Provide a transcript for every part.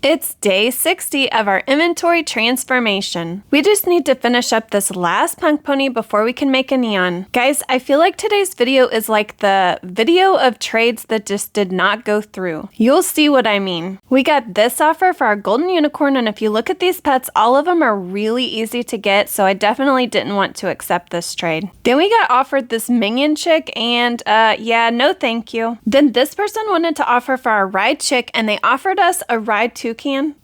It's day 60 of our inventory transformation. We just need to finish up this last punk pony before we can make a neon. Guys, I feel like today's video is like the video of trades that just did not go through. You'll see what I mean. We got this offer for our golden unicorn, and if you look at these pets, all of them are really easy to get, so I definitely didn't want to accept this trade. Then we got offered this minion chick, and yeah, no thank you. Then this person wanted to offer for our ride chick, and they offered us a ride toucan.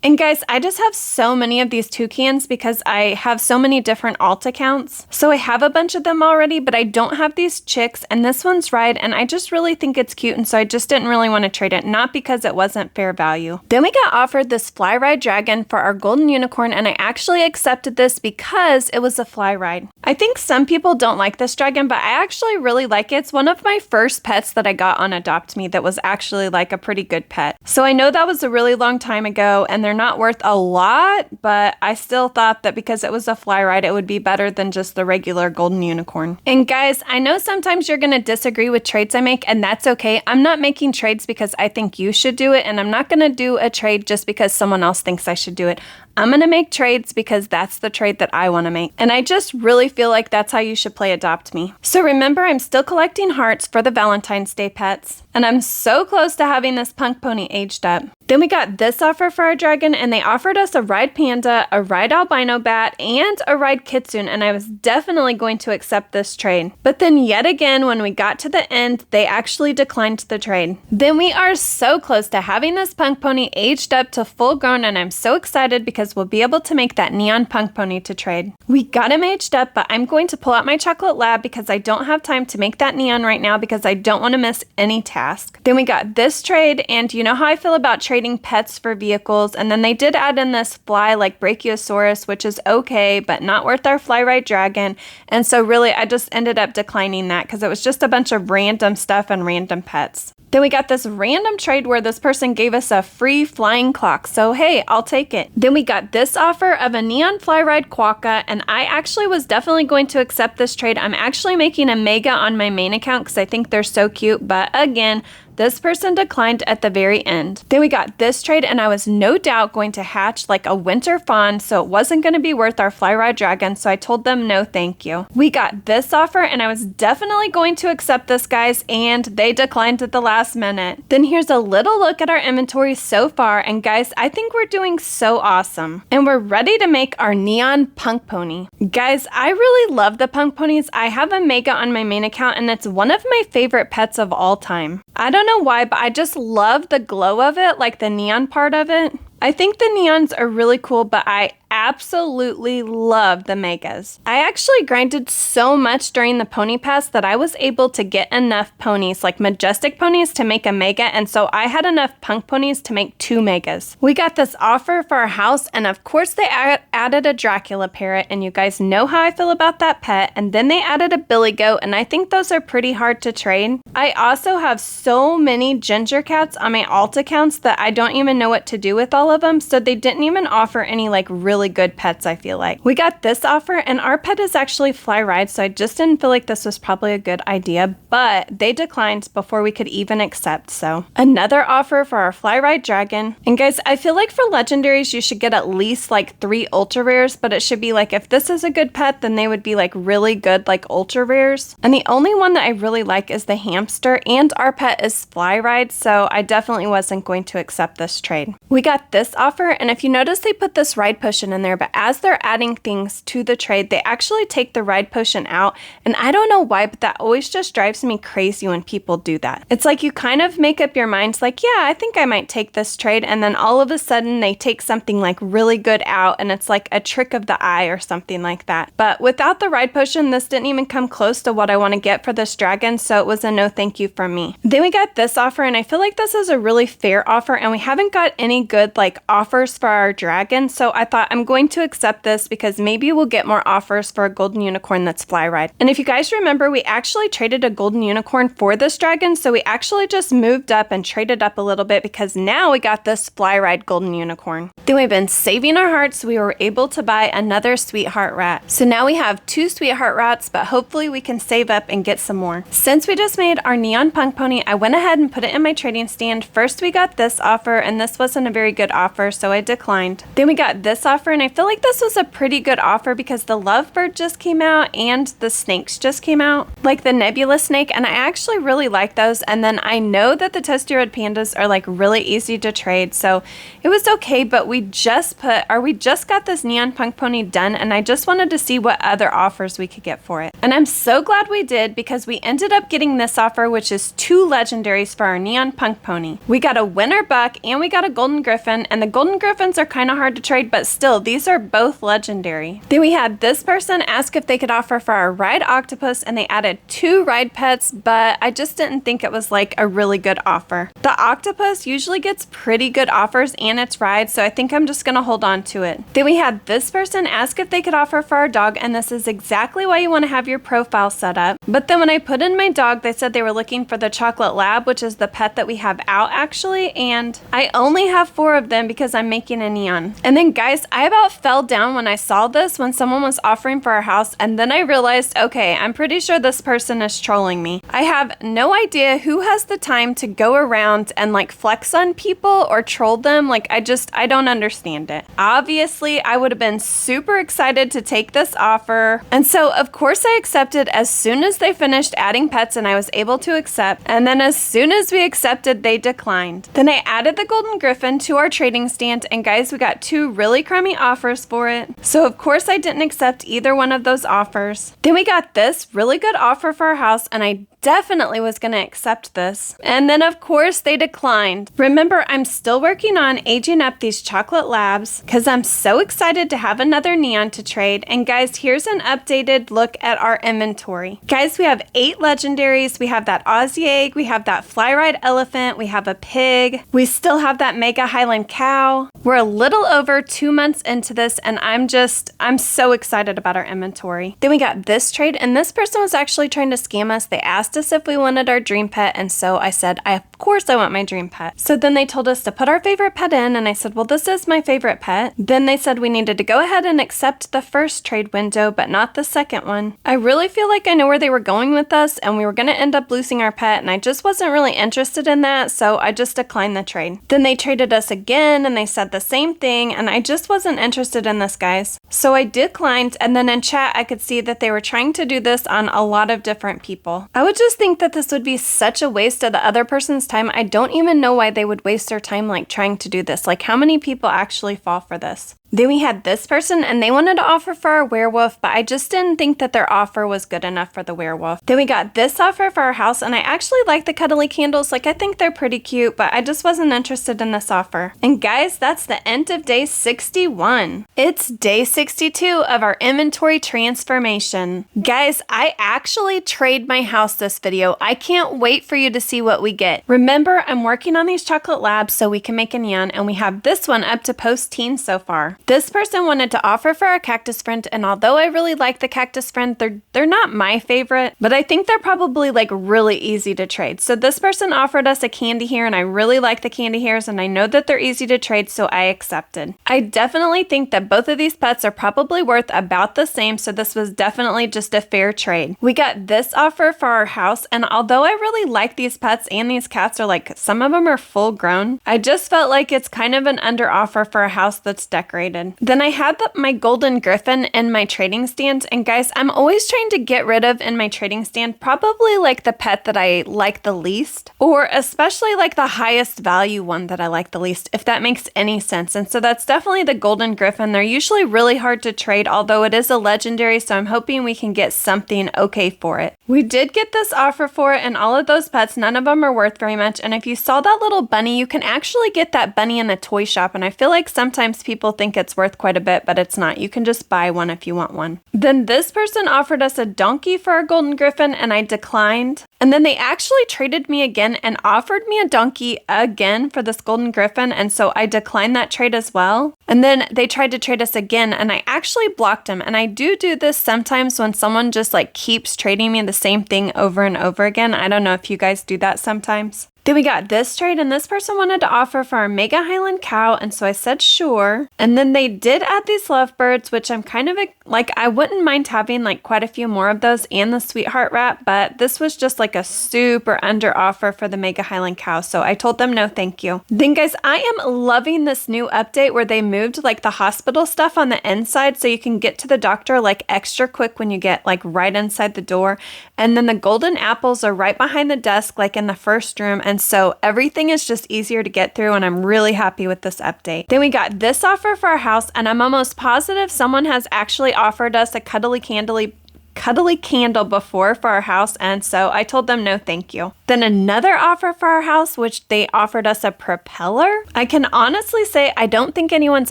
And guys, I just have so many of these toucans because I have so many different alt accounts. So I have a bunch of them already, but I don't have these chicks, and this one's ride, and I just really think it's cute, and so I just didn't really want to trade it, not because it wasn't fair value. Then we got offered this fly ride dragon for our golden unicorn, and I actually accepted this because it was a fly ride. I think some people don't like this dragon, but I actually really like it. It's one of my first pets that I got on adoptme that was actually like a pretty good pet. So I know that was a really long time ago, and they're not worth a lot, but I still thought that because it was a fly ride, it would be better than just the regular golden unicorn. And guys, I know sometimes you're going to disagree with trades I make, and that's okay. I'm not making trades because I think you should do it, and I'm not going to do a trade just because someone else thinks I should do it. I'm going to make trades because that's the trade that I want to make. And I just really feel like that's how you should play Adopt Me. So remember, I'm still collecting hearts for the Valentine's Day pets. And I'm so close to having this punk pony aged up. Then we got this offer for our dragon, and they offered us a ride panda, a ride albino bat, and a ride kitsune, and I was definitely going to accept this trade. But then yet again, when we got to the end, they actually declined the trade. Then we are so close to having this punk pony aged up to full grown, and I'm so excited because we'll be able to make that neon punk pony to trade. We got him aged up, but I'm going to pull out my chocolate lab because I don't have time to make that neon right now because I don't want to miss any task. Then we got this trade, and you know how I feel about trading pets for vehicles, and then they did add in this fly like Brachiosaurus, which is okay, but not worth our fly ride dragon, and so really I just ended up declining that because it was just a bunch of random stuff and random pets. Then we got this random trade where this person gave us a free flying clock, so hey, I'll take it. Then we got this offer of a neon fly ride quokka, and I actually was definitely going to accept this trade. I'm actually making a mega on my main account because I think they're so cute, but again, this person declined at the very end. Then we got this trade, and I was no doubt going to hatch like a winter fawn, so it wasn't going to be worth our fly ride dragon, so I told them no thank you. We got this offer, and I was definitely going to accept this, guys, and they declined at the last minute. Then here's a little look at our inventory so far, and guys, I think we're doing so awesome. And we're ready to make our neon punk pony. Guys, I really love the punk ponies. I have a mega on my main account, and it's one of my favorite pets of all time. I don't know why, but I just love the glow of it, like the neon part of it. I think the neons are really cool, but I absolutely love the megas. I actually grinded so much during the pony pass that I was able to get enough ponies, like majestic ponies, to make a mega, and so I had enough punk ponies to make 2 megas. We got this offer for our house, and of course they added a Dracula parrot, and you guys know how I feel about that pet, and then they added a billy goat, and I think those are pretty hard to trade. I also have so many ginger cats on my alt accounts that I don't even know what to do with all of them, so they didn't even offer any like really good pets, I feel like. We got this offer, and our pet is actually fly ride, so I just didn't feel like this was probably a good idea, but they declined before we could even accept. So another offer for our fly ride dragon. And guys, I feel like for legendaries you should get at least like 3 ultra rares, but it should be like if this is a good pet, then they would be like really good like ultra rares. And the only one that I really like is the hamster, and our pet is fly ride, so I definitely wasn't going to accept this trade. We got this offer, and if you notice, they put this ride potion in there, but as they're adding things to the trade, they actually take the ride potion out, and I don't know why, but that always just drives me crazy when people do that. It's like you kind of make up your minds like, yeah, I think I might take this trade, and then all of a sudden they take something like really good out, and it's like a trick of the eye or something like that. But without the ride potion, this didn't even come close to what I want to get for this dragon, so it was a no thank you from me. Then we got this offer, and I feel like this is a really fair offer, and we haven't got any good like offers for our dragon, so I thought I'm I'm going to accept this because maybe we'll get more offers for a golden unicorn that's fly ride. And if you guys remember, we actually traded a golden unicorn for this dragon, so we actually just moved up and traded up a little bit because now we got this fly ride golden unicorn. Then we've been saving our hearts, so we were able to buy another sweetheart rat. So now we have 2 sweetheart rats, but hopefully we can save up and get some more. Since we just made our neon punk pony, I went ahead and put it in my trading stand. First we got this offer, and this wasn't a very good offer, so I declined. Then we got this offer, and I feel like this was a pretty good offer because the lovebird just came out and the snakes just came out, like the nebula snake, and I actually really like those. And then I know that the toasty red pandas are like really easy to trade, so it was okay. But we just got this neon punk pony done, and I just wanted to see what other offers we could get for it. And I'm so glad we did because we ended up getting this offer, which is 2 legendaries for our neon punk pony. We got a winter buck and we got a golden griffin, and the golden griffins are kind of hard to trade, but still, these are both legendary. Then we had this person ask if they could offer for our ride octopus, and they added 2 ride pets, but I just didn't think it was like a really good offer. The octopus usually gets pretty good offers and its ride, so I think I'm just gonna hold on to it. Then we had this person ask if they could offer for our dog, and this is exactly why you want to have your profile set up. But then when I put in my dog, they said they were looking for the chocolate lab, which is the pet that we have out actually, and I only have 4 of them because I'm making a neon. And then guys, I about fell down when I saw this when someone was offering for our house, and then I realized, okay, I'm pretty sure this person is trolling me. I have no idea who has the time to go around and like flex on people or troll them. Like I don't understand it. Obviously, I would have been super excited to take this offer, and so of course I accepted as soon as they finished adding pets, and I was able to accept. And then as soon as we accepted, they declined. Then I added the golden griffin to our trading stand, and guys, we got 2 really crummy offers for it. So of course I didn't accept either one of those offers. Then we got this really good offer for our house, and I definitely was going to accept this. And then of course they declined. Remember, I'm still working on aging up these chocolate labs because I'm so excited to have another neon to trade. And guys, here's an updated look at our inventory. Guys, we have 8 legendaries. We have that Aussie egg. We have that fly ride elephant. We have a pig. We still have that mega Highland cow. We're a little over 2 months into this, and I'm so excited about our inventory. Then we got this trade, and this person was actually trying to scam us. They asked us if we wanted our dream pet, and so I said, of course I want my dream pet. So then they told us to put our favorite pet in, and I said, well, this is my favorite pet. Then they said we needed to go ahead and accept the first trade window, but not the second one. I really feel like I know where they were going with us, and we were going to end up losing our pet, and I just wasn't really interested in that, so I just declined the trade. Then they traded us again, and they said the same thing, and I just wasn't interested in this, guys. So I declined, and then in chat I could see that they were trying to do this on a lot of different people. I would just think that this would be such a waste of the other person's time. I don't even know why they would waste their time like trying to do this. Like, how many people actually fall for this? Then we had this person, and they wanted to offer for our werewolf, but I just didn't think that their offer was good enough for the werewolf. Then we got this offer for our house, and I actually like the cuddly candles. Like, I think they're pretty cute, but I just wasn't interested in this offer. And guys, that's the end of day 61. It's day 62 of our inventory transformation. Guys, I actually trade my house this video. I can't wait for you to see what we get. Remember, I'm working on these chocolate labs so we can make a neon, and we have this one up to post-teen so far. This person wanted to offer for our cactus friend, and although I really like the cactus friend, they're not my favorite, but I think they're probably like really easy to trade. So this person offered us a candy hair, and I really like the candy hairs, and I know that they're easy to trade, so I accepted. I definitely think that both of these pets are probably worth about the same, so this was definitely just a fair trade. We got this offer for our house, and although I really like these pets and these cats are like, some of them are full grown, I just felt like it's kind of an under offer for a house that's decorated. Then I had my golden griffin in my trading stand, and guys, I'm always trying to get rid of in my trading stand probably like the pet that I like the least, or especially like the highest value one that I like the least, if that makes any sense. And so that's definitely the golden griffin. They're usually really hard to trade, although it is a legendary, so I'm hoping we can get something okay for it. We did get this offer for it, and all of those pets, none of them are worth very much. And if you saw that little bunny, you can actually get that bunny in the toy shop, and I feel like sometimes people think it's worth quite a bit, but it's not. You can just buy one if you want one. Then this person offered us a donkey for our golden griffin, and I declined. And then they actually traded me again and offered me a donkey again for this golden griffin, and so I declined that trade as well. And then they tried to trade us again, and I actually blocked them. And I do this sometimes when someone just like keeps trading me the same thing over and over again. I don't know if you guys do that sometimes. Then we got this trade, and this person wanted to offer for our Mega Highland cow, and so I said sure. And then they did add these lovebirds, which I'm kind of like, I wouldn't mind having like quite a few more of those and the sweetheart rat, but this was just like a super under offer for the Mega Highland cow, so I told them no thank you. Then guys, I am loving this new update where they moved like the hospital stuff on the inside so you can get to the doctor like extra quick when you get like right inside the door. And then the golden apples are right behind the desk like in the first room, and so everything is just easier to get through, and I'm really happy with this update. Then we got this offer for our house, and I'm almost positive someone has actually offered us a cuddly candle before for our house, and so I told them no thank you. Then another offer for our house, which they offered us a propeller. I can honestly say I don't think anyone's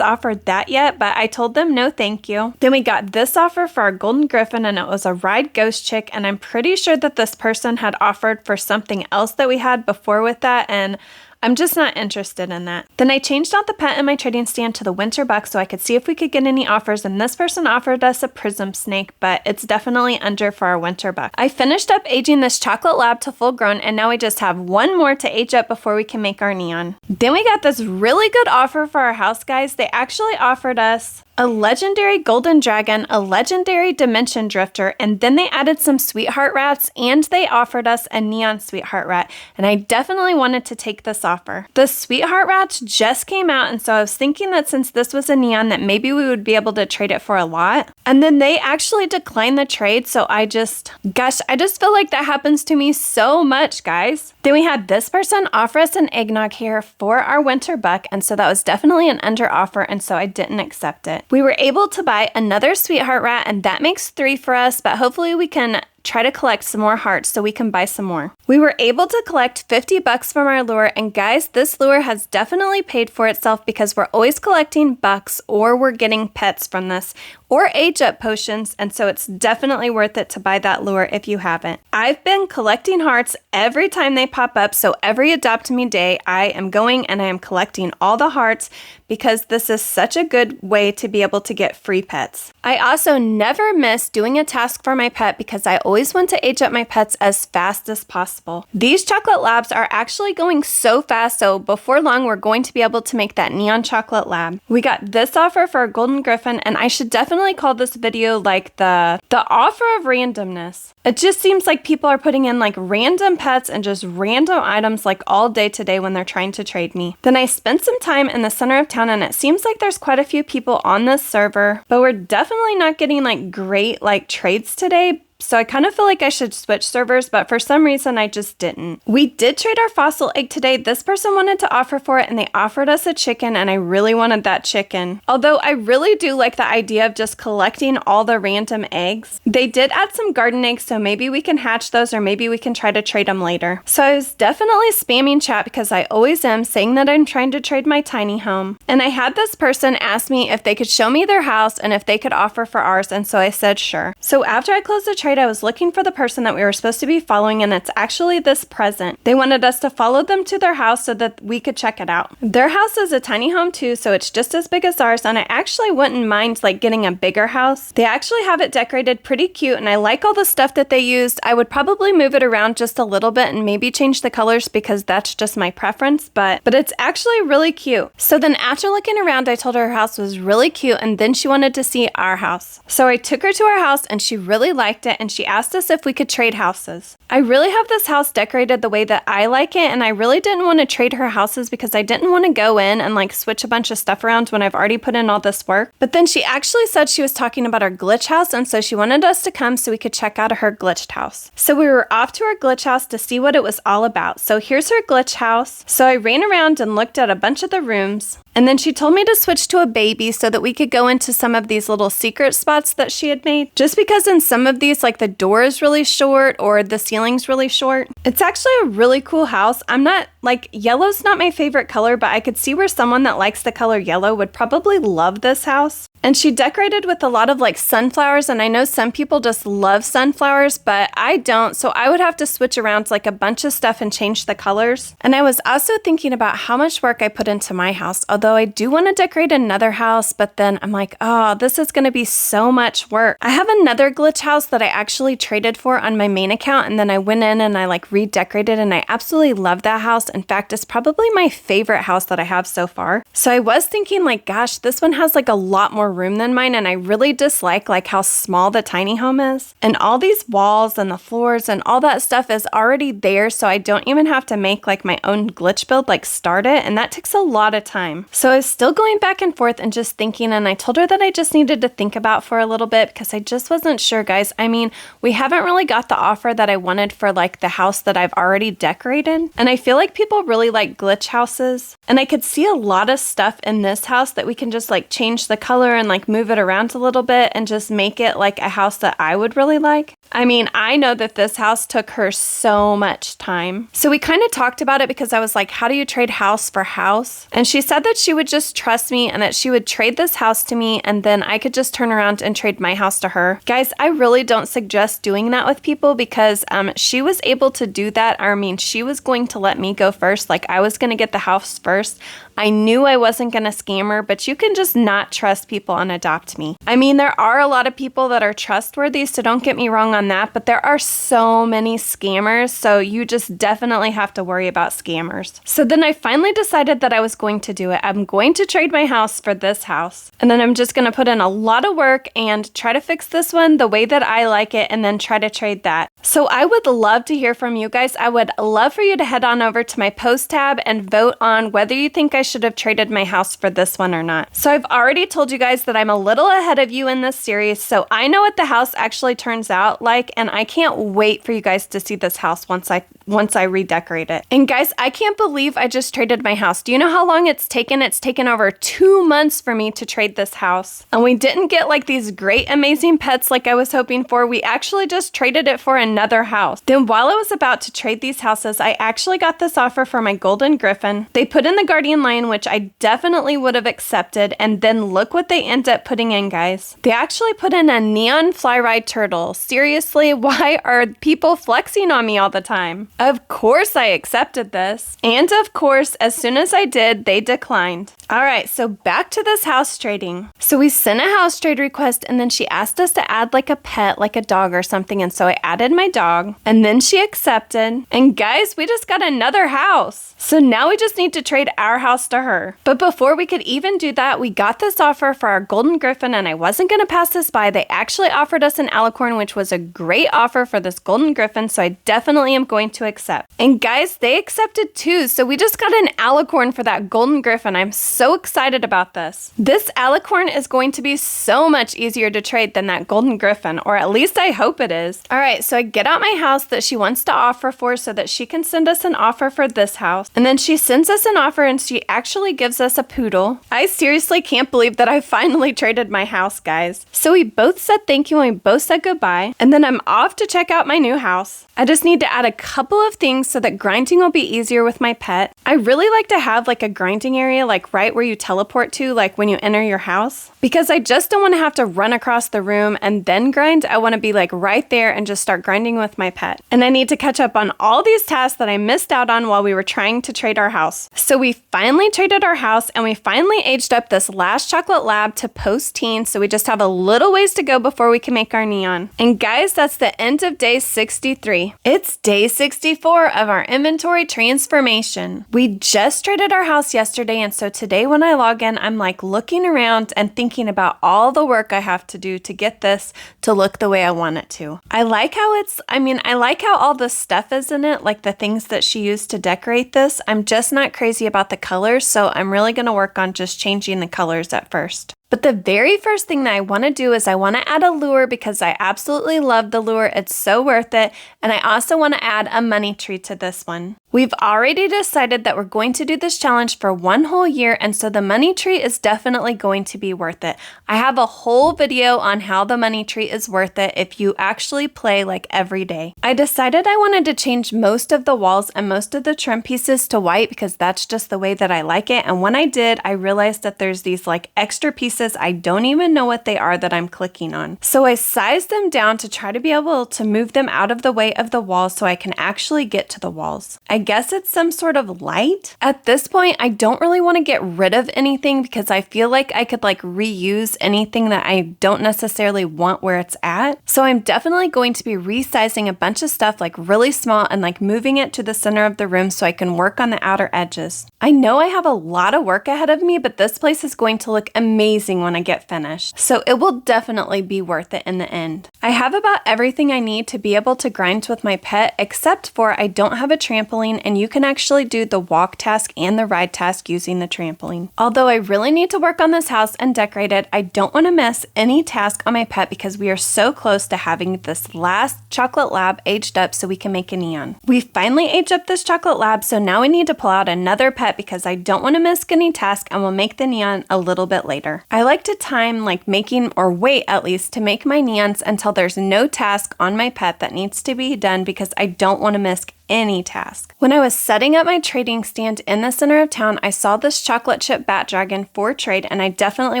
offered that yet, but I told them no thank you. Then we got this offer for our golden griffin, and it was a ride ghost chick, and I'm pretty sure that this person had offered for something else that we had before with that, and I'm just not interested in that. Then I changed out the pet in my trading stand to the winter buck so I could see if we could get any offers, and this person offered us a prism snake, but it's definitely under for our winter buck. I finished up aging this chocolate lab to full grown, and now we just have one more to age up before we can make our neon. Then we got this really good offer for our house, guys. They actually offered us a legendary golden dragon, a legendary dimension drifter, and then they added some sweetheart rats, and they offered us a neon sweetheart rat, and I definitely wanted to take this offer. The sweetheart rats just came out, and so I was thinking that since this was a neon that maybe we would be able to trade it for a lot, and then they actually declined the trade, so I just feel like that happens to me so much, guys. Then we had this person offer us an eggnog here for our winter buck, and so that was definitely an under offer, and so I didn't accept it. We were able to buy another sweetheart rat, and that makes 3 for us, but hopefully we can try to collect some more hearts so we can buy some more. We were able to collect $50 from our lure, and guys, this lure has definitely paid for itself because we're always collecting bucks, or we're getting pets from this, or age up potions, and so it's definitely worth it to buy that lure if you haven't. I've been collecting hearts every time they pop up, so every Adopt Me day I am going and I am collecting all the hearts because this is such a good way to be able to get free pets. I also never miss doing a task for my pet because I always want to age up my pets as fast as possible. These chocolate labs are actually going so fast, so before long we're going to be able to make that neon chocolate lab. We got this offer for a golden griffin, and I should definitely call this video like the offer of randomness. It just seems like people are putting in like random pets and just random items like all day today when they're trying to trade me. Then I spent some time in the center of town, and it seems like there's quite a few people on this server, but we're definitely not getting like great like trades today. So I kind of feel like I should switch servers, but for some reason I just didn't. We did trade our fossil egg today. This person wanted to offer for it, and they offered us a chicken, and I really wanted that chicken. Although I really do like the idea of just collecting all the random eggs. They did add some garden eggs, so maybe we can hatch those, or maybe we can try to trade them later. So I was definitely spamming chat because I always am, saying that I'm trying to trade my tiny home. And I had this person ask me if they could show me their house and if they could offer for ours, and so I said sure. So after I closed the trade, I was looking for the person that we were supposed to be following, and it's actually this present. They wanted us to follow them to their house so that we could check it out. Their house is a tiny home too, so it's just as big as ours, and I actually wouldn't mind like getting a bigger house. They actually have it decorated pretty cute, and I like all the stuff that they used. I would probably move it around just a little bit and maybe change the colors because that's just my preference, but it's actually really cute. So then after looking around, I told her her house was really cute, and then she wanted to see our house. So I took her to our house, and she really liked it, and she asked us if we could trade houses. I really have this house decorated the way that I like it, and I really didn't want to trade her houses because I didn't want to go in and like switch a bunch of stuff around when I've already put in all this work. But then she actually said she was talking about our glitch house, and so she wanted us to come so we could check out her glitched house. So we were off to her glitch house to see what it was all about. So here's her glitch house. So I ran around and looked at a bunch of the rooms, and then she told me to switch to a baby so that we could go into some of these little secret spots that she had made. Just because in some of these, like the door is really short or the ceiling's really short. It's actually a really cool house. I'm not, like, yellow's not my favorite color, but I could see where someone that likes the color yellow would probably love this house. And she decorated with a lot of like sunflowers, and I know some people just love sunflowers, but I don't, so I would have to switch around like a bunch of stuff and change the colors. And I was also thinking about how much work I put into my house, although I do want to decorate another house, but then I'm like, oh, this is going to be so much work. I have another glitch house that I actually traded for on my main account, and then I went in and I like redecorated, and I absolutely love that house. In fact, it's probably my favorite house that I have so far. So I was thinking like, gosh, this one has like a lot more room than mine, and I really dislike like how small the tiny home is. And all these walls and the floors and all that stuff is already there, so I don't even have to make like my own glitch build, like start it, and that takes a lot of time. So I was still going back and forth and just thinking, and I told her that I just needed to think about for a little bit because I just wasn't sure, guys. I mean, we haven't really got the offer that I wanted for like the house that I've already decorated, and I feel like people really like glitch houses, and I could see a lot of stuff in this house that we can just like change the color and like move it around a little bit and just make it like a house that I would really like. I mean, I know that this house took her so much time. So we kind of talked about it because I was like, how do you trade house for house? And she said that she would just trust me and that she would trade this house to me, and then I could just turn around and trade my house to her. Guys, I really don't suggest doing that with people because she was able to do that. I mean, she was going to let me go first. Like, I was going to get the house first. I knew I wasn't going to scam her, but you can just not trust people on adoptme. I mean, there are a lot of people that are trustworthy, so don't get me wrong on that, but there are so many scammers, so you just definitely have to worry about scammers. So then I finally decided that I was going to do it. I'm going to trade my house for this house, and then I'm just going to put in a lot of work and try to fix this one the way that I like it, and then try to trade that. So I would love to hear from you guys. I would love for you to head on over to my post tab and vote on whether you think I should have traded my house for this one or not. So I've already told you guys that I'm a little ahead of you in this series, so I know what the house actually turns out like, and I can't wait for you guys to see this house once I redecorate it. And guys, I can't believe I just traded my house. Do you know how long it's taken? It's taken over 2 months for me to trade this house. And we didn't get like these great, amazing pets like I was hoping for. We actually just traded it for another house. Then while I was about to trade these houses, I actually got this offer for my golden griffin. They put in the guardian lion, which I definitely would have accepted. And then look what they end up putting in, guys. They actually put in a neon fly ride turtle. Seriously, why are people flexing on me all the time? Of course I accepted this. And of course, as soon as I did, they declined. All right, so back to this house trading. So we sent a house trade request, and then she asked us to add like a pet, like a dog or something. And so I added my dog, and then she accepted. And guys, we just got another house. So now we just need to trade our house to her. But before we could even do that, we got this offer for our golden griffin, and I wasn't going to pass this by. They actually offered us an alicorn, which was a great offer for this golden griffin, so I definitely am going to accept. And guys, they accepted too, so we just got an alicorn for that golden griffin. I'm so excited about this. This alicorn is going to be so much easier to trade than that golden griffin, or at least I hope it is. All right, so I get out my house that she wants to offer for so that she can send us an offer for this house. And then she sends us an offer, and she actually gives us a poodle. I seriously can't believe that I finally traded my house, guys. So we both said thank you and we both said goodbye, and then I'm off to check out my new house. I just need to add a couple of things so that grinding will be easier with my pet. I really like to have like a grinding area like right where you teleport to, like when you enter your house, because I just don't want to have to run across the room and then grind. I want to be like right there and just start grinding with my pet. And I need to catch up on all these tasks that I missed out on while we were trying to trade our house. So we finally traded our house, and we finally aged up this last chocolate lab to post-teen, so we just have a little ways to go before we can make our neon. And guys, that's the end of day 63. It's day 64 of our inventory transformation. We just traded our house yesterday, and so today when I log in, I'm like looking around and thinking about all the work I have to do to get this to look the way I want it to. I like how I like how all the stuff is in it, like the things that she used to decorate this. I'm just not crazy about the colors, so I'm really going to work on just changing the colors at first. But the very first thing that I want to do is I want to add a lure because I absolutely love the lure. It's so worth it. And I also want to add a money tree to this one. We've already decided that we're going to do this challenge for 1 whole year, and so the money tree is definitely going to be worth it. I have a whole video on how the money tree is worth it if you actually play like every day. I decided I wanted to change most of the walls and most of the trim pieces to white because that's just the way that I like it, and when I did, I realized that there's these like extra pieces I don't even know what they are that I'm clicking on. So I sized them down to try to be able to move them out of the way of the walls so I can actually get to the walls. I guess it's some sort of light. At this point, I don't really want to get rid of anything because I feel like I could like reuse anything that I don't necessarily want where it's at. So I'm definitely going to be resizing a bunch of stuff like really small and like moving it to the center of the room so I can work on the outer edges. I know I have a lot of work ahead of me, but this place is going to look amazing when I get finished. So it will definitely be worth it in the end. I have about everything I need to be able to grind with my pet, except for I don't have a trampoline, and you can actually do the walk task and the ride task using the trampoline. Although I really need to work on this house and decorate it, I don't want to miss any task on my pet because we are so close to having this last chocolate lab aged up so we can make a neon. We finally aged up this chocolate lab, so now we need to pull out another pet because I don't want to miss any task, and we'll make the neon a little bit later. I like to time like making, or wait at least, to make my neons until there's no task on my pet that needs to be done because I don't want to miss any task. When I was setting up my trading stand in the center of town, I saw this chocolate chip bat dragon for trade, and I definitely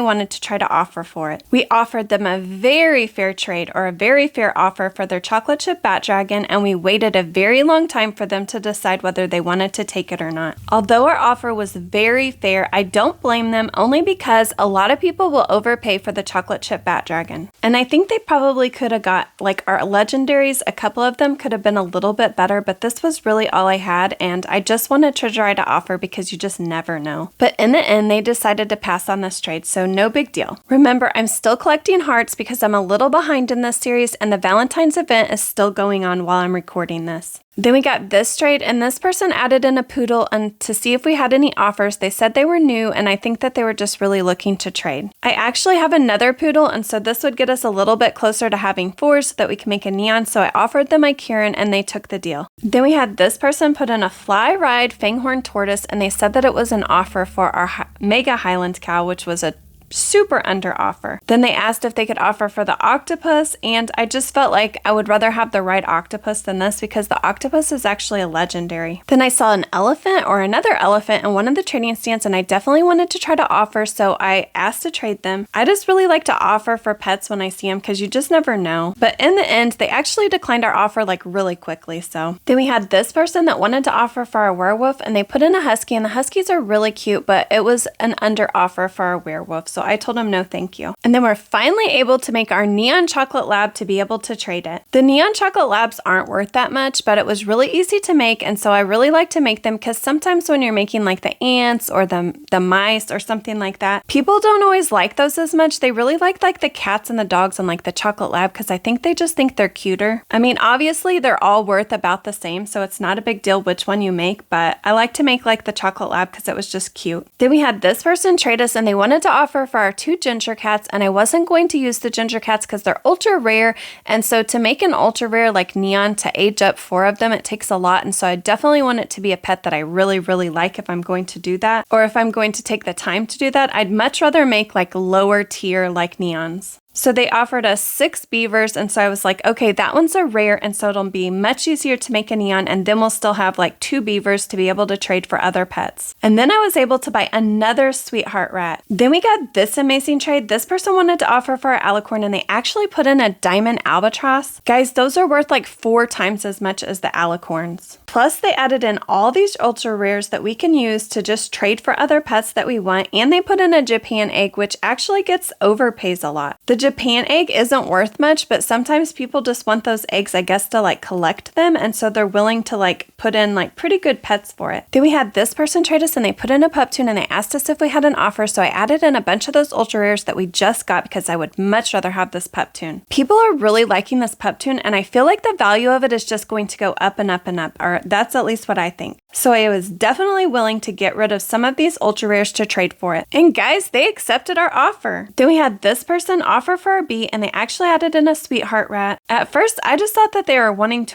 wanted to try to offer for it. We offered them a very fair trade, or a very fair offer for their chocolate chip bat dragon, and we waited a very long time for them to decide whether they wanted to take it or not. Although our offer was very fair, I don't blame them, only because a lot of people will overpay for the chocolate chip bat dragon. And I think they probably could have got, like our legendaries, a couple of them could have been a little bit better, but this was really all I had, and I just wanted to try to offer because you just never know. But in the end, they decided to pass on this trade, so no big deal. Remember, I'm still collecting hearts because I'm a little behind in this series, and the Valentine's event is still going on while I'm recording this. Then we got this trade, and this person added in a poodle, and to see if we had any offers. They said they were new, and I think that they were just really looking to trade. I actually have another poodle, and so this would get us a little bit closer to having 4 so that we can make a neon, so I offered them my Kieran, and they took the deal. Then we had this person put in a fly ride fanghorn tortoise, and they said that it was an offer for our Mega Highland cow, which was a super under offer. Then they asked if they could offer for the octopus, and I just felt like I would rather have the right octopus than this because the octopus is actually a legendary. Then I saw an elephant or another elephant in one of the trading stands, and I definitely wanted to try to offer, so I asked to trade them. I just really like to offer for pets when I see them because you just never know. But in the end, they actually declined our offer like really quickly. So then we had this person that wanted to offer for our werewolf, and they put in a husky, and the huskies are really cute, but it was an under offer for our werewolf, so I told him no thank you. And then we're finally able to make our neon chocolate lab to be able to trade it. The neon chocolate labs aren't worth that much, but it was really easy to make, and so I really like to make them because sometimes when you're making like the ants or the mice or something like that, people don't always like those as much. They really like the cats and the dogs and like the chocolate lab because I think they just think they're cuter. I mean, obviously they're all worth about the same, so it's not a big deal which one you make, but I like to make like the chocolate lab because it was just cute. Then we had this person trade us, and they wanted to offer for our 2 ginger cats, and I wasn't going to use the ginger cats because they're ultra rare, and so to make an ultra rare like neon to age up 4 of them, it takes a lot, and so I definitely want it to be a pet that I really, really like if I'm going to do that, or if I'm going to take the time to do that. I'd much rather make like lower tier like neons. So they offered us 6 beavers, and so I was like, okay, that one's a rare, and so it'll be much easier to make a neon, and then we'll still have like 2 beavers to be able to trade for other pets. And then I was able to buy another sweetheart rat. Then we got this amazing trade. This person wanted to offer for our alicorn, and they actually put in a diamond albatross. Guys, those are worth like 4 times as much as the alicorns. Plus, they added in all these ultra rares that we can use to just trade for other pets that we want, and they put in a Japan egg, which actually gets overpays a lot. The Japan egg isn't worth much, but sometimes people just want those eggs, I guess, to like collect them, and so they're willing to like put in like pretty good pets for it. Then we had this person trade us, and they put in a pup tune, and they asked us if we had an offer, so I added in a bunch of those ultra rares that we just got because I would much rather have this pup tune. People are really liking this pup tune, and I feel like the value of it is just going to go up and up and up, or that's at least what I think. So I was definitely willing to get rid of some of these ultra rares to trade for it. And guys, they accepted our offer. Then we had this person offer for our bee, and they actually added in a sweetheart rat. At first, I just thought that they were wanting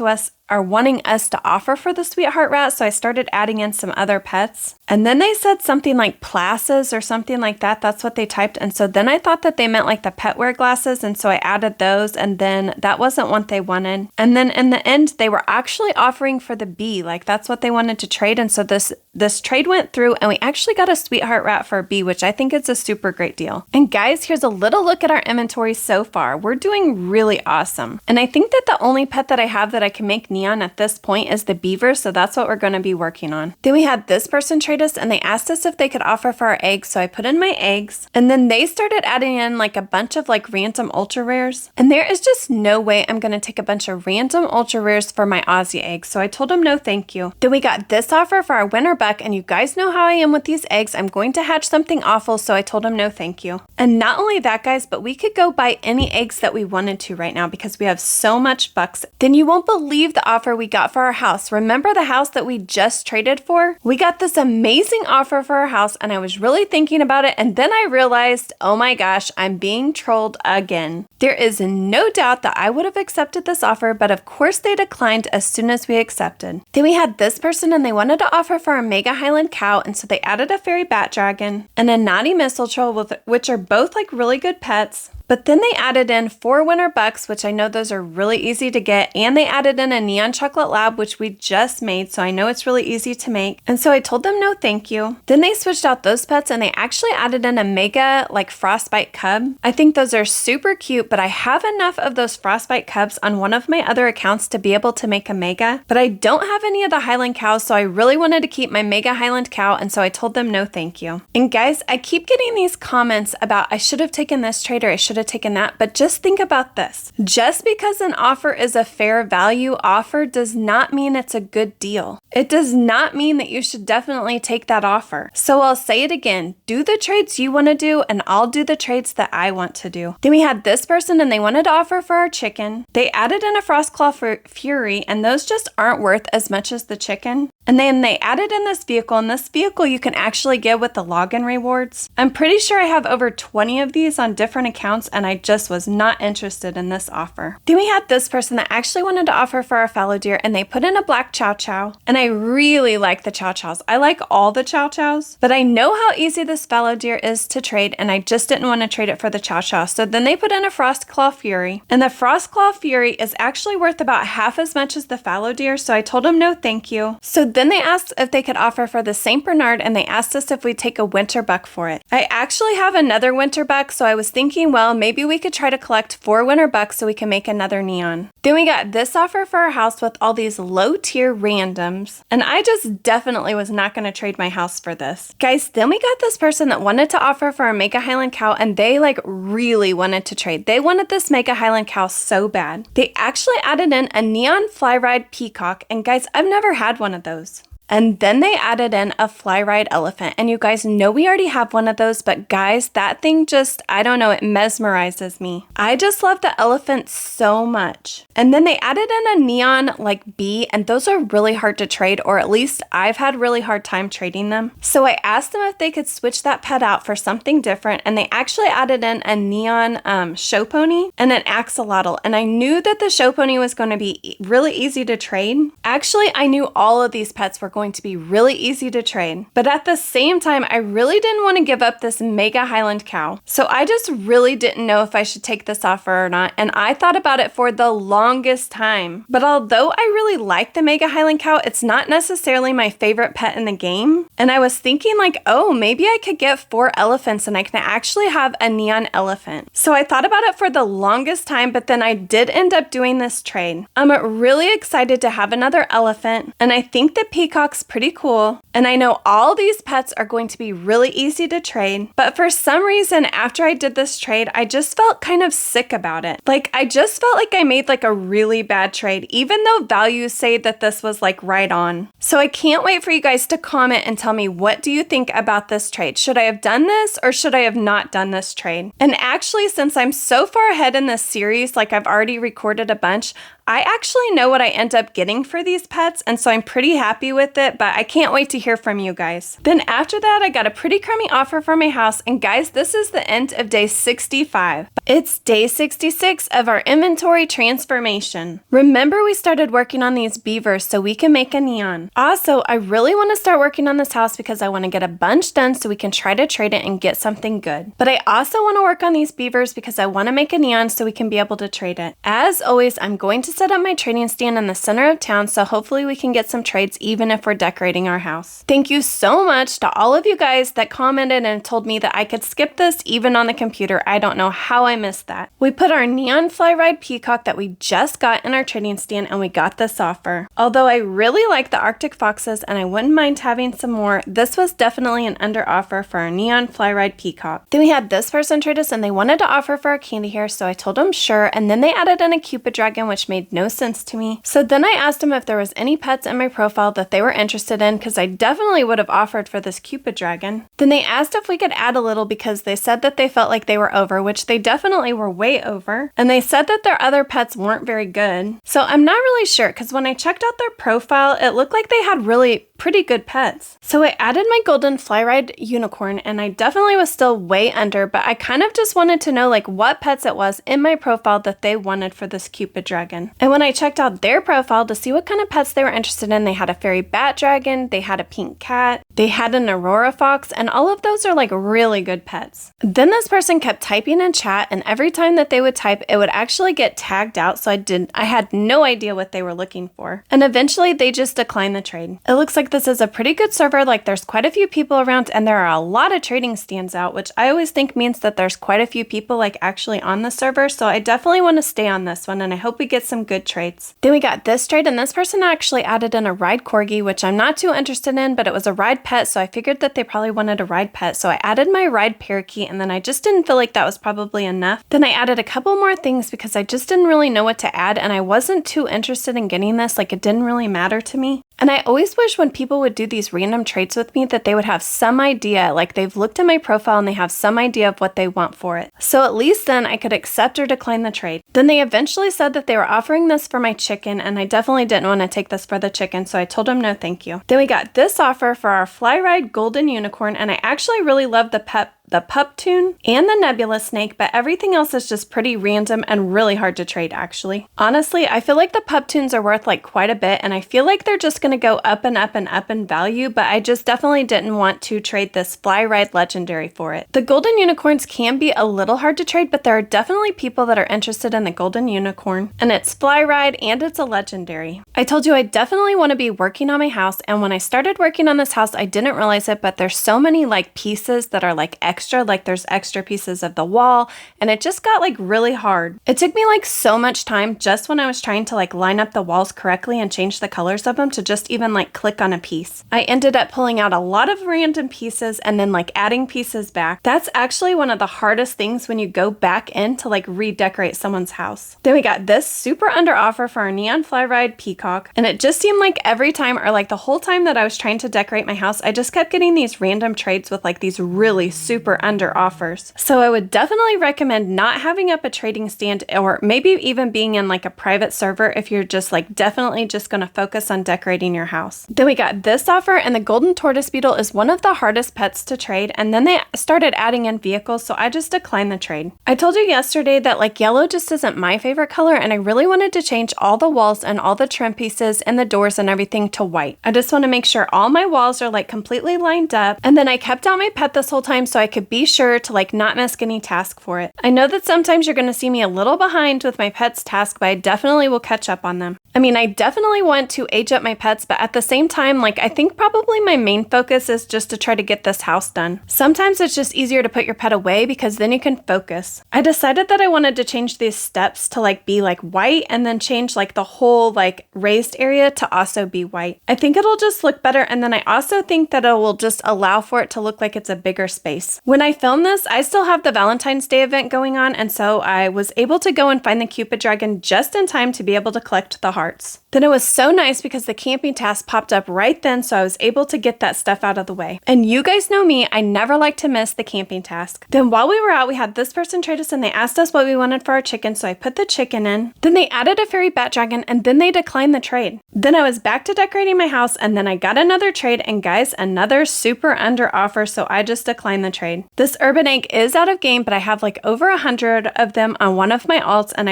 us to offer for the sweetheart rat, so I started adding in some other pets. And then they said something like places or something like that. That's what they typed. And so then I thought that they meant like the pet wear glasses, and so I added those, and then that wasn't what they wanted. And then in the end, they were actually offering for the bee, like that's what they wanted to trade. And so this trade went through, and we actually got a sweetheart rat for a bee, which I think is a super great deal. And guys, here's a little look at our inventory so far. We're doing really awesome. And I think that the only pet that I have that I can make neon at this point is the beaver, so that's what we're going to be working on. Then we had this person trade us, and they asked us if they could offer for our eggs, so I put in my eggs, and then they started adding in like a bunch of like random ultra rares, and there is just no way I'm going to take a bunch of random ultra rares for my Aussie eggs, so I told them no thank you. Then we got this offer for our winter buck, and you guys know how I am with these eggs. I'm going to hatch something awful, so I told them no thank you. And not only that, guys, but we could go buy any eggs that we wanted to right now because we have so much bucks. Then you won't believe the offer we got for our house. Remember the house that we just traded for? We got this amazing offer for our house, and I was really thinking about it, and then I realized, oh my gosh, I'm being trolled again. There is no doubt that I would have accepted this offer, but of course they declined as soon as we accepted. Then we had this person, and they wanted to offer for our Mega Highland cow, and so they added a fairy bat dragon and a naughty mistletoe, which are both like really good pets. But then they added in 4 winter bucks, which I know those are really easy to get, and they added in a neon chocolate lab, which we just made, so I know it's really easy to make. And so I told them no thank you. Then they switched out those pets, and they actually added in a mega like frostbite cub. I think those are super cute, but I have enough of those frostbite cubs on one of my other accounts to be able to make a mega, but I don't have any of the Highland cows, so I really wanted to keep my Mega Highland cow, and so I told them no thank you. And guys, I keep getting these comments about I should have taken this trade or I should have taken that, but just think about this. Just because an offer is a fair value offer does not mean it's a good deal. It does not mean that you should definitely take that offer. So I'll say it again, do the trades you want to do, and I'll do the trades that I want to do. Then we had this person, and they wanted to offer for our chicken. They added in a Frostclaw Fury, and those just aren't worth as much as the chicken. And then they added in this vehicle, and this vehicle you can actually get with the login rewards. I'm pretty sure I have over 20 of these on different accounts, and I just was not interested in this offer. Then we had this person that actually wanted to offer for our fallow deer, and they put in a black chow chow. And I really like the chow chows. I like all the chow chows, but I know how easy this fallow deer is to trade, and I just didn't want to trade it for the chow chow. So then they put in a Frostclaw Fury, and the Frostclaw Fury is actually worth about half as much as the fallow deer, so I told them no thank you. So then they asked if they could offer for the St. Bernard, and they asked us if we'd take a winter buck for it. I actually have another winter buck, so I was thinking, well, maybe we could try to collect 4 winter bucks so we can make another neon. Then we got this offer for our house with all these low tier randoms, and I just definitely was not going to trade my house for this. Guys, then we got this person that wanted to offer for our Mega Highland cow, and they like really wanted to trade. They wanted this Mega Highland cow so bad. They actually added in a neon fly ride peacock, and guys, I've never had one of those. And then they added in a fly ride elephant. And you guys know we already have one of those, but guys, that thing just, I don't know, it mesmerizes me. I just love the elephant so much. And then they added in a neon like bee, and those are really hard to trade, or at least I've had really hard time trading them. So I asked them if they could switch that pet out for something different, and they actually added in a neon show pony and an axolotl. And I knew that the show pony was going to be really easy to trade. Actually, I knew all of these pets were going to be really easy to trade. But at the same time, I really didn't want to give up this Mega Highland cow. So I just really didn't know if I should take this offer or not. And I thought about it for the longest time. But although I really like the Mega Highland cow, it's not necessarily my favorite pet in the game. And I was thinking like, oh, maybe I could get 4 elephants and I can actually have a neon elephant. So I thought about it for the longest time, but then I did end up doing this trade. I'm really excited to have another elephant, and I think the peacock's pretty cool, and I know all these pets are going to be really easy to trade, but for some reason after I did this trade, I just felt kind of sick about it. Like, I just felt like I made like a really bad trade, even though values say that this was like right on. So I can't wait for you guys to comment and tell me, what do you think about this trade? Should I have done this or should I have not done this trade? And actually, since I'm so far ahead in this series, like I've already recorded a bunch, I actually know what I end up getting for these pets, and so I'm pretty happy with it, but I can't wait to hear from you guys. Then after that, I got a pretty crummy offer for my house, and guys, this is the end of day 65. It's day 66 of our inventory transformation. Remember, we started working on these beavers so we can make a neon. Also, I really want to start working on this house because I want to get a bunch done so we can try to trade it and get something good. But I also want to work on these beavers because I want to make a neon so we can be able to trade it. As always, I'm going to set up my trading stand in the center of town, so hopefully we can get some trades even if we're decorating our house. Thank you so much to all of you guys that commented and told me that I could skip this even on the computer. I don't know how I missed that. We put our neon fly ride peacock that we just got in our trading stand, and we got this offer. Although I really like the Arctic foxes and I wouldn't mind having some more, this was definitely an under offer for our neon fly ride peacock. Then we had this person trade us and they wanted to offer for our candy hair, so I told them sure, and then they added in a Cupid dragon, which made no sense to me. So then I asked them if there was any pets in my profile that they were interested in, because I definitely would have offered for this Cupid dragon. Then they asked if we could add a little because they said that they felt like they were over, which they definitely were way over. And they said that their other pets weren't very good. So I'm not really sure, because when I checked out their profile, it looked like they had really pretty good pets. So I added my golden fly ride unicorn, and I definitely was still way under, but I kind of just wanted to know like what pets it was in my profile that they wanted for this Cupid dragon. And when I checked out their profile to see what kind of pets they were interested in, they had a fairy bat dragon, they had a pink cat, they had an aurora fox, and all of those are like really good pets. Then this person kept typing in chat, and every time that they would type, it would actually get tagged out, so I had no idea what they were looking for. And eventually they just declined the trade. It looks like this is a pretty good server, like there's quite a few people around and there are a lot of trading stands out, which I always think means that there's quite a few people like actually on the server, so I definitely want to stay on this one and I hope we get some good trades. Then we got this trade, and this person actually added in a ride corgi, which I'm not too interested in, but it was a ride pet, so I figured that they probably wanted a ride pet, so I added my ride parakeet, and then I just didn't feel like that was probably enough. Then I added a couple more things because I just didn't really know what to add, and I wasn't too interested in getting this, like it didn't really matter to me. And I always wish when people would do these random trades with me that they would have some idea, like they've looked at my profile and they have some idea of what they want for it. So at least then I could accept or decline the trade. Then they eventually said that they were offering this for my chicken, and I definitely didn't want to take this for the chicken, so I told them no thank you. Then we got this offer for our fly ride golden unicorn, and I actually really love the pup tune and the nebula snake, but everything else is just pretty random and really hard to trade actually. Honestly, I feel like the pup tunes are worth like quite a bit, and I feel like they're just going to go up and up and up in value, but I just definitely didn't want to trade this fly ride legendary for it. The golden unicorns can be a little hard to trade, but there are definitely people that are interested in the golden unicorn, and it's fly ride and it's a legendary. I told you I definitely want to be working on my house, and when I started working on this house, I didn't realize it, but there's so many like pieces that are like extra, like there's extra pieces of the wall, and it just got like really hard. It took me like so much time just when I was trying to like line up the walls correctly and change the colors of them to just even like click on a piece. I ended up pulling out a lot of random pieces and then like adding pieces back. That's actually one of the hardest things when you go back in to like redecorate someone's house. Then we got this super under offer for our neon fly ride peacock, and it just seemed like every time, or like the whole time that I was trying to decorate my house, I just kept getting these random trades with like these really super under offers. So I would definitely recommend not having up a trading stand, or maybe even being in like a private server if you're just like definitely just going to focus on decorating your house. Then we got this offer, and the golden tortoise beetle is one of the hardest pets to trade, and then they started adding in vehicles, so I just declined the trade. I told you yesterday that like yellow just isn't my favorite color, and I really wanted to change all the walls and all the trim pieces and the doors and everything to white. I just want to make sure all my walls are like completely lined up, and then I kept out my pet this whole time so I could be sure to like not miss any task for it. I know that sometimes you're going to see me a little behind with my pets task, but I definitely will catch up on them. I mean, I definitely want to age up my pets, but at the same time, like I think probably my main focus is just to try to get this house done. Sometimes it's just easier to put your pet away because then you can focus. I decided that I wanted to change these steps to like be like white, and then change like the whole like raised area to also be white. I think it'll just look better, and then I also think that it will just allow for it to look like it's a bigger space. When I filmed this, I still have the Valentine's Day event going on, and so I was able to go and find the Cupid dragon just in time to be able to collect the heart. hearts. Then it was so nice because the camping task popped up right then, so I was able to get that stuff out of the way. And you guys know me, I never like to miss the camping task. Then while we were out, we had this person trade us and they asked us what we wanted for our chicken, so I put the chicken in. Then they added a fairy bat dragon and then they declined the trade. Then I was back to decorating my house and then I got another trade, and guys, another super under offer, so I just declined the trade. This urban egg is out of game, but I have like over 100 of them on one of my alts, and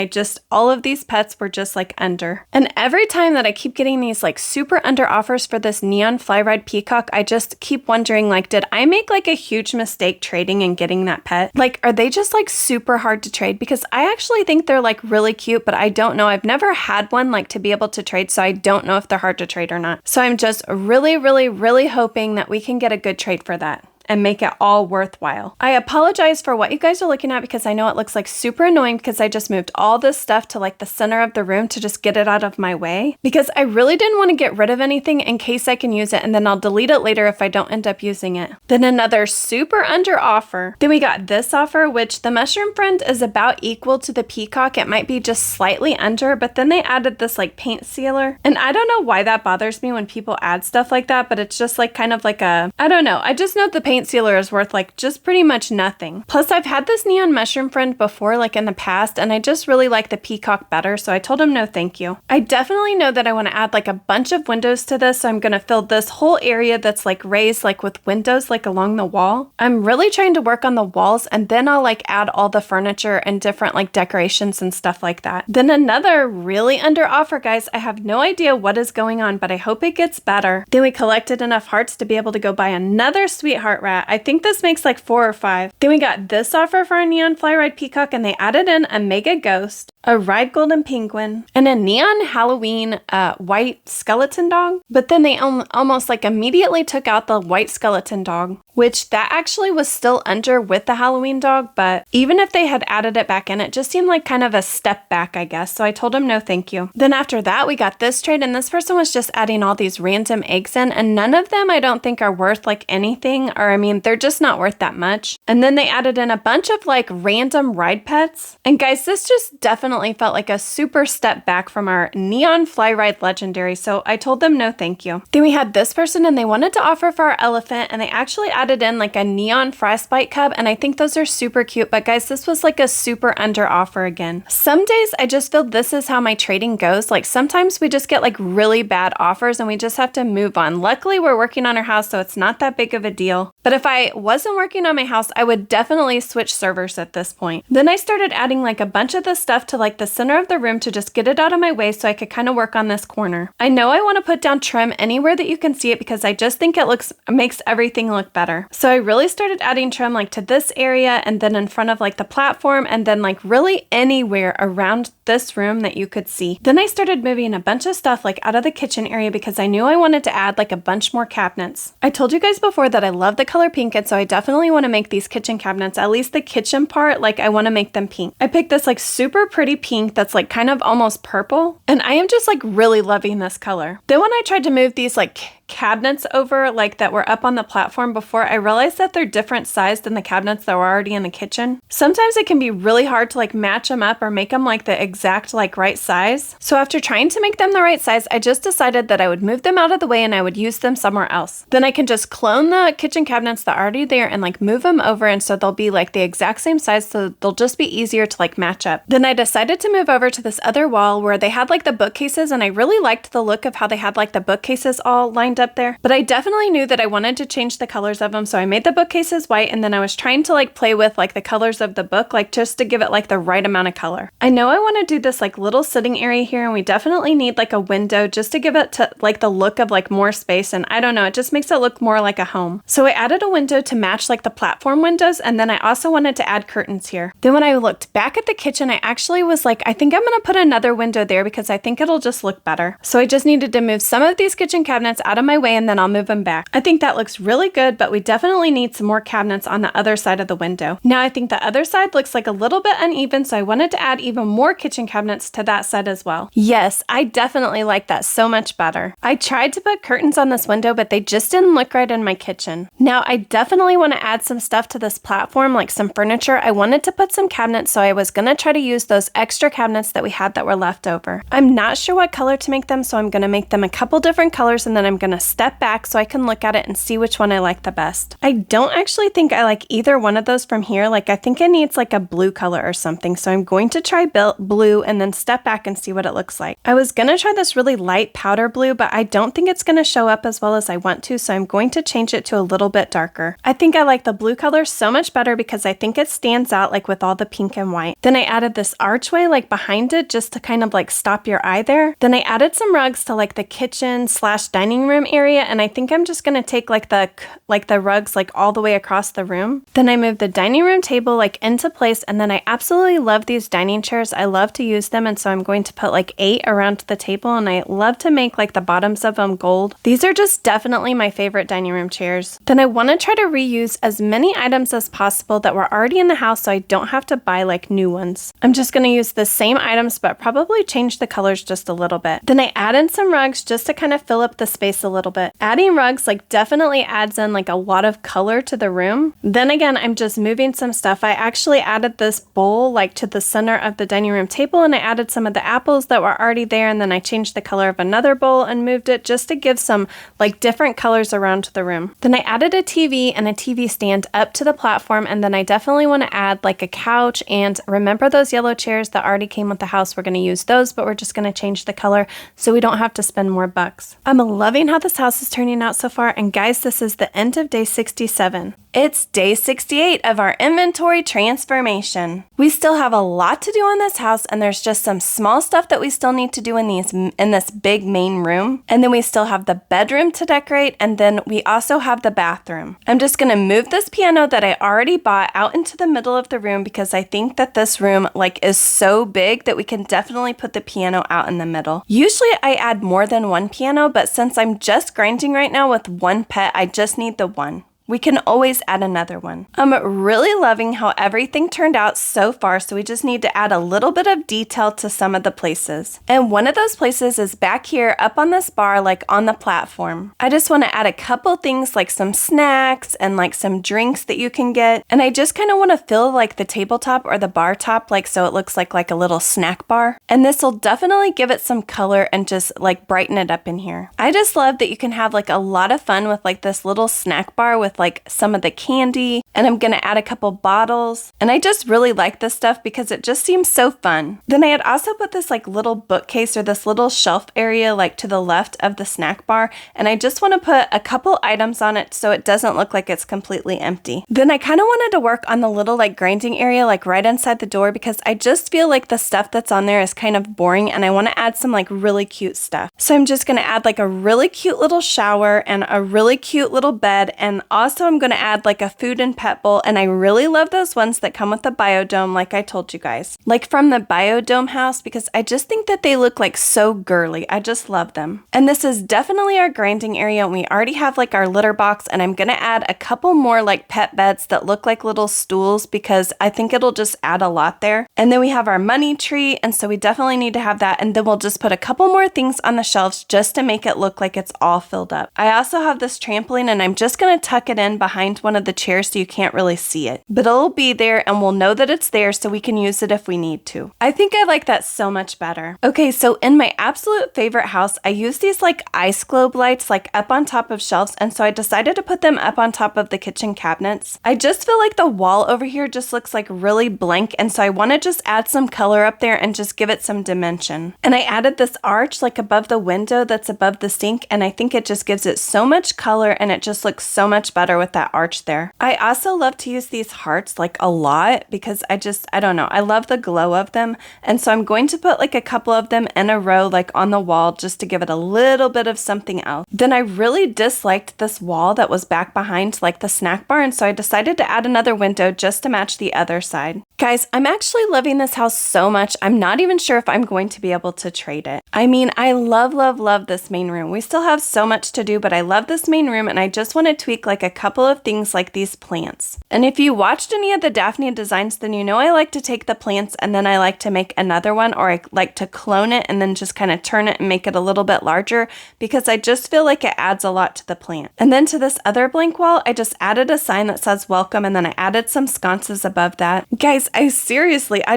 all of these pets were just like under. And every time that I keep getting these like super under offers for this neon fly ride peacock, I just keep wondering, like, did I make like a huge mistake trading and getting that pet? Like, are they just like super hard to trade? Because I actually think they're like really cute, but I don't know. I've never had one like to be able to trade, so I don't know if they're hard to trade or not. So I'm just really hoping that we can get a good trade for that and make it all worthwhile. I apologize for what you guys are looking at because I know it looks like super annoying because I just moved all this stuff to like the center of the room to just get it out of my way, because I really didn't want to get rid of anything in case I can use it, and then I'll delete it later if I don't end up using it. Then another super under offer. Then we got this offer, which the mushroom friend is about equal to the peacock. It might be just slightly under, but then they added this like paint sealer, and I don't know why that bothers me when people add stuff like that, but it's just like kind of like a, I don't know. I just know the paint sealer is worth like just pretty much nothing. Plus I've had this neon mushroom friend before, like in the past, and I just really like the peacock better, so I told him no thank you. I definitely know that I want to add like a bunch of windows to this, so I'm going to fill this whole area that's like raised like with windows like along the wall. I'm really trying to work on the walls, and then I'll like add all the furniture and different like decorations and stuff like that. Then another really under offer, guys. I have no idea what is going on, but I hope it gets better. Then we collected enough hearts to be able to go buy another sweetheart rat. I think this makes like 4 or 5. Then we got this offer for a neon fly ride peacock, and they added in a mega ghost, a ride golden penguin, and a neon Halloween white skeleton dog. But then they almost like immediately took out the white skeleton dog, which that actually was still under with the Halloween dog, but even if they had added it back in, it just seemed like kind of a step back, I guess. So I told him no thank you. Then after that, we got this trade, and this person was just adding all these random eggs in, and none of them I don't think are worth like anything, or I mean, they're just not worth that much. And then they added in a bunch of like random ride pets. And guys, this just definitely felt like a super step back from our neon fly ride legendary, so I told them no thank you. Then we had this person, and they wanted to offer for our elephant, and they actually added in like a neon frostbite cub, and I think those are super cute, but guys, this was like a super under offer again. Some days I just feel this is how my trading goes. Like sometimes we just get like really bad offers and we just have to move on. Luckily we're working on our house, so it's not that big of a deal. But if I wasn't working on my house, I would definitely switch servers at this point. Then I started adding like a bunch of the stuff to like the center of the room to just get it out of my way so I could kind of work on this corner. I know I want to put down trim anywhere that you can see it because I just think it makes everything look better. So I really started adding trim like to this area and then in front of like the platform and then like really anywhere around this room that you could see. Then I started moving a bunch of stuff like out of the kitchen area because I knew I wanted to add like a bunch more cabinets. I told you guys before that I love the color pink, and so I definitely want to make these kitchen cabinets, at least the kitchen part, like I want to make them pink. I picked this like super pretty pink that's like kind of almost purple, and I am just like really loving this color. Then when I tried to move these like cabinets over like that were up on the platform before, I realized that they're different size than the cabinets that were already in the kitchen. Sometimes it can be really hard to like match them up or make them like the exact like right size. So after trying to make them the right size, I just decided that I would move them out of the way and I would use them somewhere else. Then I can just clone the kitchen cabinets that are already there and like move them over, and so they'll be like the exact same size, so they'll just be easier to like match up. Then I decided to move over to this other wall where they had like the bookcases, and I really liked the look of how they had like the bookcases all lined up there, but I definitely knew that I wanted to change the colors of them, so I made the bookcases white, and then I was trying to like play with like the colors of the book, like just to give it like the right amount of color. I know I want to do this like little sitting area here, and we definitely need like a window just to give it to like the look of like more space, and I don't know, it just makes it look more like a home. So I added a window to match like the platform windows, and then I also wanted to add curtains here. Then when I looked back at the kitchen, I actually was like, I think I'm gonna put another window there because I think it'll just look better. So I just needed to move some of these kitchen cabinets out of of my way and then I'll move them back. I think that looks really good, but we definitely need some more cabinets on the other side of the window. Now I think the other side looks like a little bit uneven, so I wanted to add even more kitchen cabinets to that side as well. Yes, I definitely like that so much better. I tried to put curtains on this window, but they just didn't look right in my kitchen. Now I definitely want to add some stuff to this platform, like some furniture. I wanted to put some cabinets, so I was going to try to use those extra cabinets that we had that were left over. I'm not sure what color to make them, so I'm going to make them a couple different colors and then I'm going to step back so I can look at it and see which one I like the best. I don't actually think I like either one of those from here. Like I think it needs like a blue color or something, so I'm going to try blue and then step back and see what it looks like. I was going to try this really light powder blue, but I don't think it's going to show up as well as I want to, so I'm going to change it to a little bit darker. I think I like the blue color so much better because I think it stands out like with all the pink and white. Then I added this archway like behind it just to kind of like stop your eye there. Then I added some rugs to like the kitchen / dining room area, and I think I'm just going to take like the rugs like all the way across the room. Then I moved the dining room table like into place, and then I absolutely love these dining chairs. I love to use them, and so I'm going to put like 8 around the table, and I love to make like the bottoms of them gold. These are just definitely my favorite dining room chairs. Then I want to try to reuse as many items as possible that were already in the house so I don't have to buy like new ones. I'm just going to use the same items but probably change the colors just a little bit. Then I add in some rugs just to kind of fill up the space a little bit. Adding rugs like definitely adds in like a lot of color to the room. Then again, I'm just moving some stuff. I actually added this bowl like to the center of the dining room table, and I added some of the apples that were already there, and then I changed the color of another bowl and moved it just to give some like different colors around the room. Then I added a TV and a TV stand up to the platform, and then I definitely want to add like a couch, and remember those yellow chairs that already came with the house? We're going to use those, but we're just going to change the color so we don't have to spend more bucks. I'm loving how this house is turning out so far, and guys, this is the end of day 67. It's day 68 of our inventory transformation. We still have a lot to do in this house, and there's just some small stuff that we still need to do in this big main room. And then we still have the bedroom to decorate, and then we also have the bathroom. I'm just going to move this piano that I already bought out into the middle of the room because I think that this room like is so big that we can definitely put the piano out in the middle. Usually I add more than one piano, but since I'm just grinding right now with one pet, I just need the one. We can always add another one. I'm really loving how everything turned out so far, so we just need to add a little bit of detail to some of the places. And one of those places is back here up on this bar, like on the platform. I just want to add a couple things like some snacks and like some drinks that you can get. And I just kind of want to fill like the tabletop or the bar top like so it looks like a little snack bar. And this will definitely give it some color and just like brighten it up in here. I just love that you can have like a lot of fun with like this little snack bar with like some of the candy, and I'm gonna add a couple bottles, and I just really like this stuff because it just seems so fun. Then I had also put this like little bookcase or this little shelf area like to the left of the snack bar, and I just want to put a couple items on it so it doesn't look like it's completely empty. Then I kind of wanted to work on the little like grinding area like right inside the door because I just feel like the stuff that's on there is kind of boring, and I want to add some like really cute stuff. So I'm just gonna add like a really cute little shower and a really cute little bed, and also I'm going to add like a food and pet bowl, and I really love those ones that come with the biodome like I told you guys. Like from the biodome house, because I just think that they look like so girly. I just love them. And this is definitely our grinding area, and we already have like our litter box, and I'm going to add a couple more like pet beds that look like little stools because I think it'll just add a lot there. And then we have our money tree, and so we definitely need to have that, and then we'll just put a couple more things on the shelves just to make it look like it's all filled up. I also have this trampoline, and I'm just going to tuck it in behind one of the chairs so you can't really see it. But it'll be there, and we'll know that it's there so we can use it if we need to. I think I like that so much better. Okay, so in my absolute favorite house, I use these like ice globe lights like up on top of shelves, and so I decided to put them up on top of the kitchen cabinets. I just feel like the wall over here just looks like really blank, and so I want to just add some color up there and just give it some dimension. And I added this arch like above the window that's above the sink, and I think it just gives it so much color and it just looks so much better better with that arch there. I also love to use these hearts like a lot because I don't know, I love the glow of them. And so I'm going to put like a couple of them in a row like on the wall just to give it a little bit of something else. Then I really disliked this wall that was back behind like the snack bar, and so I decided to add another window just to match the other side. Guys, I'm actually loving this house so much, I'm not even sure if I'm going to be able to trade it. I mean, I love this main room. We still have so much to do, but I love this main room, and I just want to tweak like a couple of things like these plants. And if you watched any of the Daphne designs, then you know I like to take the plants and then I like to make another one, or I like to clone it and then just kind of turn it and make it a little bit larger because I just feel like it adds a lot to the plant. And then to this other blank wall, I just added a sign that says welcome, and then I added some sconces above that. Guys, I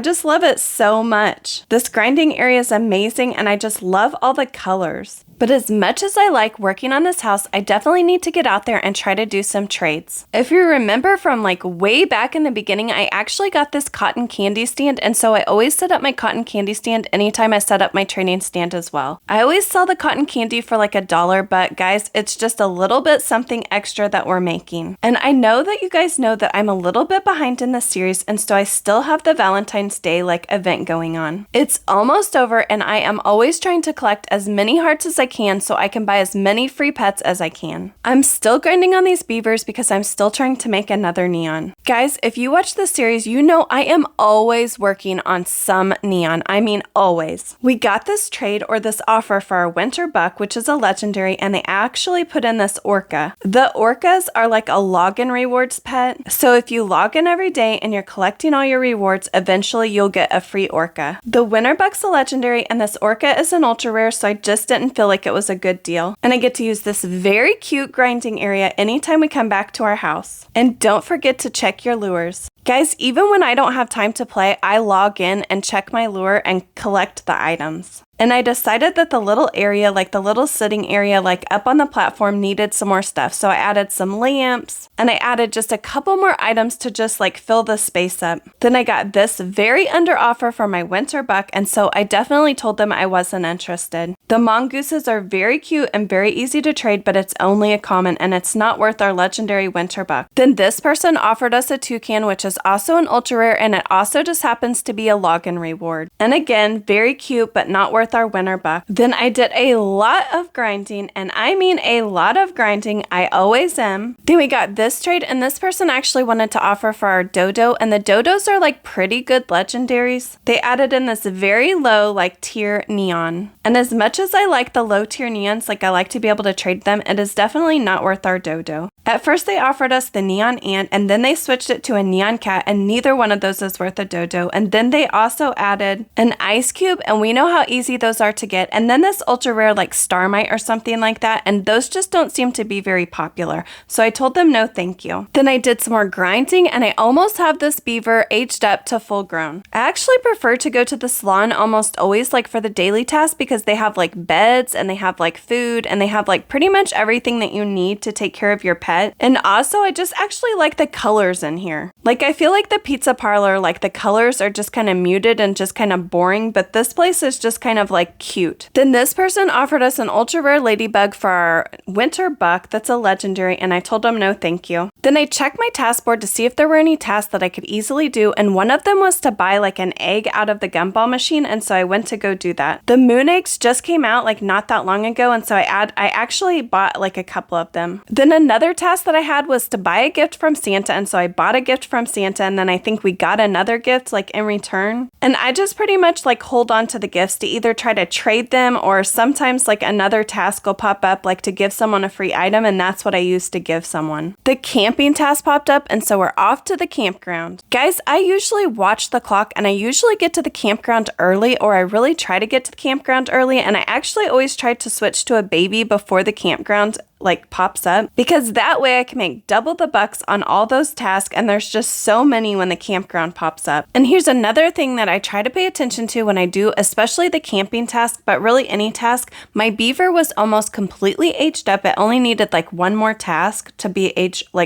just love it so much. This grinding area is amazing, and I just love all the colors. But as much as I like working on this house, I definitely need to get out there and try to do some trades. If you remember from like way back in the beginning, I actually got this cotton candy stand, and so I always set up my cotton candy stand anytime I set up my training stand as well. I always sell the cotton candy for like $1, but guys, it's just a little bit something extra that we're making. And I know that you guys know that I'm a little bit behind in this series, and so I still have the Valentine's Day like event going on. It's almost over, and I am always trying to collect as many hearts as I can so I can buy as many free pets as I can. I'm still grinding on these beavers because I'm still trying to make another neon. Guys, if you watch this series, you know I am always working on some neon. I mean, always. We got this trade or this offer for our winter buck, which is a legendary, and they actually put in this orca. The orcas are like a login rewards pet. So if you log in every day and you're collecting all your rewards, eventually you'll get a free orca. The winter buck's a legendary, and this orca is an ultra rare, so I just didn't feel like it was a good deal. And I get to use this very cute grinding area anytime we come back to our house. And don't forget to check your lures. Guys, even when I don't have time to play, I log in and check my lure and collect the items. And I decided that the little area, like the little sitting area, like up on the platform needed some more stuff. So I added some lamps and I added just a couple more items to just like fill the space up. Then I got this very under offer for my winter buck, and so I definitely told them I wasn't interested. The mongooses are very cute and very easy to trade, but it's only a common and it's not worth our legendary winter buck. Then this person offered us a toucan, which is also an ultra rare, and it also just happens to be a login reward. And again, very cute, but not worth our winter buck. Then I did a lot of grinding, and I mean a lot of grinding. I always am. Then we got this trade, and this person actually wanted to offer for our dodo, and the dodos are like pretty good legendaries. They added in this very low like tier neon. And as much as I like the low tier neons, like I like to be able to trade them, it is definitely not worth our dodo. At first they offered us the neon ant, and then they switched it to a neon cat, and neither one of those is worth a dodo. And then they also added an ice cube, and we know how easy those are to get, and then this ultra rare like starmite or something like that, and those just don't seem to be very popular. So I told them no thank you. Then I did some more grinding, and I almost have this beaver aged up to full grown. I actually prefer to go to the salon almost always like for the daily task because they have like beds and they have like food and they have like pretty much everything that you need to take care of your pet. And also I just actually like the colors in here. Like I feel like the pizza parlor, like the colors are just kind of muted and just kind of boring, but this place is just kind of like cute. Then this person offered us an ultra rare ladybug for our winter buck that's a legendary, and I told them no thank you. Then I checked my task board to see if there were any tasks that I could easily do, and one of them was to buy like an egg out of the gumball machine, and so I went to go do that. The moon eggs just came out like not that long ago, and so I actually bought like a couple of them. Then another task that I had was to buy a gift from Santa, and so I bought a gift from Santa, and then I think we got another gift like in return. And I just pretty much like hold on to the gifts to either try to trade them, or sometimes like another task will pop up like to give someone a free item, and that's what I use to give someone. The camping task popped up, and so we're off to the campground. Guys, I usually watch the clock, and I usually get to the campground early, or I really try to get to the campground early, and I actually always try to switch to a baby before the campground like pops up, because that way I can make double the bucks on all those tasks, and there's just so many when the campground pops up. And here's another thing that I try to pay attention to when I do, especially the camping task, but really any task. My beaver was almost completely aged up. It only needed like one more task to be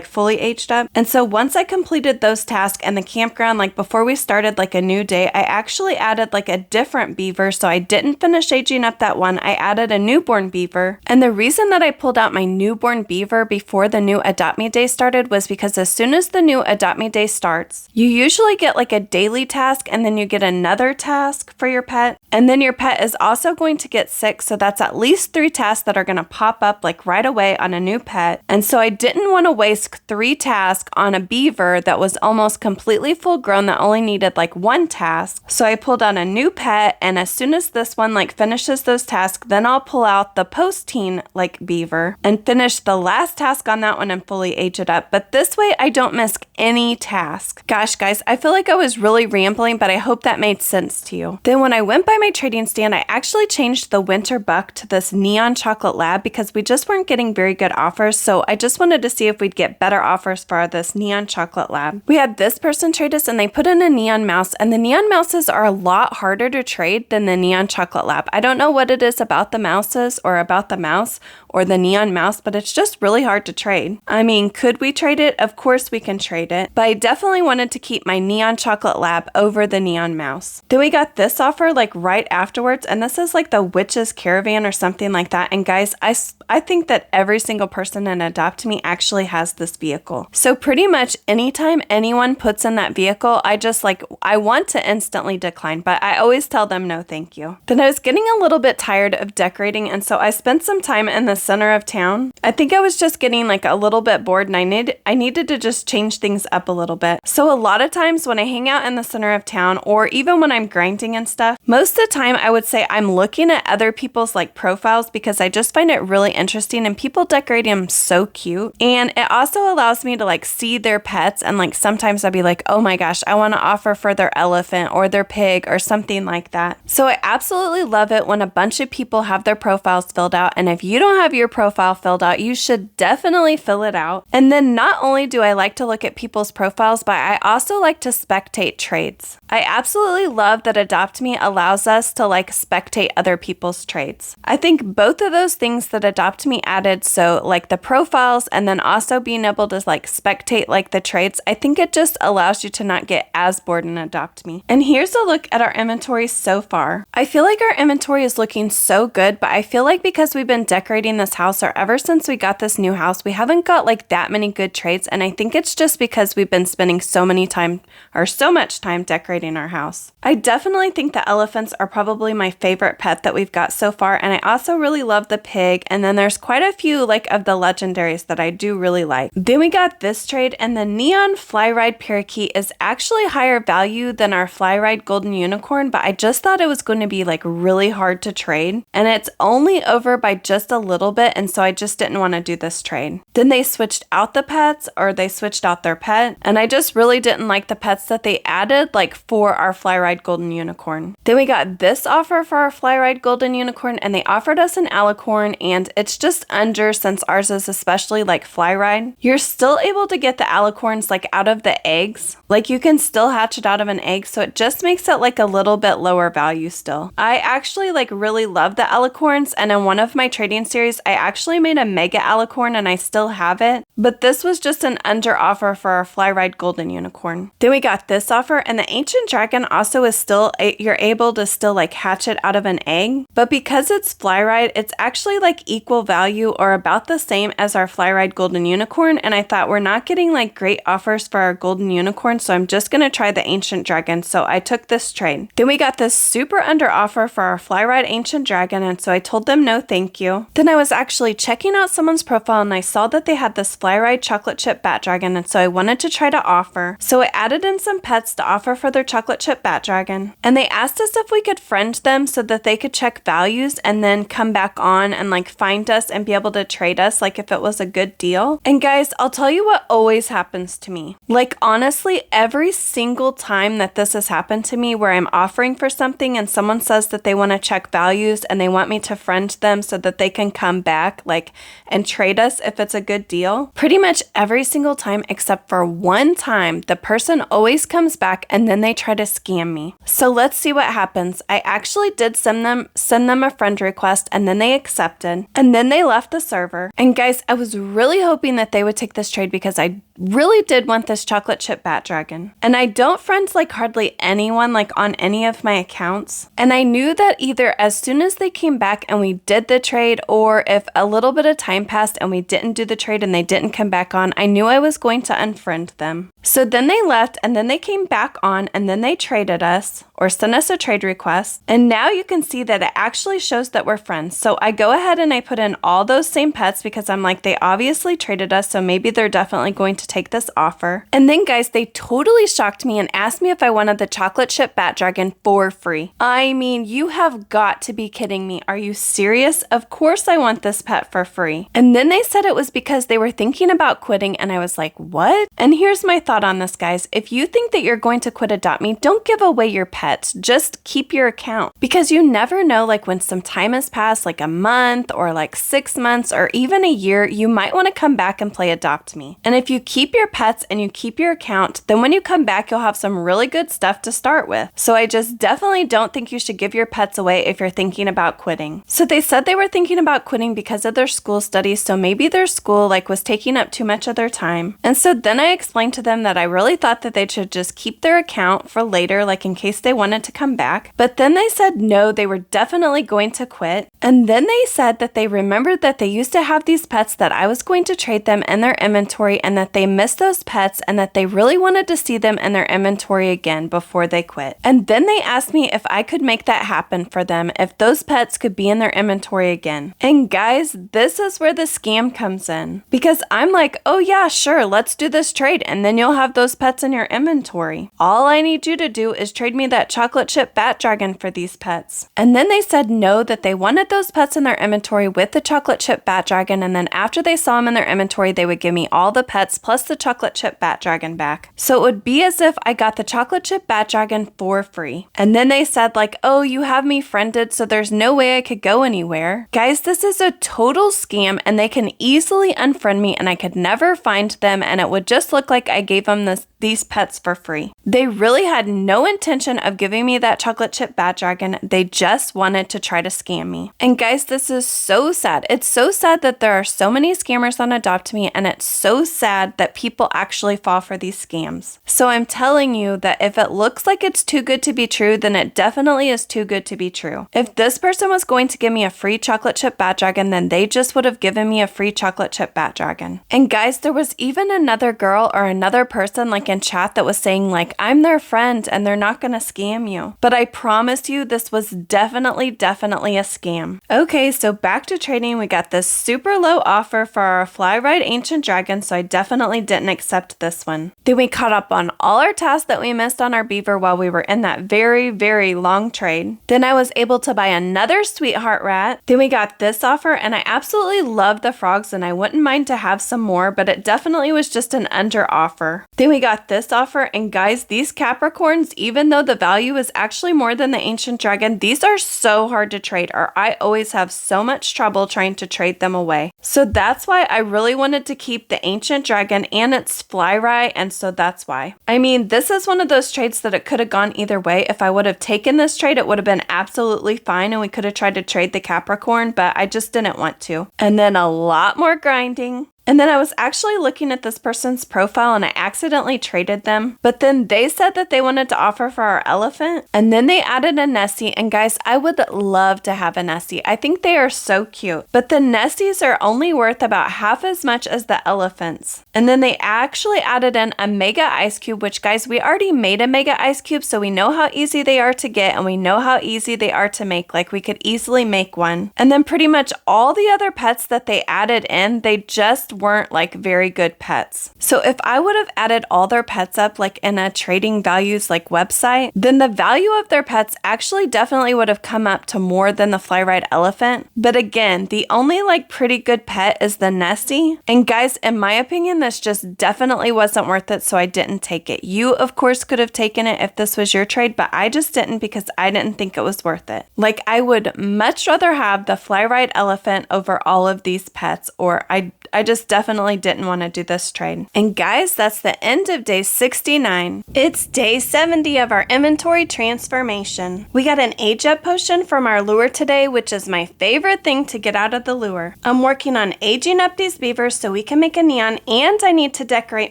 fully aged up. And so once I completed those tasks and the campground, like before we started like a new day, I actually added like a different beaver. So I didn't finish aging up that one. I added a newborn beaver. And the reason that I pulled out my my newborn beaver before the new Adopt Me Day started was because as soon as the new Adopt Me Day starts, you usually get like a daily task and then you get another task for your pet. And then your pet is also going to get sick, so that's at least 3 tasks that are going to pop up like right away on a new pet. And so I didn't want to waste 3 tasks on a beaver that was almost completely full grown that only needed like 1 task. So I pulled out a new pet, and as soon as this one like finishes those tasks, then I'll pull out the post-teen like beaver and finish the last task on that one and fully age it up. But this way I don't miss any task. Gosh, guys, I feel like I was really rambling, but I hope that made sense to you. Then when I went by my trading stand, I actually changed the winter buck to this neon chocolate lab because we just weren't getting very good offers. So I just wanted to see if we'd get better offers for this neon chocolate lab. We had this person trade us and they put in a neon mouse, and the neon mouses are a lot harder to trade than the neon chocolate lab. I don't know what it is about the mouses or about the mouse or the neon mouse, but it's just really hard to trade. I mean, could we trade it? Of course we can trade it, but I definitely wanted to keep my neon chocolate lab over the neon mouse. Then we got this offer like right afterwards, and this is like the Witch's Caravan or something like that. And guys, I think that every single person in Adopt Me actually has this vehicle. So pretty much anytime anyone puts in that vehicle, I want to instantly decline, but I always tell them no thank you. Then I was getting a little bit tired of decorating, and so I spent some time in the center of town. I think I was just getting like a little bit bored, and I needed to just change things up a little bit. So a lot of times when I hang out in the center of town, or even when I'm grinding and stuff, most of the time I would say I'm looking at other people's like profiles because I just find it really interesting, and people decorate them so cute. And it also allows me to like see their pets, and like sometimes I'd be like, oh my gosh, I want to offer for their elephant or their pig or something like that. So I absolutely love it when a bunch of people have their profiles filled out, and if you don't have your profile filled out, you should definitely fill it out. And then not only do I like to look at people's profiles, but I also like to spectate trades. I absolutely love that Adopt Me allows us to like spectate other people's trades. I think both of those things that Adopt Me added, so like the profiles and then also being able to like spectate like the trades, I think it just allows you to not get as bored in Adopt Me. And here's a look at our inventory so far. I feel like our inventory is looking so good, but I feel like because we've been decorating this house, or ever since we got this new house, we haven't got like that many good trades, and I think it's just because we've been spending so much time decorating our house. I definitely think the elephants are probably my favorite pet that we've got so far, and I also really love the pig, and then there's quite a few like of the legendaries that I do really like. Then we got this trade, and the neon flyride parakeet is actually higher value than our flyride golden unicorn, but I just thought it was going to be like really hard to trade, and it's only over by just a little bit, and so I just didn't want to do this trade. Then they switched out the pets, or they switched out their pet, and I just really didn't like the pets that they added like for our flyride golden unicorn. Then we got this offer for our flyride golden unicorn, and they offered us an alicorn, and it's just under, since ours is especially like flyride, you're still able to get the alicorns like out of the eggs. Like you can still hatch it out of an egg, so it just makes it like a little bit lower value still. I actually like really love the alicorns, and in one of my trading series, I actually made a mega alicorn and I still have it, but this was just an under offer for our flyride golden unicorn. Then we got this offer, and the ancient dragon also is still, you're able to still like hatch it out of an egg, but because it's flyride, it's actually like equal value or about the same as our flyride golden unicorn, and I thought we're not getting like great offers for our golden unicorn, so I'm just gonna try the ancient dragon, so I took this trade. Then we got this super under offer for our flyride ancient dragon, and so I told them no thank you. Then I was actually checking out someone's profile, and I saw that they had this flyride chocolate chip bat dragon, and so I wanted to try to offer. So I added in some pets to offer for their chocolate chip bat dragon, and they asked us if we could friend them so that they could check values and then come back on and like find us and be able to trade us like if it was a good deal. And guys, I'll tell you what always happens to me. Like honestly, every single time that this has happened to me where I'm offering for something and someone says that they want to check values and they want me to friend them so that they can come back like and trade us if it's a good deal, pretty much every single time except for one time, the person always comes back and then they try to scam me. So let's see what happens. I actually did send them a friend request, and then they accepted, and then they left the server. And guys, I was really hoping that they would take this trade because I really did want this chocolate chip bat dragon. And I don't friends like hardly anyone like on any of my accounts. And I knew that either as soon as they came back and we did the trade, or if a little bit of time passed and we didn't do the trade and they didn't come back on, I knew I was going to unfriend them. So then they left and then they came back on and then they traded us or sent us a trade request. And now you can see that it actually shows that we're friends. So I go ahead and I put in all those same pets because I'm like, they obviously traded us, so maybe they're definitely going to take this offer. And then guys, they totally shocked me and asked me if I wanted the chocolate chip bat dragon for free. I mean, you have got to be kidding me. Are you serious? Of course I want this pet for free. And then they said it was because they were thinking about quitting, and I was like, what? And here's my thought on this, guys. If you think that you're going to quit AdoptMe, don't give away your pets. Just keep your account, because you never know, like when some time has passed, like a month or like 6 months or even a year, you might want to come back and play AdoptMe. And if you keep your pets and you keep your account, then when you come back, you'll have some really good stuff to start with. So I just definitely don't think you should give your pets away if you're thinking about quitting. So they said they were thinking about quitting because of their school studies, so maybe their school like was taking up too much of their time. And so then I explained to them that I really thought that they should just keep their account for later, like in case they wanted to come back. But then they said no, they were definitely going to quit. And then they said that they remembered that they used to have these pets, that I was going to trade them in their inventory, and that they missed those pets and that they really wanted to see them in their inventory again before they quit. And then they asked me if I could make that happen for them, if those pets could be in their inventory again. And guys, this is where the scam comes in, because I'm like, oh yeah, sure, let's do this trade and then you'll have those pets in your inventory. All I need you to do is trade me that chocolate chip bat dragon for these pets. And then they said no, that they wanted those pets in their inventory with the chocolate chip bat dragon, and then after they saw them in their inventory, they would give me all the pets plus the chocolate chip bat dragon back. So it would be as if I got the chocolate chip bat dragon for free. And then they said like, oh, you have me friended, so there's no way I could go anywhere. Guys, this is a total scam, and they can easily unfriend me and I could never find them, and it would just look like I gave them these pets for free. They really had no intention of giving me that chocolate chip bat dragon. They just wanted to try to scam me. And guys, this is so sad. It's so sad that there are so many scammers on AdoptMe, and it's so sad that people actually fall for these scams. So I'm telling you that if it looks like it's too good to be true, then it definitely is too good to be true. If this person was going to give me a free chocolate chip bat dragon, then they just would have given me a free chocolate chip bat dragon. And guys, there was even another girl or another person like in chat that was saying like, I'm their friend and they're not gonna scam you. But I promise you, this was definitely a scam. Okay, so back to trading. We got this super low offer for our fly ride ancient dragon, so I definitely didn't accept this one. Then we caught up on all our tasks that we missed on our beaver while we were in that very, very long trade. Then I was able to buy another sweetheart rat. Then we got this offer, and I absolutely love the frogs and I wouldn't mind to have some more, but it definitely was just an under offer. Then we got this offer, and guys, these Capricorns, even though the value is actually more than the ancient dragon, these are so hard to trade, or I always have so much trouble trying to trade them away. So that's why I really wanted to keep the ancient dragon and its fly rye, and so that's why. I mean, this is one of those trades that it could have gone either way. If I would have taken this trade, it would have been absolutely fine and we could have tried to trade the Capricorn, but I just didn't want to. And then a lot more grinding. And then I was actually looking at this person's profile and I accidentally traded them. But then they said that they wanted to offer for our elephant. And then they added a Nessie. And guys, I would love to have a Nessie. I think they are so cute. But the Nessies are only worth about half as much as the elephants. And then they actually added in a mega ice cube, which guys, we already made a mega ice cube, so we know how easy they are to get and we know how easy they are to make. Like we could easily make one. And then pretty much all the other pets that they added in, they just weren't like very good pets. So if I would have added all their pets up like in a trading values like website, then the value of their pets actually definitely would have come up to more than the fly ride elephant. But again, the only like pretty good pet is the Nessie. And guys, in my opinion, this just definitely wasn't worth it, so I didn't take it. You of course could have taken it if this was your trade, but I just didn't because I didn't think it was worth it. Like I would much rather have the fly ride elephant over all of these pets, or I just just definitely didn't want to do this trade. And guys, that's the end of day 69. It's day 70 of our inventory transformation. We got an age up potion from our lure today, which is my favorite thing to get out of the lure. I'm working on aging up these beavers so we can make a neon, and I need to decorate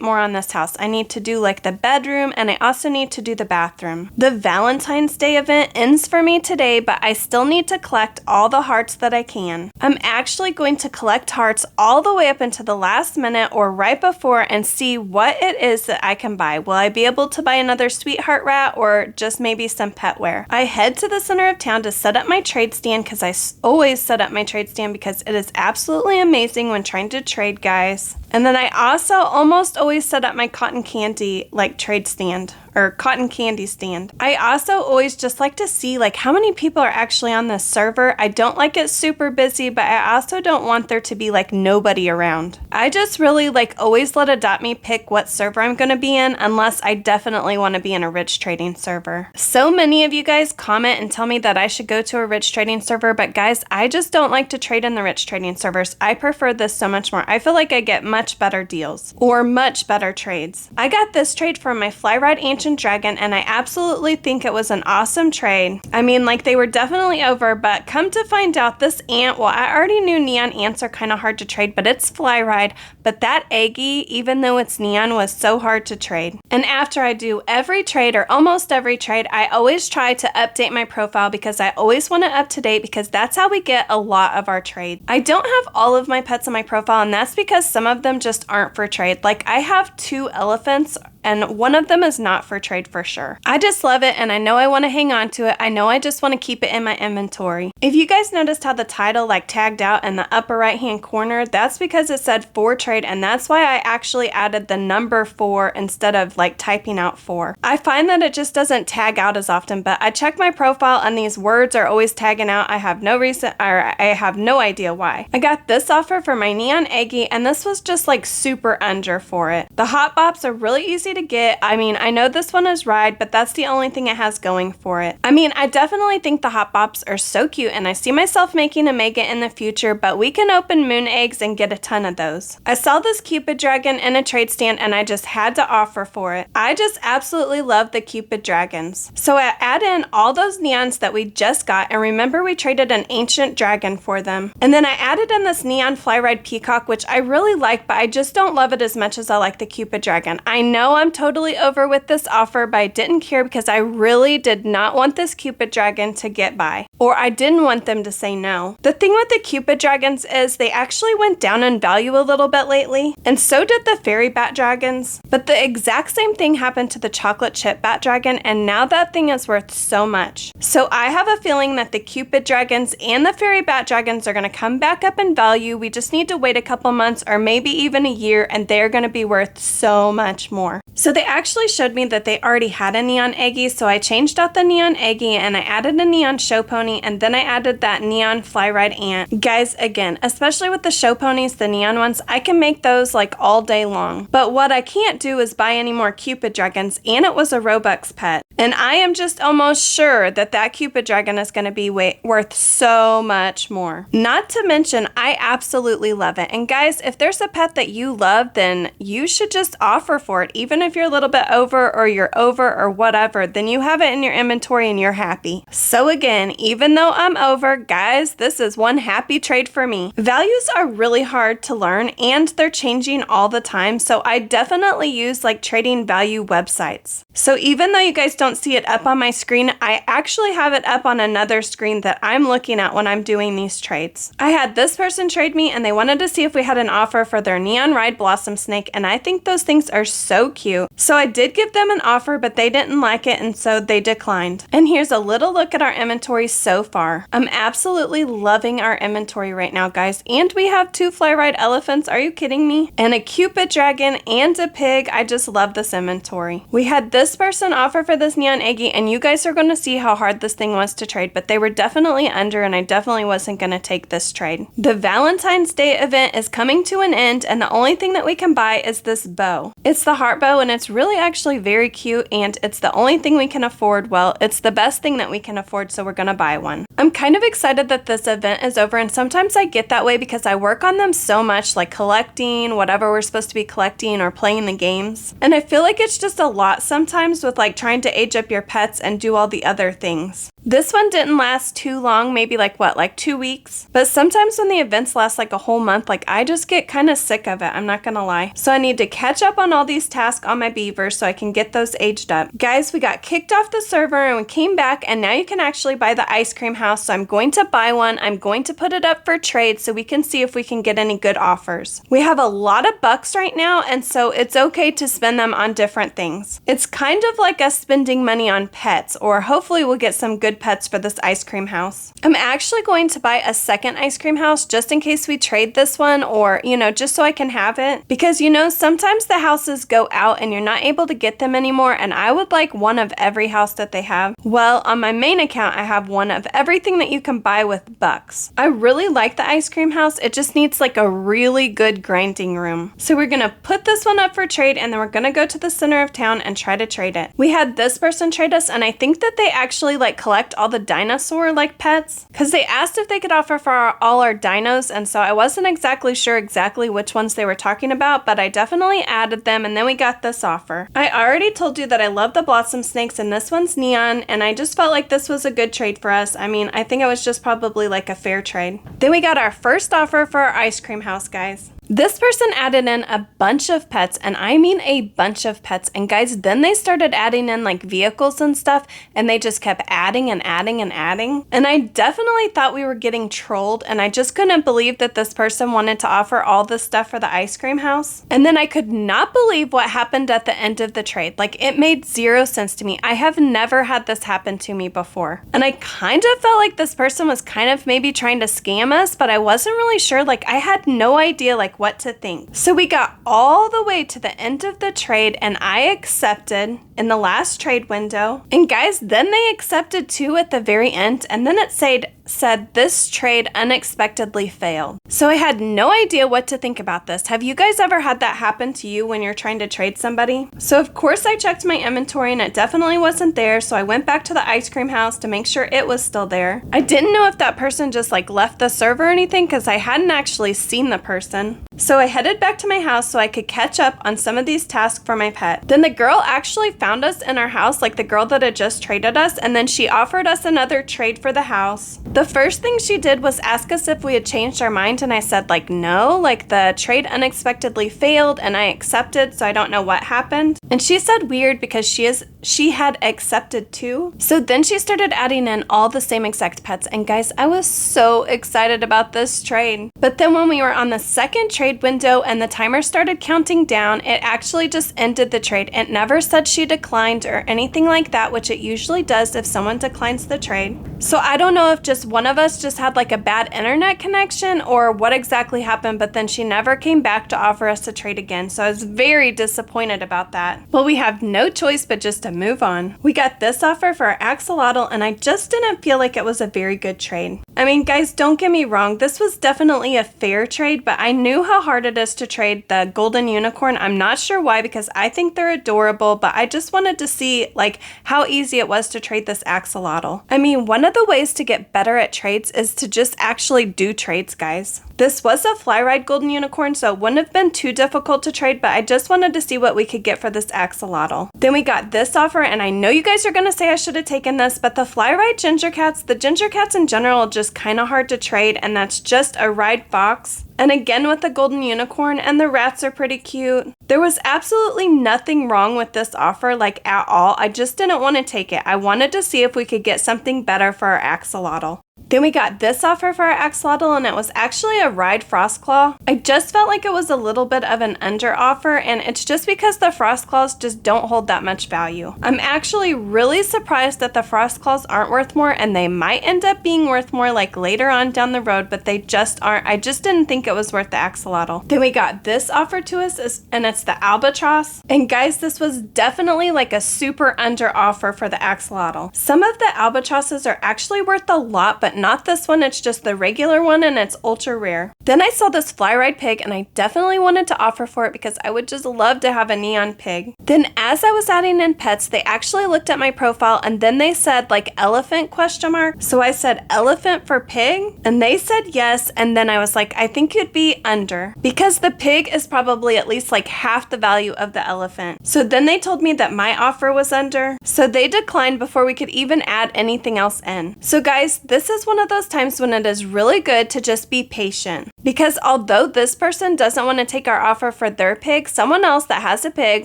more on this house. I need to do like the bedroom, and I also need to do the bathroom. The Valentine's Day event ends for me today, but I still need to collect all the hearts that I can. I'm actually going to collect hearts all the way up into the last minute or right before and see what it is that I can buy. Will I be able to buy another sweetheart rat or just maybe some petware? I head to the center of town to set up my trade stand because I always set up my trade stand because it is absolutely amazing when trying to trade, guys. And then I also almost always set up my cotton candy like trade stand or cotton candy stand. I also always just like to see like how many people are actually on this server. I don't like it super busy, but I also don't want there to be like nobody around. I just really like always let adoptme pick what server I'm going to be in unless I definitely want to be in a rich trading server. So many of you guys comment and tell me that I should go to a rich trading server, but guys, I just don't like to trade in the rich trading servers. I prefer this so much more. I feel like I get much better deals or much better trades. I got this trade from my fly ride ancient dragon, and I absolutely think it was an awesome trade. I mean, like, they were definitely over, but come to find out, this ant, well, I already knew neon ants are kind of hard to trade, but it's fly ride. But that eggy, even though it's neon, was so hard to trade. And after I do every trade or almost every trade, I always try to update my profile because I always want it up to date because that's how we get a lot of our trade. I don't have all of my pets on my profile, and that's because some of them just aren't for trade. Like, I have 2 elephants and one of them is not for trade for sure. I just love it, and I know I want to hang on to it. I know I just want to keep it in my inventory. If you guys noticed how the title like tagged out in the upper right hand corner, that's because it said for trade, and that's why I actually added the number 4 instead of like typing out 4. I find that it just doesn't tag out as often, but I check my profile and these words are always tagging out. I have no reason, or I have no idea why. I got this offer for my neon eggy, and this was just like super under for it. The hot bops are really easy to get. I mean, I know this one is ride, but that's the only thing it has going for it. I mean, I definitely think the hot bops are so cute, and I see myself making a mega in the future, but we can open moon eggs and get a ton of those. I saw this Cupid dragon in a trade stand, and I just had to offer for it. I just absolutely love the Cupid dragons. So I add in all those neons that we just got, and remember we traded an ancient dragon for them. And then I added in this neon fly ride peacock, which I really like, but I just don't love it as much as I like the Cupid dragon. I know I'm totally over with this offer, but I didn't care because I really did not want this Cupid dragon to get by, or I didn't want them to say no. The thing with the Cupid dragons is they actually went down in value a little bit lately, and so did the fairy bat dragons, but the exact same thing happened to the chocolate chip bat dragon, and now that thing is worth so much. So I have a feeling that the Cupid dragons and the fairy bat dragons are going to come back up in value. We just need to wait a couple months or maybe even a year, and they're going to be worth so much more. So they actually showed me that they already had a neon eggy, so I changed out the neon eggy and I added a neon show pony, and then I added that neon fly ride ant. Guys, again, especially with the show ponies, the neon ones, I can make those like all day long. But what I can't do is buy any more Cupid dragons, and it was a Robux pet. And I am just almost sure that that Cupid dragon is going to be worth so much more. Not to mention, I absolutely love it. And guys, if there's a pet that you love, then you should just offer for it. Even if you're a little bit over or you're over or whatever, then you have it in your inventory and you're happy. So again, even though I'm over, guys, this is one happy trade for me. Values are really hard to learn, and they're changing all the time. So I definitely use like trading value websites. So even though you guys don't see it up on my screen, I actually have it up on another screen that I'm looking at when I'm doing these trades. I had this person trade me, and they wanted to see if we had an offer for their neon ride blossom snake, and I think those things are so cute. So I did give them an offer, but they didn't like it, and so they declined. And here's a little look at our inventory so far. I'm absolutely loving our inventory right now, guys. And we have 2 fly ride elephants. Are you kidding me? And a Cupid dragon and a pig. I just love this inventory. We had this person offer for this neon eggy, and you guys are going to see how hard this thing was to trade, but they were definitely under, and I definitely wasn't going to take this trade. The Valentine's Day event is coming to an end, and the only thing that we can buy is this bow. It's the heart bow, and it's really actually very cute, and it's the only thing we can afford. Well, it's the best thing that we can afford, so we're going to buy one. I'm kind of excited that this event is over, and sometimes I get that way because I work on them so much, like collecting whatever we're supposed to be collecting or playing the games. And I feel like it's just a lot sometimes with like trying to age up your pets and do all the other things. This one didn't last too long, maybe like 2 weeks? But sometimes when the events last like a whole month, like I just get kind of sick of it, I'm not gonna lie. So I need to catch up on all these tasks on my beavers so I can get those aged up. Guys, we got kicked off the server and we came back, and now you can actually buy the ice cream house. So I'm going to buy one. I'm going to put it up for trade so we can see if we can get any good offers. We have a lot of bucks right now, and so it's okay to spend them on different things. It's kind of like us spending money on pets, or hopefully we'll get some good pets for this ice cream house. I'm actually going to buy a second ice cream house just in case we trade this one, or just so I can have it, because sometimes the houses go out and you're not able to get them anymore, and I would like one of every house that they have. Well, on my main account I have one of everything that you can buy with bucks. I really like the ice cream house. It just needs like a really good grinding room. So we're gonna put this one up for trade, and then we're gonna go to the center of town and try to trade it. We had this person trade us, and I think that they actually like collect all the dinosaur like pets, because they asked if they could offer for all our dinos, and so I wasn't exactly sure which ones they were talking about, but I definitely added them, and then we got this offer. I already told you that I love the blossom snakes, and this one's neon, and I just felt like this was a good trade for us. I mean, I think it was just probably like a fair trade. Then we got our first offer for our ice cream house, guys. This person added in a bunch of pets, and I mean a bunch of pets. And guys, then they started adding in like vehicles and stuff, and they just kept adding and adding and adding. And I definitely thought we were getting trolled, and I just couldn't believe that this person wanted to offer all this stuff for the ice cream house. And then I could not believe what happened at the end of the trade. Like, it made zero sense to me. I have never had this happen to me before. And I kind of felt like this person was kind of maybe trying to scam us, but I wasn't really sure. Like, I had no idea like what to think. So we got all the way to the end of the trade, and I accepted in the last trade window. And guys, then they accepted too at the very end, and then it said this trade unexpectedly failed. So I had no idea what to think about this. Have you guys ever had that happen to you when you're trying to trade somebody? So of course I checked my inventory, and it definitely wasn't there, so I went back to the ice cream house to make sure it was still there. I didn't know if that person just like left the server or anything, because I hadn't actually seen the person. So I headed back to my house so I could catch up on some of these tasks for my pet. Then the girl actually found us in our house, like the girl that had just traded us, and then she offered us another trade for the house. The first thing she did was ask us if we had changed our mind, and I said like no, like the trade unexpectedly failed, and I accepted, so I don't know what happened. And she said weird because she had accepted too. So then she started adding in all the same exact pets, and guys, I was so excited about this trade. But then when we were on the second trade window and the timer started counting down, it actually just ended the trade. It never said she declined or anything like that, which it usually does if someone declines the trade. So I don't know if just one of us just had like a bad internet connection or what exactly happened, but then she never came back to offer us a trade again. So I was very disappointed about that. Well, we have no choice but just to move on. We got this offer for our axolotl, and I just didn't feel like it was a very good trade. I mean, guys, don't get me wrong, this was definitely a fair trade, but I knew how hard it is to trade the golden unicorn. I'm not sure why, because I think they're adorable, but I just wanted to see like how easy it was to trade this axolotl. I mean, one of the ways to get better at trades is to just actually do trades, guys. This was a fly ride golden unicorn, so it wouldn't have been too difficult to trade, but I just wanted to see what we could get for this axolotl. Then we got this offer, and I know you guys are going to say I should have taken this, but the fly ride ginger cats, the ginger cats in general are just kind of hard to trade, and that's just a ride fox. And again with the golden unicorn, and the rats are pretty cute. There was absolutely nothing wrong with this offer, like at all. I just didn't want to take it. I wanted to see if we could get something better for our axolotl. Then we got this offer for our axolotl, and it was actually a ride frostclaw. I just felt like it was a little bit of an under offer, and it's just because the frostclaws just don't hold that much value. I'm actually really surprised that the frostclaws aren't worth more, and they might end up being worth more like later on down the road, but they just aren't. I just didn't think it was worth the axolotl. Then we got this offer to us, and it's the albatross. And guys, this was definitely like a super under offer for the axolotl. Some of the albatrosses are actually worth a lot, but not this one, it's just the regular one and it's ultra rare. Then I saw this fly ride pig and I definitely wanted to offer for it because I would just love to have a neon pig. Then as I was adding in pets, they actually looked at my profile and then they said like elephant question mark. So I said elephant for pig and they said yes, and then I was like, I think you'd be under because the pig is probably at least like half the value of the elephant. So then they told me that my offer was under, so they declined before we could even add anything else in. So guys, this is one of those times when it is really good to just be patient, because although this person doesn't want to take our offer for their pig, someone else that has a pig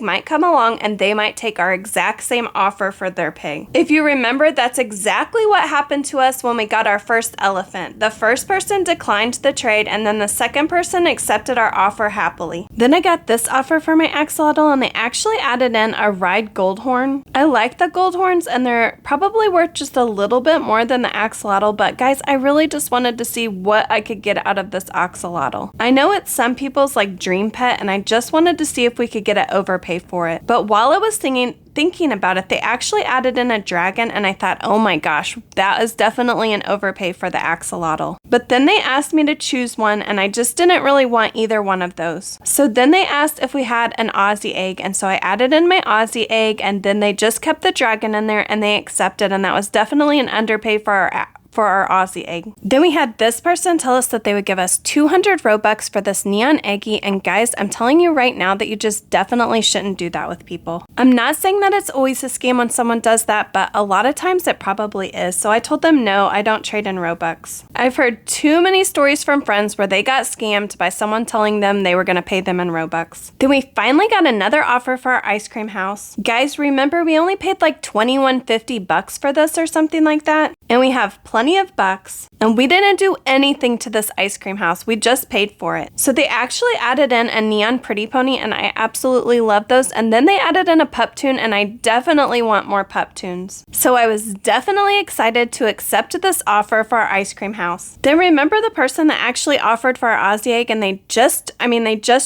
might come along and they might take our exact same offer for their pig. If you remember, that's exactly what happened to us when we got our first elephant. The first person declined the trade and then the second person accepted our offer happily. Then I got this offer for my axolotl and they actually added in a ride goldhorn. I like the goldhorns and they're probably worth just a little bit more than the axolotl, but guys, I really just wanted to see what I could get out of this axolotl. I know it's some people's like dream pet and I just wanted to see if we could get an overpay for it. But while I was thinking about it, they actually added in a dragon and I thought, oh my gosh, that is definitely an overpay for the axolotl. But then they asked me to choose one and I just didn't really want either one of those. So then they asked if we had an Aussie egg, and so I added in my Aussie egg and then they just kept the dragon in there and they accepted, and that was definitely an underpay for our Aussie egg. Then we had this person tell us that they would give us 200 Robux for this neon eggie, and guys, I'm telling you right now that you just definitely shouldn't do that with people. I'm not saying that it's always a scam when someone does that, but a lot of times it probably is, so I told them no, I don't trade in Robux. I've heard too many stories from friends where they got scammed by someone telling them they were going to pay them in Robux. Then we finally got another offer for our ice cream house. Guys, remember we only paid like $21.50 for this or something like that, and we have plenty of bucks, and we didn't do anything to this ice cream house. We just paid for it. So they actually added in a neon pretty pony, and I absolutely love those. And then they added in a pup tune, and I definitely want more pup tunes. So I was definitely excited to accept this offer for our ice cream house. Then remember the person that actually offered for our Aussie egg, and they just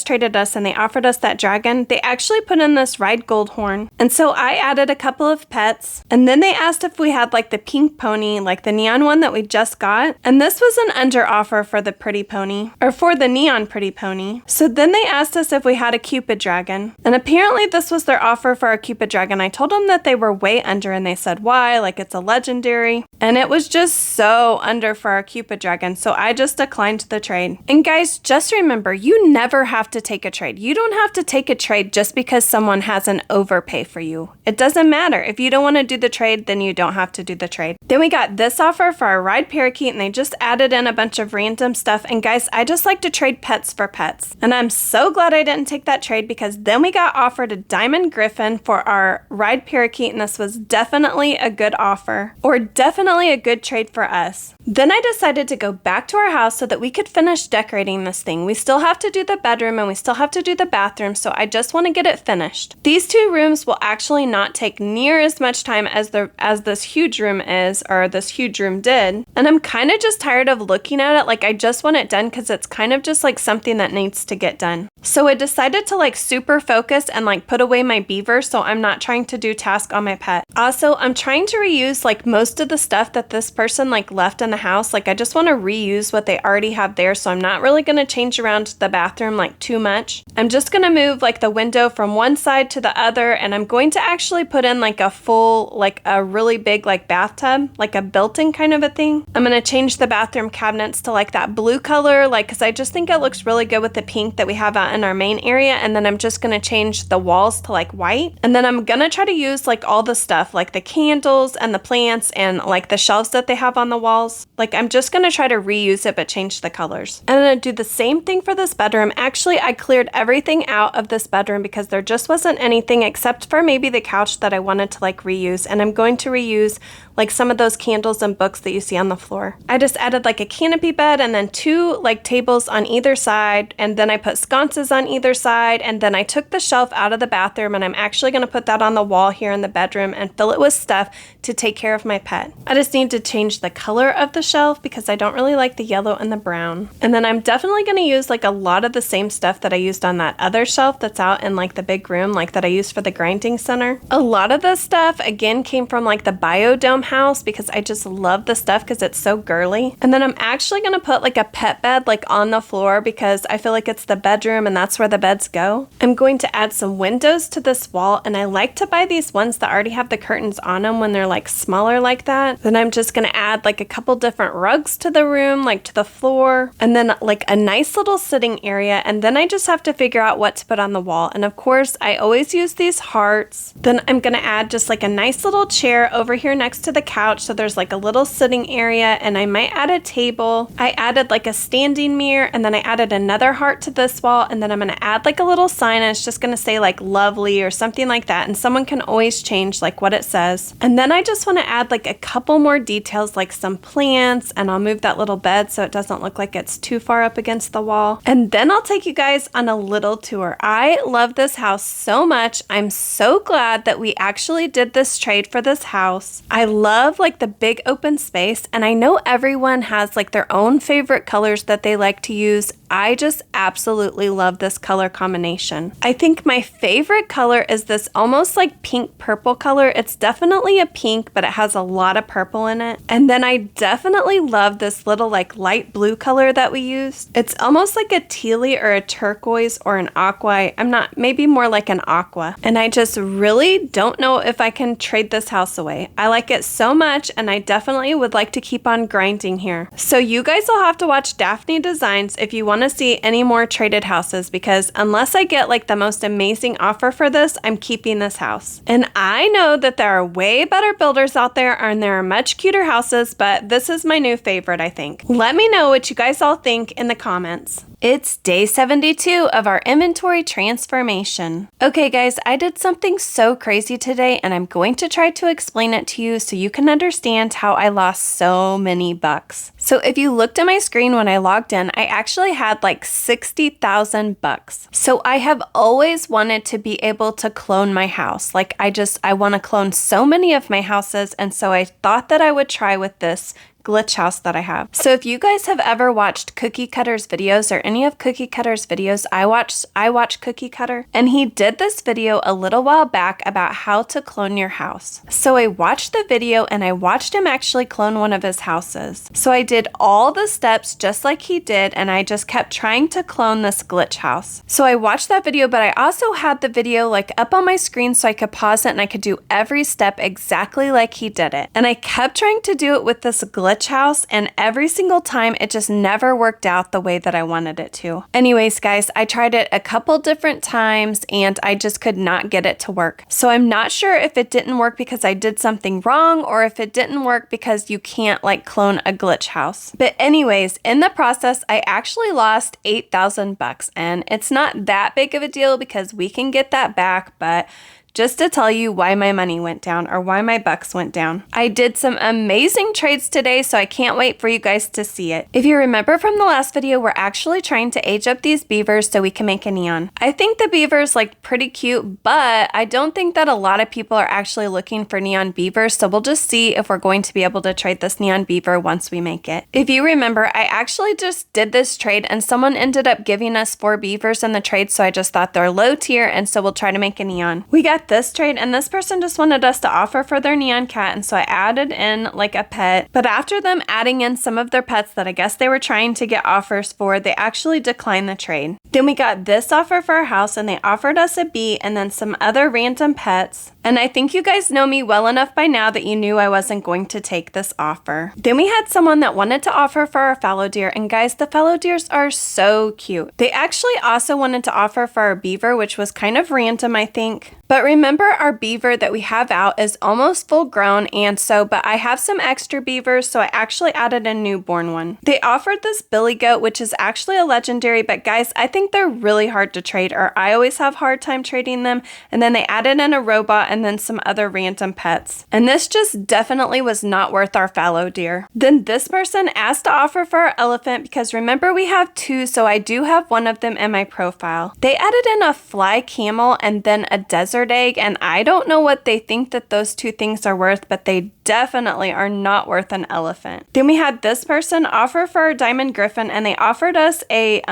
traded us and they offered us that dragon. They actually put in this ride goldhorn. And so I added a couple of pets, and then they asked if we had like the pink pony, like the neon one that we just got, and this was an under offer for the pretty pony, or for the neon pretty pony. So then they asked us if we had a Cupid dragon, and apparently this was their offer for a Cupid dragon. I told them that they were way under and they said why, like it's a legendary, and it was just so under for our Cupid dragon, so I just declined the trade. And guys, just remember, you never have to take a trade. You don't have to take a trade just because someone has an overpay for you. It doesn't matter. If you don't want to do the trade, then you don't have to do the trade. Then we got this offer for our ride parakeet, and they just added in a bunch of random stuff. And guys, I just like to trade pets for pets, and I'm so glad I didn't take that trade, because then we got offered a diamond griffin for our ride parakeet, and this was definitely a good offer, or definitely a good trade for us. Then I decided to go back to our house so that we could finish decorating this thing. We still have to do the bedroom and we still have to do the bathroom, so I just want to get it finished. These two rooms will actually not take near as much time as this huge room is, or this huge room did. And I'm kind of just tired of looking at it. Like, I just want it done because it's kind of just like something that needs to get done. So I decided to like super focus and like put away my beaver, so I'm not trying to do tasks on my pet. Also, I'm trying to reuse like most of the stuff that this person like left in the house. Like, I just want to reuse what they already have there, so I'm not really going to change around the bathroom like too much. I'm just going to move like the window from one side to the other, and I'm going to actually put in like a full, like a really big like bathtub, like a built-in kind of a thing. I'm going to change the bathroom cabinets to like that blue color, like, because I just think it looks really good with the pink that we have out in our main area. And then I'm just going to change the walls to like white, and then I'm going to try to use like all the stuff, like the candles and the plants and like the shelves that they have on the walls. Like, I'm just going to try to reuse it but change the colors. I'm going to do the same thing for this bedroom. Actually, I cleared everything out of this bedroom because there just wasn't anything except for maybe the couch that I wanted to like reuse, and I'm going to reuse like some of those candles and books that you see on the floor. I just added like a canopy bed and then two like tables on either side, and then I put sconces on either side, and then I took the shelf out of the bathroom, and I'm actually going to put that on the wall here in the bedroom and fill it with stuff to take care of my pet. I just need to change the color of the shelf because I don't really like the yellow and the brown. And then I'm definitely going to use like a lot of the same stuff that I used on that other shelf that's out in like the big room, like that I used for the grinding center. A lot of this stuff again came from like the Biodome house, because I just love the stuff because it's so girly. And then I'm actually going to put like a pet bed like on the floor because I feel like it's the bedroom and that's where the beds go. I'm going to add some windows to this wall, and I like to buy these ones that already have the curtains on them when they're like smaller like that. Then I'm just going to add like a couple different rugs to the room, like to the floor, and then like a nice little sitting area. And then I just have to figure out what to put on the wall. And of course, I always use these hearts. Then I'm going to add just like a nice little chair over here next to the couch. So there's like a little sitting area, and I might add a table. I added like a standing mirror, and then I added another heart to this wall. And then I'm going to add like a little sign, and it's just going to say like lovely or something like that. And someone can always change like what it says. And then I just want to add like a couple more details, like some plants, and I'll move that little bed so it doesn't look like it's too far up against the wall. And then I'll take you guys on a little tour. I love this house so much. I'm so glad that we actually did this trade for this house. I love like the big open space, and I know everyone has like their own favorite colors that they like to use. I just absolutely love this color combination. I think my favorite color is this almost like pink purple color. It's definitely a pink, but it has a lot of purple in it. And then I definitely love this little like light blue color that we used. It's almost like a tealy or a turquoise or an aqua. Maybe more like an aqua. And I just really don't know if I can trade this house away. I like it so much, and I definitely would like to keep on grinding here. So you guys will have to watch Daphne Designs if you want to see any more traded houses, because unless I get like the most amazing offer for this, I'm keeping this house. And I know that there are way better builders out there, and there are much cuter houses, but this is my new favorite, I think. Let me know what you guys all think in the comments. It's day 72 of our inventory transformation. Okay guys, I did something so crazy today, and I'm going to try to explain it to you so you can understand how I lost so many bucks. So if you looked at my screen when I logged in, I actually had like 60,000 bucks. So I have always wanted to be able to clone my house. Like I want to clone so many of my houses, and so I thought that I would try with this glitch house that I have. So if you guys have ever watched Cookie Cutter's videos or any of Cookie Cutter's videos, I watch Cookie Cutter, and he did this video a little while back about how to clone your house. So I watched the video, and I watched him actually clone one of his houses. So I did all the steps just like he did, and I just kept trying to clone this glitch house. So I watched that video, but I also had the video like up on my screen so I could pause it and I could do every step exactly like he did it. And I kept trying to do it with this glitch house, and every single time it just never worked out the way that I wanted it to. Anyways guys, I tried it a couple different times and I just could not get it to work. So I'm not sure if it didn't work because I did something wrong, or if it didn't work because you can't like clone a glitch house. But anyways, in the process, I actually lost 8,000 bucks, and it's not that big of a deal because we can get that back, but just to tell you why my money went down, or why my bucks went down. I did some amazing trades today, so I can't wait for you guys to see it. If you remember from the last video, we're actually trying to age up these beavers so we can make a neon. I think the beavers like pretty cute, but I don't think that a lot of people are actually looking for neon beavers, so we'll just see if we're going to be able to trade this neon beaver once we make it. If you remember, I actually just did this trade, and someone ended up giving us 4 beavers in the trade, so I just thought they're low tier, and so we'll try to make a neon. We got this trade, and this person just wanted us to offer for their neon cat, and so I added in like a pet. But after them adding in some of their pets that I guess they were trying to get offers for, they actually declined the trade. Then we got this offer for our house, and they offered us a bee and then some other random pets. And I think you guys know me well enough by now that you knew I wasn't going to take this offer. Then we had someone that wanted to offer for our fallow deer, and guys, the fallow deers are so cute. They actually also wanted to offer for our beaver, which was kind of random, I think. But remember, our beaver that we have out is almost full grown, but I have some extra beavers, so I actually added a newborn one. They offered this billy goat, which is actually a legendary, but guys, I think they're really hard to trade, or I always have a hard time trading them. And then they added in a robot and then some other random pets. And this just definitely was not worth our fallow deer. Then this person asked to offer for our elephant, because remember we have 2, so I do have one of them in my profile. They added in a fly camel and then a desert egg, and I don't know what they think that those 2 things are worth, but they definitely are not worth an elephant. Then we had this person offer for our diamond griffin, and they offered us a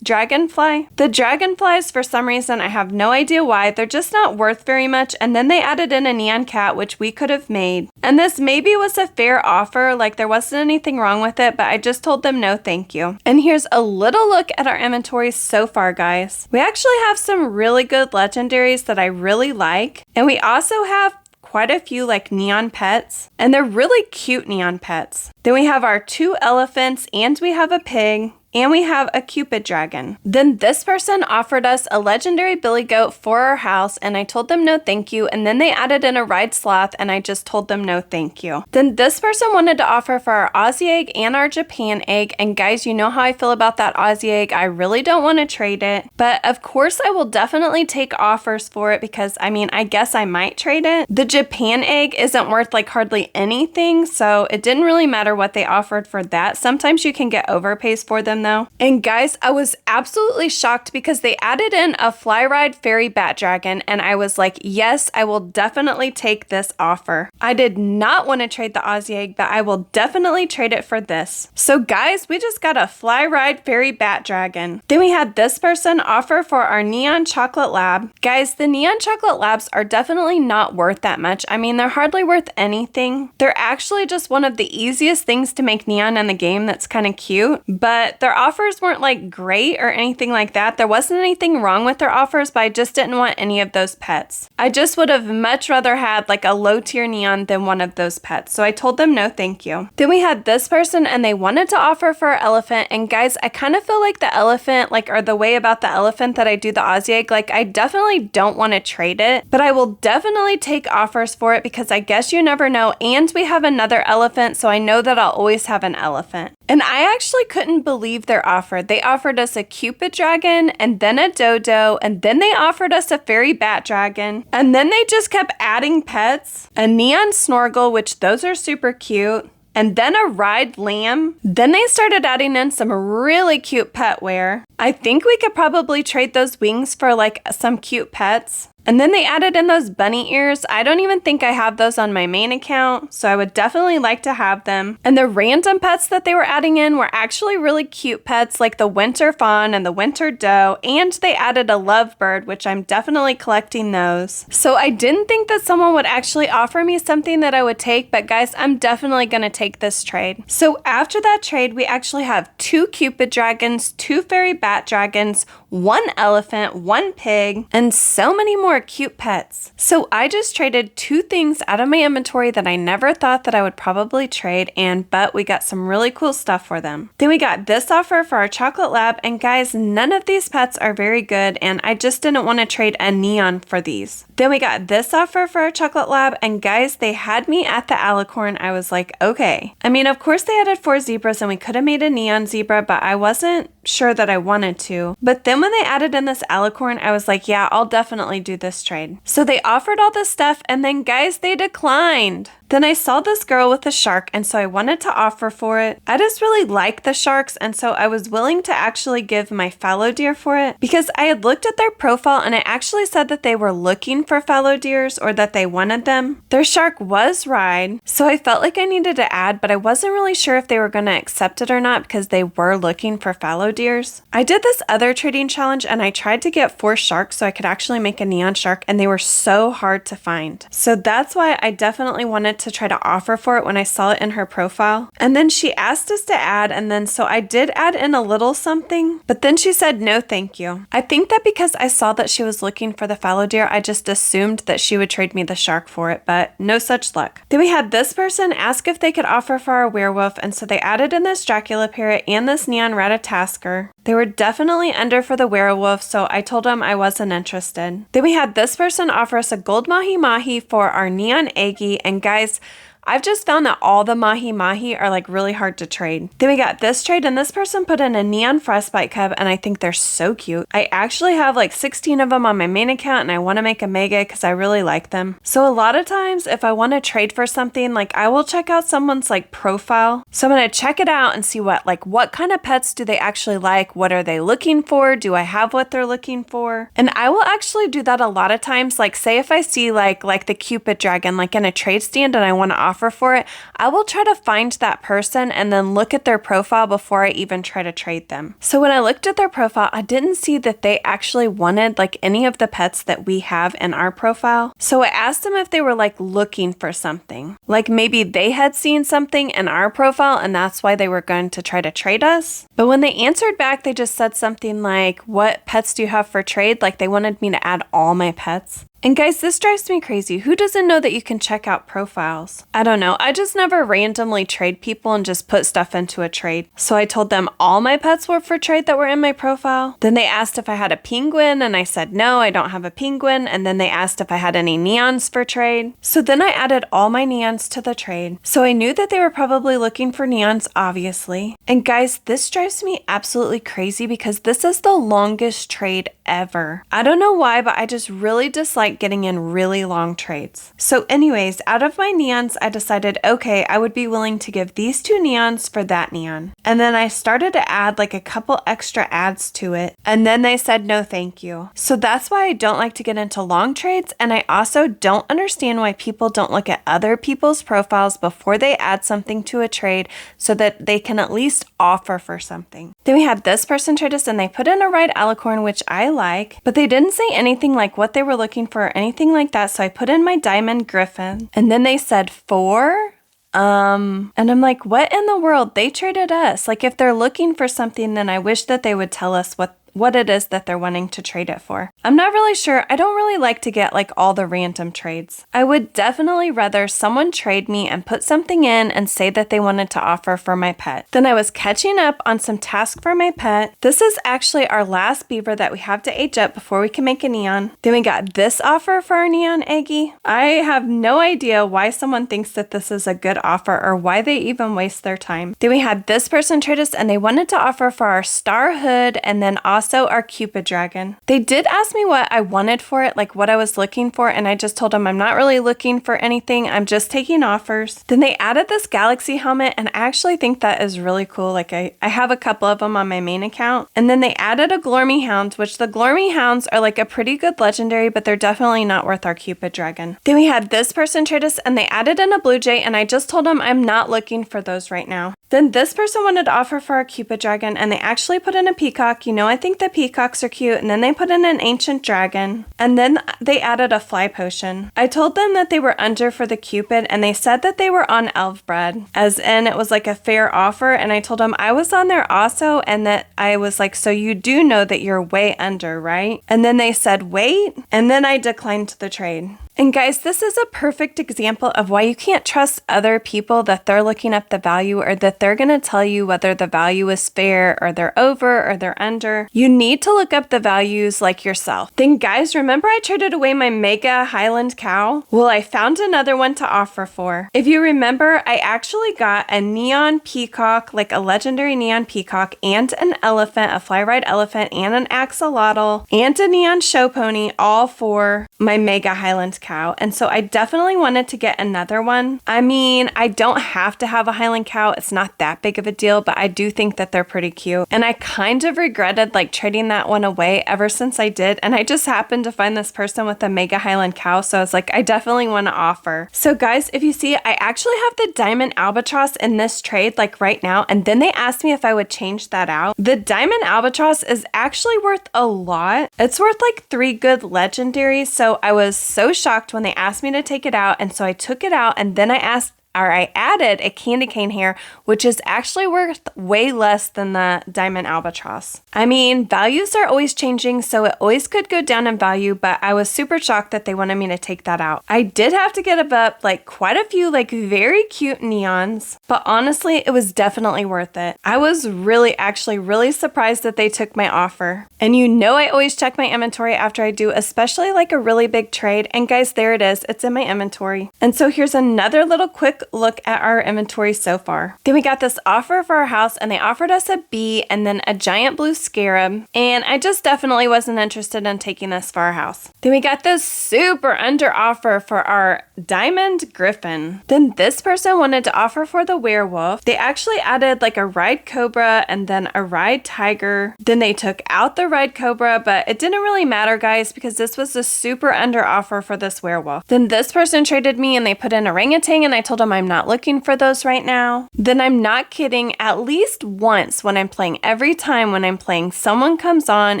Dragonfly. The dragonflies, for some reason, I have no idea why, they're just not worth very much, and then they added in a neon cat, which we could have made. And this maybe was a fair offer, like there wasn't anything wrong with it, but I just told them no thank you. And here's a little look at our inventory so far, guys. We actually have some really good legendaries that I really like, and we also have quite a few like neon pets, and they're really cute neon pets. Then we have our 2 elephants, and we have a pig, and we have a Cupid dragon. Then this person offered us a legendary billy goat for our house, and I told them no thank you, and then they added in a ride sloth, and I just told them no thank you. Then this person wanted to offer for our Aussie egg and our Japan egg, and guys, you know how I feel about that Aussie egg. I really don't want to trade it, but of course I will definitely take offers for it because, I mean, I guess I might trade it. The Japan egg isn't worth like hardly anything, so it didn't really matter what they offered for that. Sometimes you can get overpays for them though. And guys, I was absolutely shocked because they added in a fly ride fairy bat dragon, and I was like, yes, I will definitely take this offer. I did not want to trade the Aussie egg, but I will definitely trade it for this. So guys, we just got a fly ride fairy bat dragon. Then we had this person offer for our neon chocolate lab. Guys, the neon chocolate labs are definitely not worth that much. I mean, they're hardly worth anything. They're actually just one of the easiest things to make neon in the game that's kind of cute, but their offers weren't like great or anything like that. There wasn't anything wrong with their offers, but I just didn't want any of those pets. I just would have much rather had like a low tier neon than one of those pets. So I told them no thank you. Then we had this person and they wanted to offer for our elephant. And guys, I kind of feel like the elephant, like, or the way about the elephant that I do the Aussie egg, like I definitely don't want to trade it, but I will definitely take offers for it because I guess you never know. And we have another elephant, so I know that I'll always have an elephant. And I actually couldn't believe their offer. They offered us a Cupid dragon, and then a dodo, and then they offered us a fairy bat dragon, and then they just kept adding pets, a neon snorkel, which those are super cute, and then a ride lamb. Then they started adding in some really cute pet wear. I think we could probably trade those wings for like some cute pets. And then they added in those bunny ears. I don't even think I have those on my main account, so I would definitely like to have them. And the random pets that they were adding in were actually really cute pets, like the winter fawn and the winter doe, and they added a lovebird, which I'm definitely collecting those. So I didn't think that someone would actually offer me something that I would take, but guys, I'm definitely gonna take this trade. So after that trade, we actually have 2 Cupid dragons, 2 fairy bat dragons, 1 elephant, 1 pig, and so many more cute pets. So I just traded 2 things out of my inventory that I never thought that I would probably trade, but we got some really cool stuff for them. Then we got this offer for our chocolate lab, and guys, none of these pets are very good, and I just didn't want to trade a neon for these. Then we got this offer for our chocolate lab, and guys, they had me at the alicorn. I was like, okay. I mean, of course they added 4 zebras, and we could have made a neon zebra, but I wasn't sure that I wanted to. But then when they added in this alicorn, I was like, yeah, I'll definitely do this trade. So they offered all this stuff, and then guys, they declined. Then I saw this girl with a shark, and so I wanted to offer for it. I just really like the sharks, and so I was willing to actually give my fallow deer for it because I had looked at their profile and it actually said that they were looking for fallow deers or that they wanted them. Their shark was ride, so I felt like I needed to add, but I wasn't really sure if they were going to accept it or not because they were looking for fallow deers. I did this other trading challenge and I tried to get 4 sharks so I could actually make a neon shark, and they were so hard to find. So that's why I definitely wanted to try to offer for it when I saw it in her profile. And then she asked us to add, and then so I did add in a little something, but then she said no thank you. I think that because I saw that she was looking for the fallow deer, I just assumed that she would trade me the shark for it, but no such luck. Then we had this person ask if they could offer for our werewolf, and so they added in this Dracula parrot and this neon ratatasker. They were definitely under for the werewolf, so I told them I wasn't interested. Then we had this person offer us a gold mahi-mahi for our neon eggie, and guys, I've just found that all the mahi-mahi are like really hard to trade. Then we got this trade, and this person put in a neon frostbite cub, and I think they're so cute. I actually have like 16 of them on my main account, and I want to make a mega because I really like them. So a lot of times if I want to trade for something, like I will check out someone's like profile. So I'm going to check it out and see what kind of pets do they actually like? What are they looking for? Do I have what they're looking for? And I will actually do that a lot of times. Like say if I see like the Cupid dragon like in a trade stand and I want to offer offer for it, I will try to find that person and then look at their profile before I even try to trade them. So when I looked at their profile, I didn't see that they actually wanted like any of the pets that we have in our profile. So I asked them if they were like looking for something. Like maybe they had seen something in our profile and that's why they were going to try to trade us. But when they answered back, they just said something like, what pets do you have for trade? Like they wanted me to add all my pets. And guys, this drives me crazy. Who doesn't know that you can check out profiles? I don't know. I just never randomly trade people and just put stuff into a trade. So I told them all my pets were for trade that were in my profile. Then they asked if I had a penguin and I said, no, I don't have a penguin. And then they asked if I had any neons for trade. So then I added all my neons to the trade. So I knew that they were probably looking for neons, obviously. And guys, this drives me absolutely crazy because this is the longest trade ever. I don't know why, but I just really dislike getting in really long trades. So anyways, out of my neons, I decided, okay, I would be willing to give these 2 neons for that neon. And then I started to add like a couple extra ads to it. And then they said, no, thank you. So that's why I don't like to get into long trades. And I also don't understand why people don't look at other people's profiles before they add something to a trade so that they can at least offer for something. Then we had this person trade us and they put in a red alicorn, which I like, but they didn't say anything like what they were looking for or anything like that. So I put in my diamond griffin and then they said 4. And I'm like, what in the world? They traded us. Like if they're looking for something, then I wish that they would tell us what it is that they're wanting to trade it for. I'm not really sure. I don't really like to get like all the random trades. I would definitely rather someone trade me and put something in and say that they wanted to offer for my pet. Then I was catching up on some tasks for my pet. This is actually our last beaver that we have to age up before we can make a neon. Then we got this offer for our neon Eggie. I have no idea why someone thinks that this is a good offer or why they even waste their time. Then we had this person trade us and they wanted to offer for our star hood and then also our Cupid dragon. They did ask me what I wanted for it, like what I was looking for, and I just told them I'm not really looking for anything. I'm just taking offers. Then they added this galaxy helmet, and I actually think that is really cool. Like I have a couple of them on my main account. And then they added a Glormy Hound, which the Glormy Hounds are like a pretty good legendary, but they're definitely not worth our Cupid dragon. Then we had this person trade us, and they added in a blue jay, and I just told them I'm not looking for those right now. Then this person wanted to offer for our Cupid dragon, and they actually put in a peacock. You know, I think the peacocks are cute. And then they put in an ancient dragon. And then they added a fly potion. I told them that they were under for the Cupid, and they said that they were on elf bread, as in it was like a fair offer. And I told them I was on there also, and that I was like, so you do know that you're way under, right? And then they said, wait. And then I declined the trade. And guys, this is a perfect example of why you can't trust other people that they're looking up the value or that they're going to tell you whether the value is fair or they're over or they're under. You need to look up the values like yourself. Then guys, remember I traded away my mega Highland cow? Well, I found another one to offer for. If you remember, I actually got a neon peacock, like a legendary neon peacock, and an elephant, a fly ride elephant, and an axolotl, and a neon show pony, all for my mega Highland cow. And so I definitely wanted to get another one. I mean, I don't have to have a Highland cow. It's not that big of a deal, but I do think that they're pretty cute. And I kind of regretted like trading that one away ever since I did. And I just happened to find this person with a mega Highland cow. So I was like, I definitely want to offer. So guys, if you see, I actually have the diamond albatross in this trade like right now. And then they asked me if I would change that out. The diamond albatross is actually worth a lot. It's worth like 3 good legendaries. So I was so shocked when they asked me to take it out, and so I took it out, and then I added a candy cane hair, which is actually worth way less than the diamond albatross. I mean, values are always changing, so it always could go down in value, but I was super shocked that they wanted me to take that out. I did have to give up like quite a few like very cute neons, but honestly, it was definitely worth it. I was actually really surprised that they took my offer. And you know I always check my inventory after I do, especially like a really big trade. And guys, there it is. It's in my inventory. And so here's another little quick look at our inventory so far. Then we got this offer for our house, and they offered us a bee and then a giant blue scarab, and I just definitely wasn't interested in taking this for our house. Then we got this super under offer for our diamond griffin. Then this person wanted to offer for the werewolf. They actually added like a ride cobra and then a ride tiger. Then they took out the ride cobra, but it didn't really matter, guys, because this was a super under offer for this werewolf. Then this person traded me and they put in orangutan, and I told them I'm not looking for those right now. Then I'm not kidding, at least once when I'm playing, every time when I'm playing, someone comes on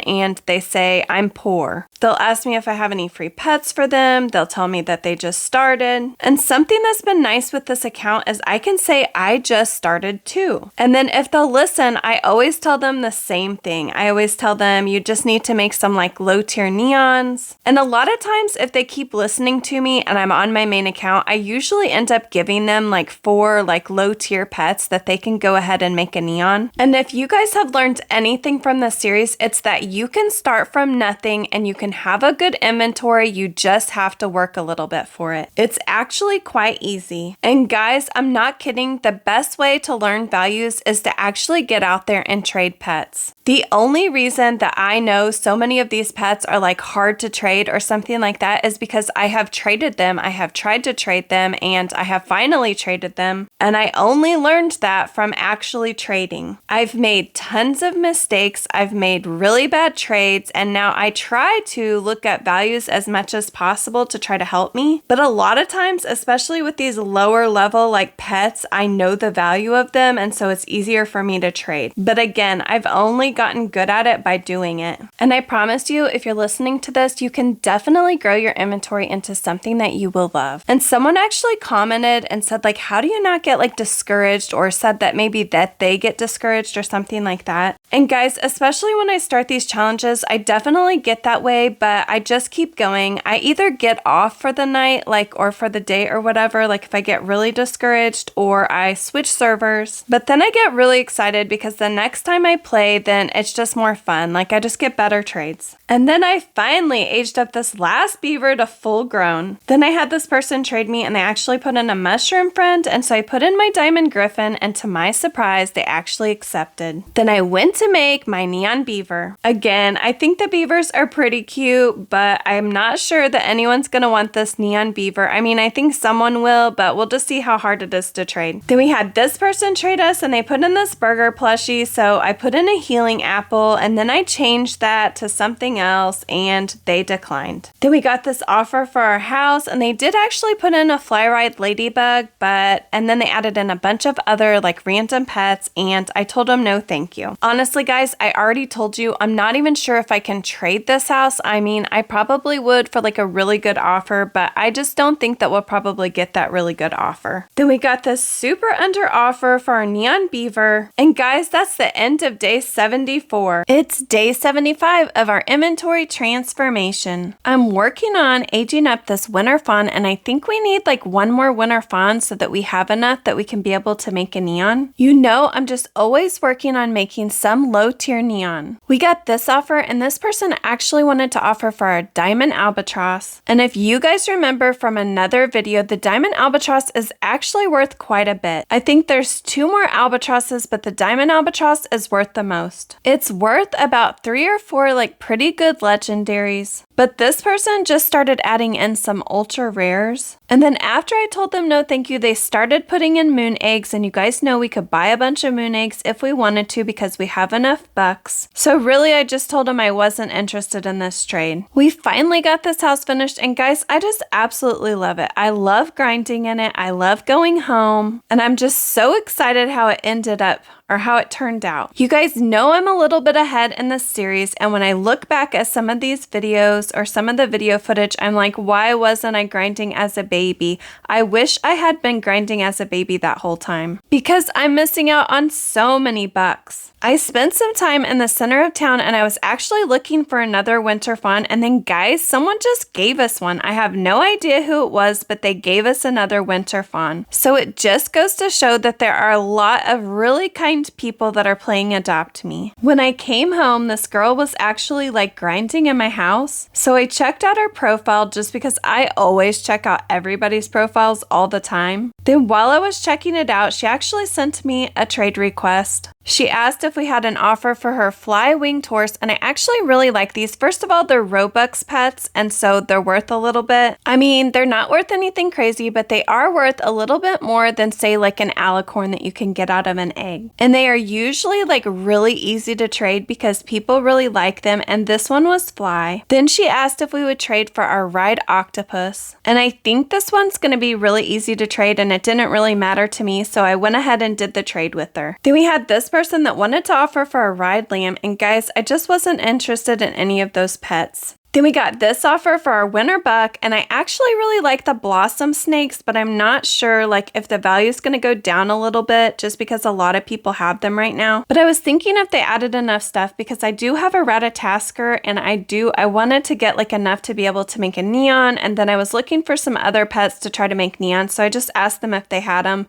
and they say I'm poor. They'll ask me if I have any free pets for them. They'll tell me that they just started. And something that's been nice with this account is I can say I just started too. And then if they'll listen, I always tell them the same thing. I always tell them you just need to make some like low tier neons. And a lot of times if they keep listening to me and I'm on my main account, I usually end up giving them like 4 like low tier pets that they can go ahead and make a neon. And if you guys have learned anything from this series, it's that you can start from nothing and you can have a good inventory. You just have to work a little bit for it. It's actually quite easy. And guys, I'm not kidding. The best way to learn values is to actually get out there and trade pets. The only reason that I know so many of these pets are like hard to trade or something like that is because I have traded them. I have tried to trade them and I have finally traded them. And I only learned that from actually trading. I've made tons of mistakes. I've made really bad trades. And now I try to look at values as much as possible to try to help me. But a lot of times, especially with these lower level like pets, I know the value of them. And so it's easier for me to trade. But again, I've only gotten good at it by doing it. And I promise you, if you're listening to this, you can definitely grow your inventory into something that you will love. And someone actually commented and said like, how do you not get like discouraged, or said that maybe that they get discouraged or something like that. And guys, especially when I start these challenges, I definitely get that way, but I just keep going. I either get off for the night, like, or for the day or whatever, like if I get really discouraged, or I switch servers. But then I get really excited because the next time I play, then it's just more fun. Like I just get better trades. And then I finally aged up this last beaver to full grown. Then I had this person trade me and they actually put in a mushroom friend. And so I put in my diamond griffin, and to my surprise, they actually accepted. Then I went to make my neon beaver. Again, I think the beavers are pretty cute, but I'm not sure that anyone's gonna want this neon beaver. I mean, I think someone will, but we'll just see how hard it is to trade. Then we had this person trade us and they put in this burger plushie. So I put in a healing apple and then I changed that to something else and they declined. Then we got this offer for our house and they did actually put in a fly ride ladybug, and then they added in a bunch of other like random pets and I told them no thank you. Honestly guys, I already told you I'm not even sure if I can trade this house. I mean, I probably would for like a really good offer, but I just don't think that we'll probably get that really good offer. Then we got this super under offer for our neon beaver. And guys, that's the end of day 74. It's day 75 of our inventory transformation. I'm working on aging up this winter fawn and I think we need like one more winter fawn so that we have enough that we can be able to make a neon. You know, I'm just always working on making some low tier neon. We got this offer and this person actually wanted to offer for our diamond albatross. And if you guys remember from another video, the diamond albatross is actually worth quite a bit. I think there's 2 more albatrosses, but the diamond albatross is worth the most. It's worth about 3 or 4 like pretty good legendaries. But this person just started adding in some ultra rares. And then after I told them no thank you, they started putting in moon eggs. And you guys know we could buy a bunch of moon eggs if we wanted to because we have enough bucks. So really I just told them I wasn't interested in this trade. We finally got this house finished and guys, I just absolutely love it. I love grinding in it. I love going home. And I'm just so excited how it ended up, or how it turned out. You guys know I'm a little bit ahead in this series, and when I look back at some of these videos or some of the video footage, I'm like, why wasn't I grinding as a baby? I wish I had been grinding as a baby that whole time because I'm missing out on so many bucks. I spent some time in the center of town and I was actually looking for another winter fawn, and then guys, someone just gave us one. I have no idea who it was, but they gave us another winter fawn. So it just goes to show that there are a lot of really kind people that are playing Adopt Me. When I came home, this girl was actually like grinding in my house. So I checked out her profile just because I always check out everybody's profiles all the time. Then while I was checking it out, she actually sent me a trade request. She asked if we had an offer for her fly winged horse, and I actually really like these. First of all, they're Robux pets, and so they're worth a little bit. I mean, they're not worth anything crazy, but they are worth a little bit more than, say, like an alicorn that you can get out of an egg. And they are usually like really easy to trade because people really like them, and this one was fly. Then she asked if we would trade for our ride octopus, and I think this one's going to be really easy to trade, and it didn't really matter to me, so I went ahead and did the trade with her. Then we had this person that wanted to offer for a ride lamb, and guys, I just wasn't interested in any of those pets. Then we got this offer for our winter buck, and I actually really like the blossom snakes, but I'm not sure like if the value is going to go down a little bit just because a lot of people have them right now. But I was thinking if they added enough stuff, because I do have a ratatasker, and I wanted to get like enough to be able to make a neon, and then I was looking for some other pets to try to make neon, so I just asked them if they had them,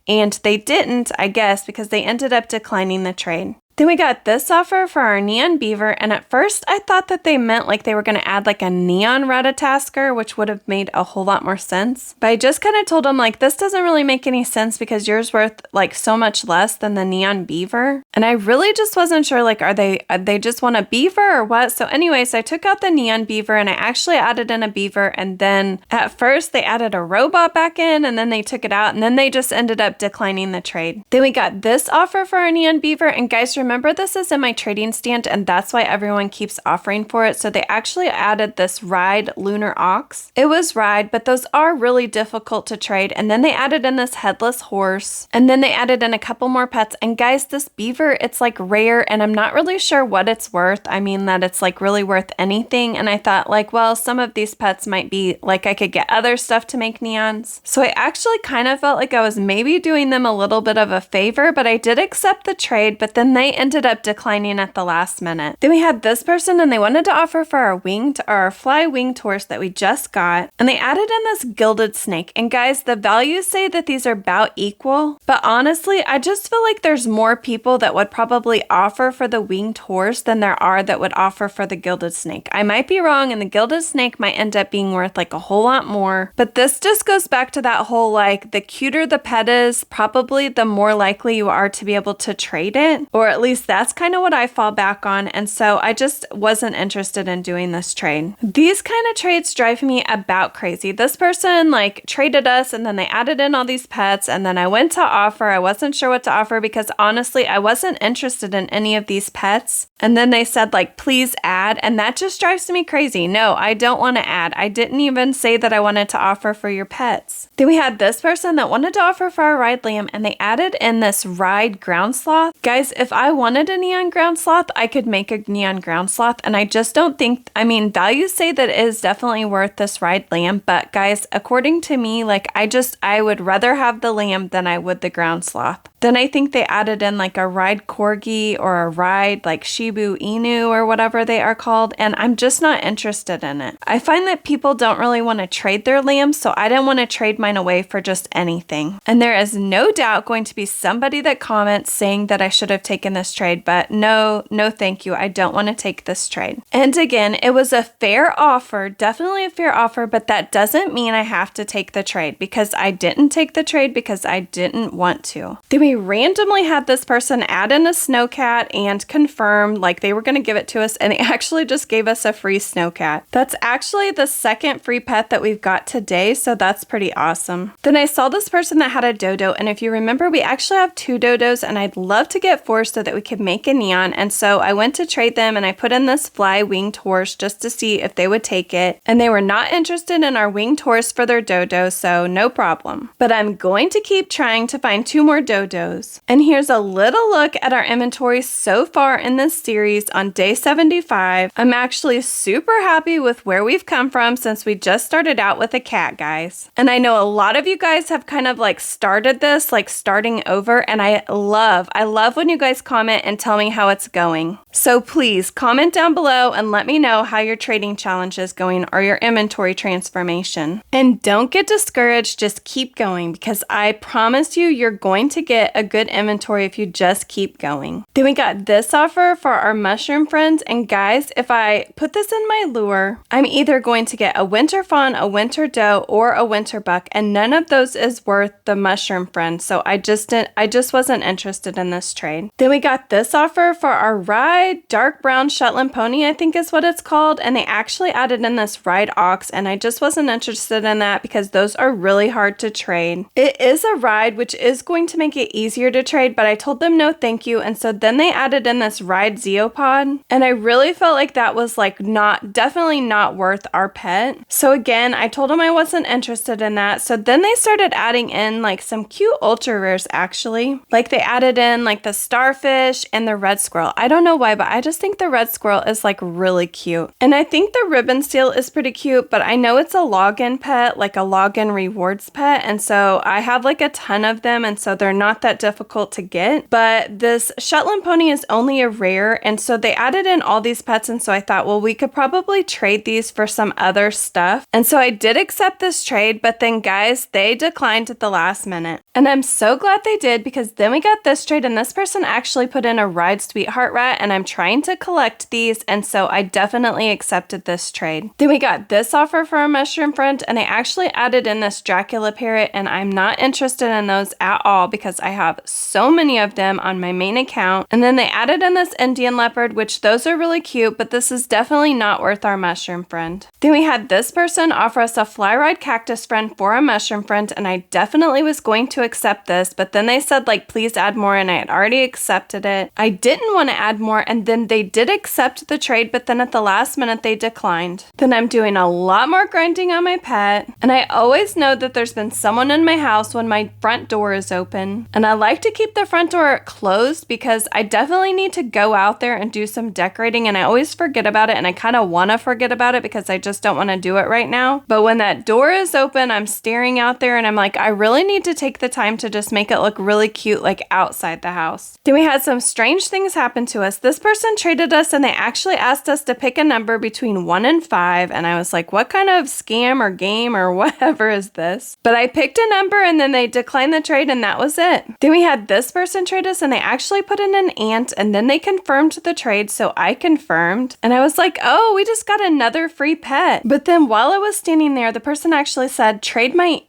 and they didn't, I guess, because they ended up declining the trade. Then we got this offer for our neon beaver, and at first I thought that they meant like they were going to add like a neon ratatasker, which would have made a whole lot more sense. But I just kind of told them like, this doesn't really make any sense because yours worth like so much less than the neon beaver. And I really just wasn't sure like, are they just want a beaver or what? So anyways, I took out the neon beaver and I actually added in a beaver, and then at first they added a robot back in, and then they took it out, and then they just ended up declining the trade. Then we got this offer for our neon beaver, and guys, remember this is in my trading stand, and that's why everyone keeps offering for it. So they actually added this ride lunar ox. It was ride, but those are really difficult to trade. And then they added in this headless horse, and then they added in a couple more pets. And guys, this beaver, it's like rare, and I'm not really sure what it's worth. I mean that it's like really worth anything. And I thought like, well, some of these pets might be like I could get other stuff to make neons. So I actually kind of felt like I was maybe doing them a little bit of a favor, but I did accept the trade, but then they ended up declining at the last minute. Then we had this person, and they wanted to offer for our fly winged horse that we just got, and they added in this gilded snake. And guys, the values say that these are about equal, but honestly, I just feel like there's more people that would probably offer for the winged horse than there are that would offer for the gilded snake. I might be wrong, and the gilded snake might end up being worth like a whole lot more, but this just goes back to that whole like, the cuter the pet is, probably the more likely you are to be able to trade it, or at least that's kind of what I fall back on, and so I just wasn't interested in doing this trade. These kind of trades drive me about crazy. This person like traded us, and then they added in all these pets, and then I went to offer. I wasn't sure what to offer because honestly, I wasn't interested in any of these pets. And then they said like, please add, and that just drives me crazy. No, I don't want to add. I didn't even say that I wanted to offer for your pets. Then we had this person that wanted to offer for our ride lamb, and they added in this ride ground sloth. Guys, if I wanted a neon ground sloth, I could make a neon ground sloth, and I just don't think, I mean, values say that it is definitely worth this ride lamb, but guys, according to me, like I would rather have the lamb than I would the ground sloth. Then I think they added in like a ride corgi or a ride like Shiba Inu or whatever they are called, and I'm just not interested in it. I find that people don't really want to trade their lambs, so I didn't want to trade mine away for just anything. And there is no doubt going to be somebody that comments saying that I should have taken this trade, but no thank you. I don't want to take this trade. And again, it was a fair offer, definitely a fair offer, but that doesn't mean I have to take the trade, because I didn't take the trade because I didn't want to. Then we randomly had this person add in a snowcat and confirm like they were going to give it to us, and they actually just gave us a free snowcat. That's actually the second free pet that we've got today, so that's pretty awesome. Then I saw this person that had a dodo, and if you remember, we actually have 2 dodos, and I'd love to get 4 so that we could make a neon, and so I went to trade them, and I put in this fly winged horse just to see if they would take it, and they were not interested in our winged horse for their dodo, so no problem. But I'm going to keep trying to find 2 more dodos. And here's a little look at our inventory so far in this series on day 75. I'm actually super happy with where we've come from since we just started out with a cat, guys. And I know a lot of you guys have kind of like started this, like starting over, and I love when you guys comment and tell me how it's going. So please comment down below and let me know how your trading challenge is going or your inventory transformation. And don't get discouraged, just keep going, because I promise you, you're going to get a good inventory if you just keep going. Then we got this offer for our mushroom friends, and guys, if I put this in my lure, I'm either going to get a winter fawn, a winter doe, or a winter buck, and none of those is worth the mushroom friend, so I just wasn't interested in this trade. Then we got this offer for our ride dark brown Shetland pony, I think is what it's called, and they actually added in this ride ox, and I just wasn't interested in that because those are really hard to trade. It is a ride, which is going to make it easier to trade, but I told them no thank you, and so then they added in this ride zeopod, and I really felt like that was like definitely not worth our pet. So again, I told them I wasn't interested in that. So then they started adding in like some cute ultra rares actually. Like they added in like the starfish and the red squirrel. I don't know why, but I just think the red squirrel is like really cute. And I think the ribbon seal is pretty cute, but I know it's a login pet, like a login rewards pet. And so I have like a ton of them, and so they're not that difficult to get. But this Shetland pony is only a rare, and so they added in all these pets, and so I thought, well, we could probably trade these for some other stuff. And so I did accept this trade, but then guys, they declined at the last minute. And I'm so glad they did, because then we got this trade, and this person actually put in a ride sweetheart rat, and I'm trying to collect these, and so I definitely accepted this trade. Then we got this offer for a mushroom friend, and they actually added in this Dracula parrot, and I'm not interested in those at all because I have so many of them on my main account. And then they added in this Indian leopard, which those are really cute, but this is definitely not worth our mushroom friend. Then we had this person offer us a fly ride cactus friend for a mushroom friend, and I definitely was going to accept this, but then they said like, please add more, and I had already accepted it. I didn't want to add more, and then they did accept the trade, but then at the last minute they declined. Then I'm doing a lot more grinding on my pet, and I always know that there's been someone in my house when my front door is open, and I like to keep the front door closed because I definitely need to go out there and do some decorating, and I always forget about it, and I kind of want to forget about it because I just don't want to do it right now. But when that door is open, I'm staring out there and I'm like, I really need to take the time to just make it look really cute like outside the house. Then we had some strange things happen to us. This person traded us, and they actually asked us to pick a number between 1 and 5, and I was like, what kind of scam or game or whatever is this? But I picked a number, and then they declined the trade, and that was it. Then we had this person trade us, and they actually put in an ant, and then they confirmed the trade, so I confirmed, and I was like, oh, we just got another free pet. But then while I was standing there, the person actually said, trade me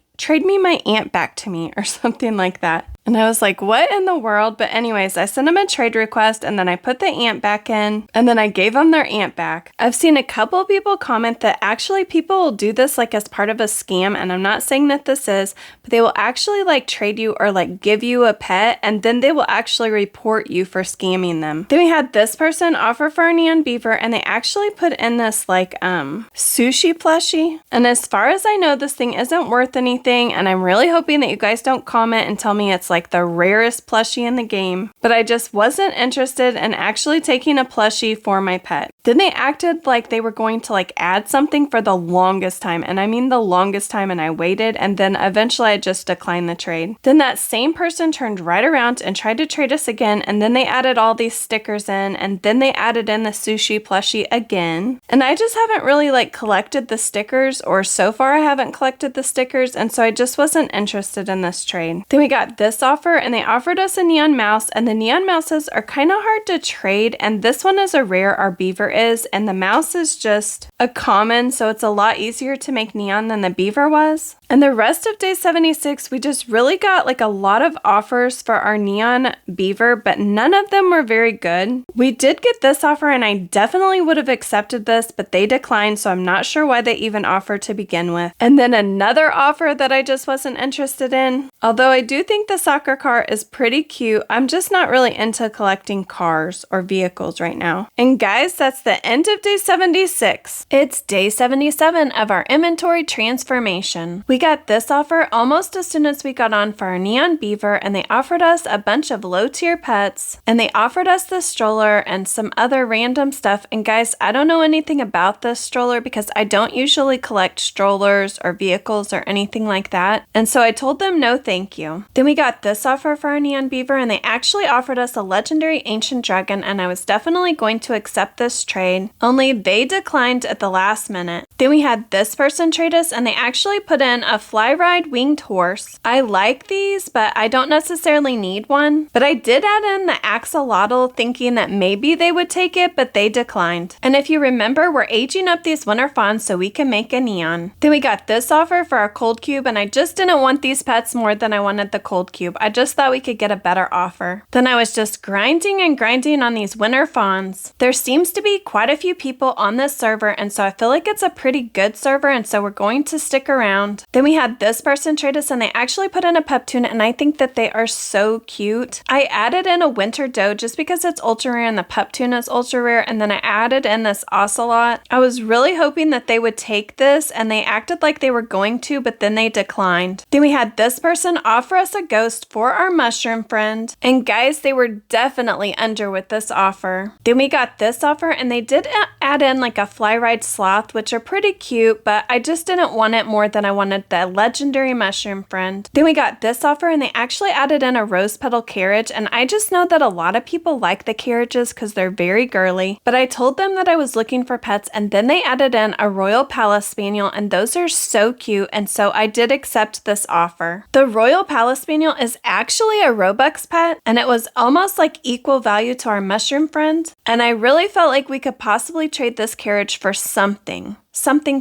my ant back to me, or something like that. And I was like, what in the world? But anyways, I sent them a trade request, and then I put the ant back in, and then I gave them their ant back. I've seen a couple people comment that actually people will do this like as part of a scam, and I'm not saying that this is, but they will actually like trade you or like give you a pet, and then they will actually report you for scamming them. Then we had this person offer for a neon beaver, and they actually put in this like sushi plushie. And as far as I know, this thing isn't worth anything, and I'm really hoping that you guys don't comment and tell me it's like the rarest plushie in the game, but I just wasn't interested in actually taking a plushie for my pet. Then they acted like they were going to like add something for the longest time, and I mean the longest time, and I waited, and then eventually I just declined the trade. Then that same person turned right around and tried to trade us again, and then they added all these stickers in, and then they added in the sushi plushie again. And I just haven't really like collected the stickers, or so far I haven't collected the stickers, and so I just wasn't interested in this trade. Then we got this offer, and they offered us a neon mouse, and the neon mouses are kind of hard to trade, and this one is a rare, our beaver is, and the mouse is just a common, so it's a lot easier to make neon than the beaver was. And the rest of day 76, we just really got like a lot of offers for our neon beaver, but none of them were very good. We did get this offer, and I definitely would have accepted this, but they declined, so I'm not sure why they even offered to begin with. And then another offer that I just wasn't interested in. Although I do think the soccer car is pretty cute, I'm just not really into collecting cars or vehicles right now. And guys, that's the end of day 76. It's day 77 of our inventory transformation. We got this offer almost as soon as we got on for our neon beaver, and they offered us a bunch of low tier pets, and they offered us this stroller and some other random stuff. And guys, I don't know anything about this stroller because I don't usually collect strollers or vehicles or anything like that, and so I told them no thank you. Then we got this offer for our neon beaver, and they actually offered us a legendary ancient dragon, and I was definitely going to accept this trade, only they declined at the last minute. Then we had this person trade us, and they actually put in a fly ride winged horse. I like these, but I don't necessarily need one. But I did add in the axolotl thinking that maybe they would take it, but they declined. And if you remember, we're aging up these winter fawns so we can make a neon. Then we got this offer for our cold cube, and I just didn't want these pets more than I wanted the cold cube. I just thought we could get a better offer. Then I was just grinding and grinding on these winter fawns. There seems to be quite a few people on this server, and so I feel like it's a pretty good server, and so we're going to stick around. Then we had this person trade us, and they actually put in a pup tuna, and I think that they are so cute. I added in a winter doe just because it's ultra rare and the pup tuna is ultra rare, and then I added in this ocelot. I was really hoping that they would take this, and they acted like they were going to, but then they declined. Then we had this person offer us a ghost for our mushroom friend, and guys, they were definitely under with this offer. Then we got this offer, and they did add in like a fly ride sloth, which are pretty cute, but I just didn't want it more than I wanted the legendary mushroom friend. Then we got this offer, and they actually added in a rose petal carriage, and I just know that a lot of people like the carriages because they're very girly, but I told them that I was looking for pets, and then they added in a Royal Palace Spaniel, and those are so cute, and so I did accept this offer. The Royal Palace Spaniel is actually a Robux pet, and it was almost like equal value to our mushroom friend, and I really felt like we could possibly trade this carriage for something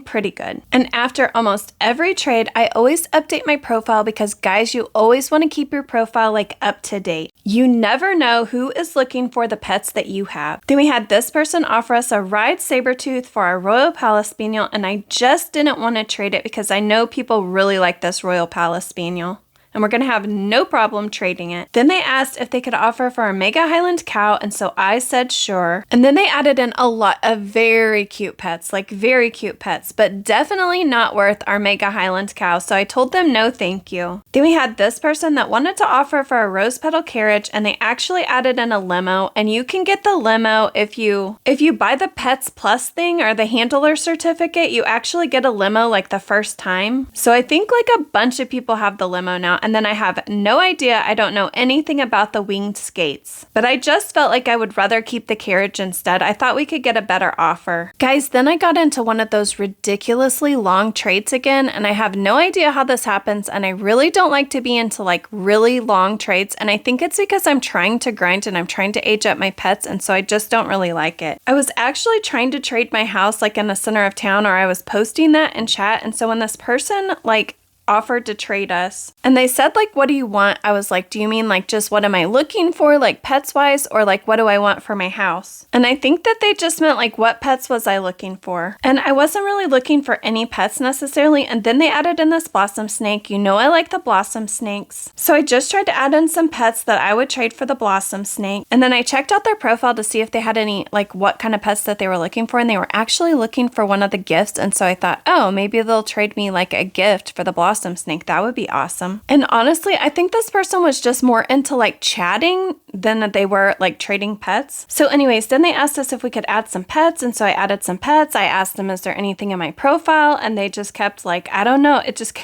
pretty good. And after almost every trade, I always update my profile because guys, you always want to keep your profile like up to date. You never know who is looking for the pets that you have. Then we had this person offer us a Ride Sabertooth for our Royal Palace Spaniel, and I just didn't want to trade it because I know people really like this Royal Palace Spaniel, and we're going to have no problem trading it. Then they asked if they could offer for a Mega Highland cow, and so I said sure. And then they added in a lot of very cute pets, like very cute pets, but definitely not worth our Mega Highland cow, so I told them no thank you. Then we had this person that wanted to offer for a rose petal carriage, and they actually added in a limo, and you can get the limo if you buy the Pets Plus thing or the handler certificate, you actually get a limo like the first time. So I think like a bunch of people have the limo now. And then I have no idea, I don't know anything about the winged skates. But I just felt like I would rather keep the carriage instead. I thought we could get a better offer. Guys, then I got into one of those ridiculously long trades again, and I have no idea how this happens, and I really don't like to be into like really long trades, and I think it's because I'm trying to grind and I'm trying to age up my pets, and so I just don't really like it. I was actually trying to trade my house like in the center of town, or I was posting that in chat, and so when this person like offered to trade us and they said like, what do you want? I was like, do you mean like just what am I looking for like pets wise, or like what do I want for my house? And I think that they just meant like what pets was I looking for, and I wasn't really looking for any pets necessarily. And then they added in this blossom snake. You know I like the blossom snakes, so I just tried to add in some pets that I would trade for the blossom snake. And then I checked out their profile to see if they had any like what kind of pets that they were looking for, and they were actually looking for one of the gifts. And so I thought, oh, maybe they'll trade me like a gift for the blossom snake. That would be awesome. And honestly, I think this person was just more into like chatting than they were like trading pets. So anyways, then they asked us if we could add some pets, and so I added some pets. I asked them, is there anything in my profile? And they just kept like, I don't know. It just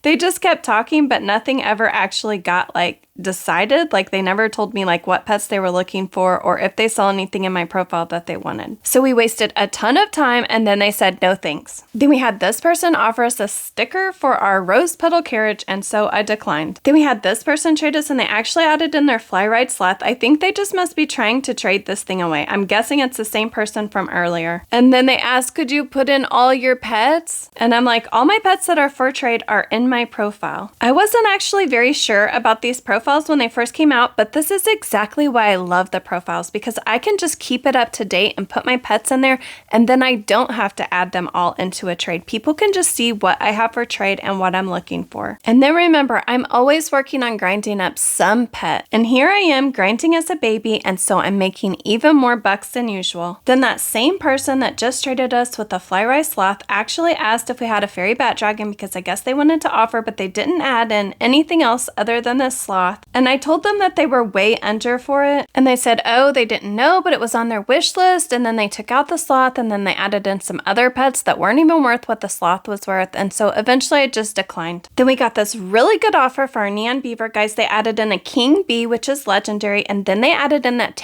they just kept talking, but nothing ever actually got like decided. Like they never told me like what pets they were looking for or if they saw anything in my profile that they wanted. So we wasted a ton of time, and then they said no thanks. Then we had this person offer us a sticker for our rose petal carriage, and so I declined. Then we had this person trade us, and they actually added in their fly ride sloth. I think they just must be trying to trade this thing away. I'm guessing it's the same person from earlier. And then they asked, could you put in all your pets? And I'm like, all my pets that are for trade are in my profile. I wasn't actually very sure about these profiles when they first came out, but this is exactly why I love the profiles, because I can just keep it up to date and put my pets in there, and then I don't have to add them all into a trade. People can just see what I have for trade and what I'm looking for. And then remember, I'm always working on grinding up some pet, and here I am grinding as a baby, and so I'm making even more bucks than usual. Then that same person that just traded us with the fly ride sloth actually asked if we had a fairy bat dragon, because I guess they wanted to offer, but they didn't add in anything else other than this sloth. And I told them that they were way under for it, and they said, oh, they didn't know, but it was on their wish list. And then they took out the sloth, and then they added in some other pets that weren't even worth what the sloth was worth, and so eventually I just declined. Then we got this really good offer for our neon beaver. Guys, they added in a king bee, which is legendary, and then they added in that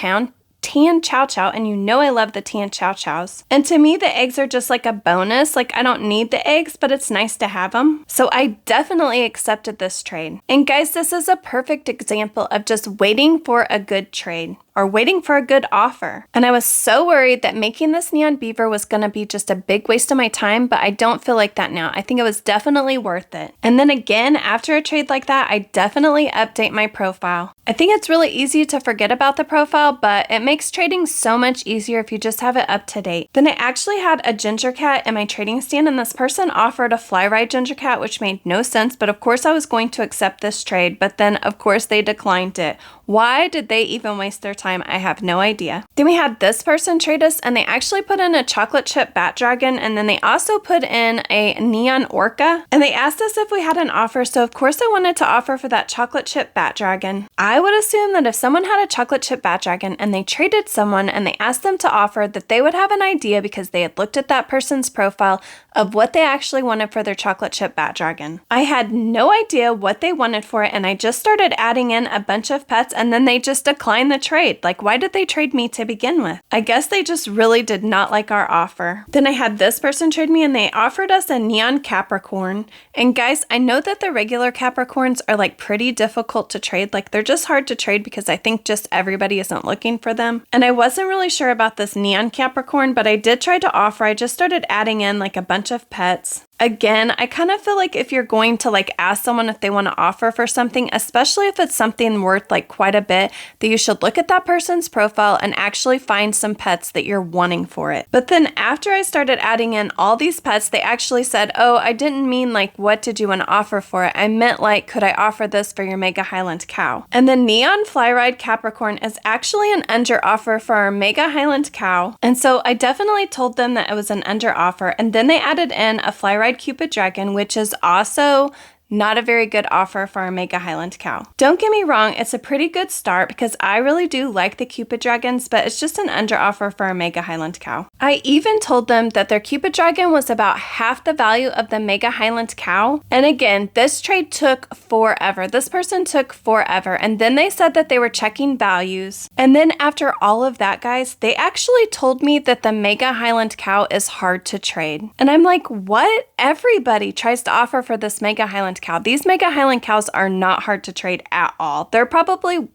tan chow chow, and you know I love the tan chow chows. And to me, the eggs are just like a bonus. Like, I don't need the eggs, but it's nice to have them. So I definitely accepted this trade. And guys, this is a perfect example of just waiting for a good trade, or waiting for a good offer. And I was so worried that making this neon beaver was gonna be just a big waste of my time, but I don't feel like that now. I think it was definitely worth it. And then again, after a trade like that, I definitely update my profile. I think it's really easy to forget about the profile, but it makes trading so much easier if you just have it up to date. Then I actually had a ginger cat in my trading stand, and this person offered a fly ride ginger cat, which made no sense, but of course I was going to accept this trade, but then of course they declined it. Why did they even waste their time? I have no idea. Then we had this person trade us, and they actually put in a chocolate chip bat dragon, and then they also put in a neon orca, and they asked us if we had an offer, so of course I wanted to offer for that chocolate chip bat dragon. I would assume that if someone had a chocolate chip bat dragon and they traded someone and they asked them to offer, that they would have an idea because they had looked at that person's profile of what they actually wanted for their chocolate chip bat dragon. I had no idea what they wanted for it, and I just started adding in a bunch of pets, and then they just declined the trade. Like, why did they trade me to begin with? I guess they just really did not like our offer. Then I had this person trade me, and they offered us a neon Capricorn. And guys, I know that the regular Capricorns are like pretty difficult to trade. Like, they're just hard to trade because I think just everybody isn't looking for them. And I wasn't really sure about this neon Capricorn, but I did try to offer. I just started adding in like a bunch of pets. Again, I kind of feel like if you're going to like ask someone if they want to offer for something, especially if it's something worth like quite a bit, that you should look at that person's profile and actually find some pets that you're wanting for it. But then after I started adding in all these pets, they actually said, oh, I didn't mean like what did you want to offer for it? I meant like, could I offer this for your Mega Highland cow? And the Neon Flyride Capricorn is actually an under offer for our Mega Highland cow. And so I definitely told them that it was an under offer. And then they added in a Flyride Cupid Dragon, which is also not a very good offer for our Mega Highland cow. Don't get me wrong, it's a pretty good start because I really do like the Cupid Dragons, but it's just an under offer for our Mega Highland cow. I even told them that their Cupid Dragon was about half the value of the Mega Highland cow. And again, this trade took forever. This person took forever. And then they said that they were checking values. And then after all of that, guys, they actually told me that the Mega Highland cow is hard to trade. And I'm like, what? Everybody tries to offer for this Mega Highland cow. These Mega Highland cows are not hard to trade at all. They're probably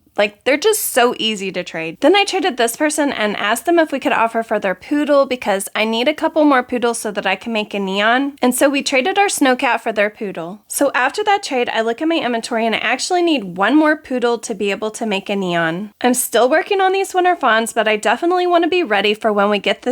they're just so easy to trade. Then I traded this person and asked them if we could offer for their poodle because I need a couple more poodles so that I can make a neon. And so we traded our snowcat for their poodle. So after that trade, I look at my inventory and I actually need one more poodle to be able to make a neon. I'm still working on these winter fawns, but I definitely want to be ready for when we get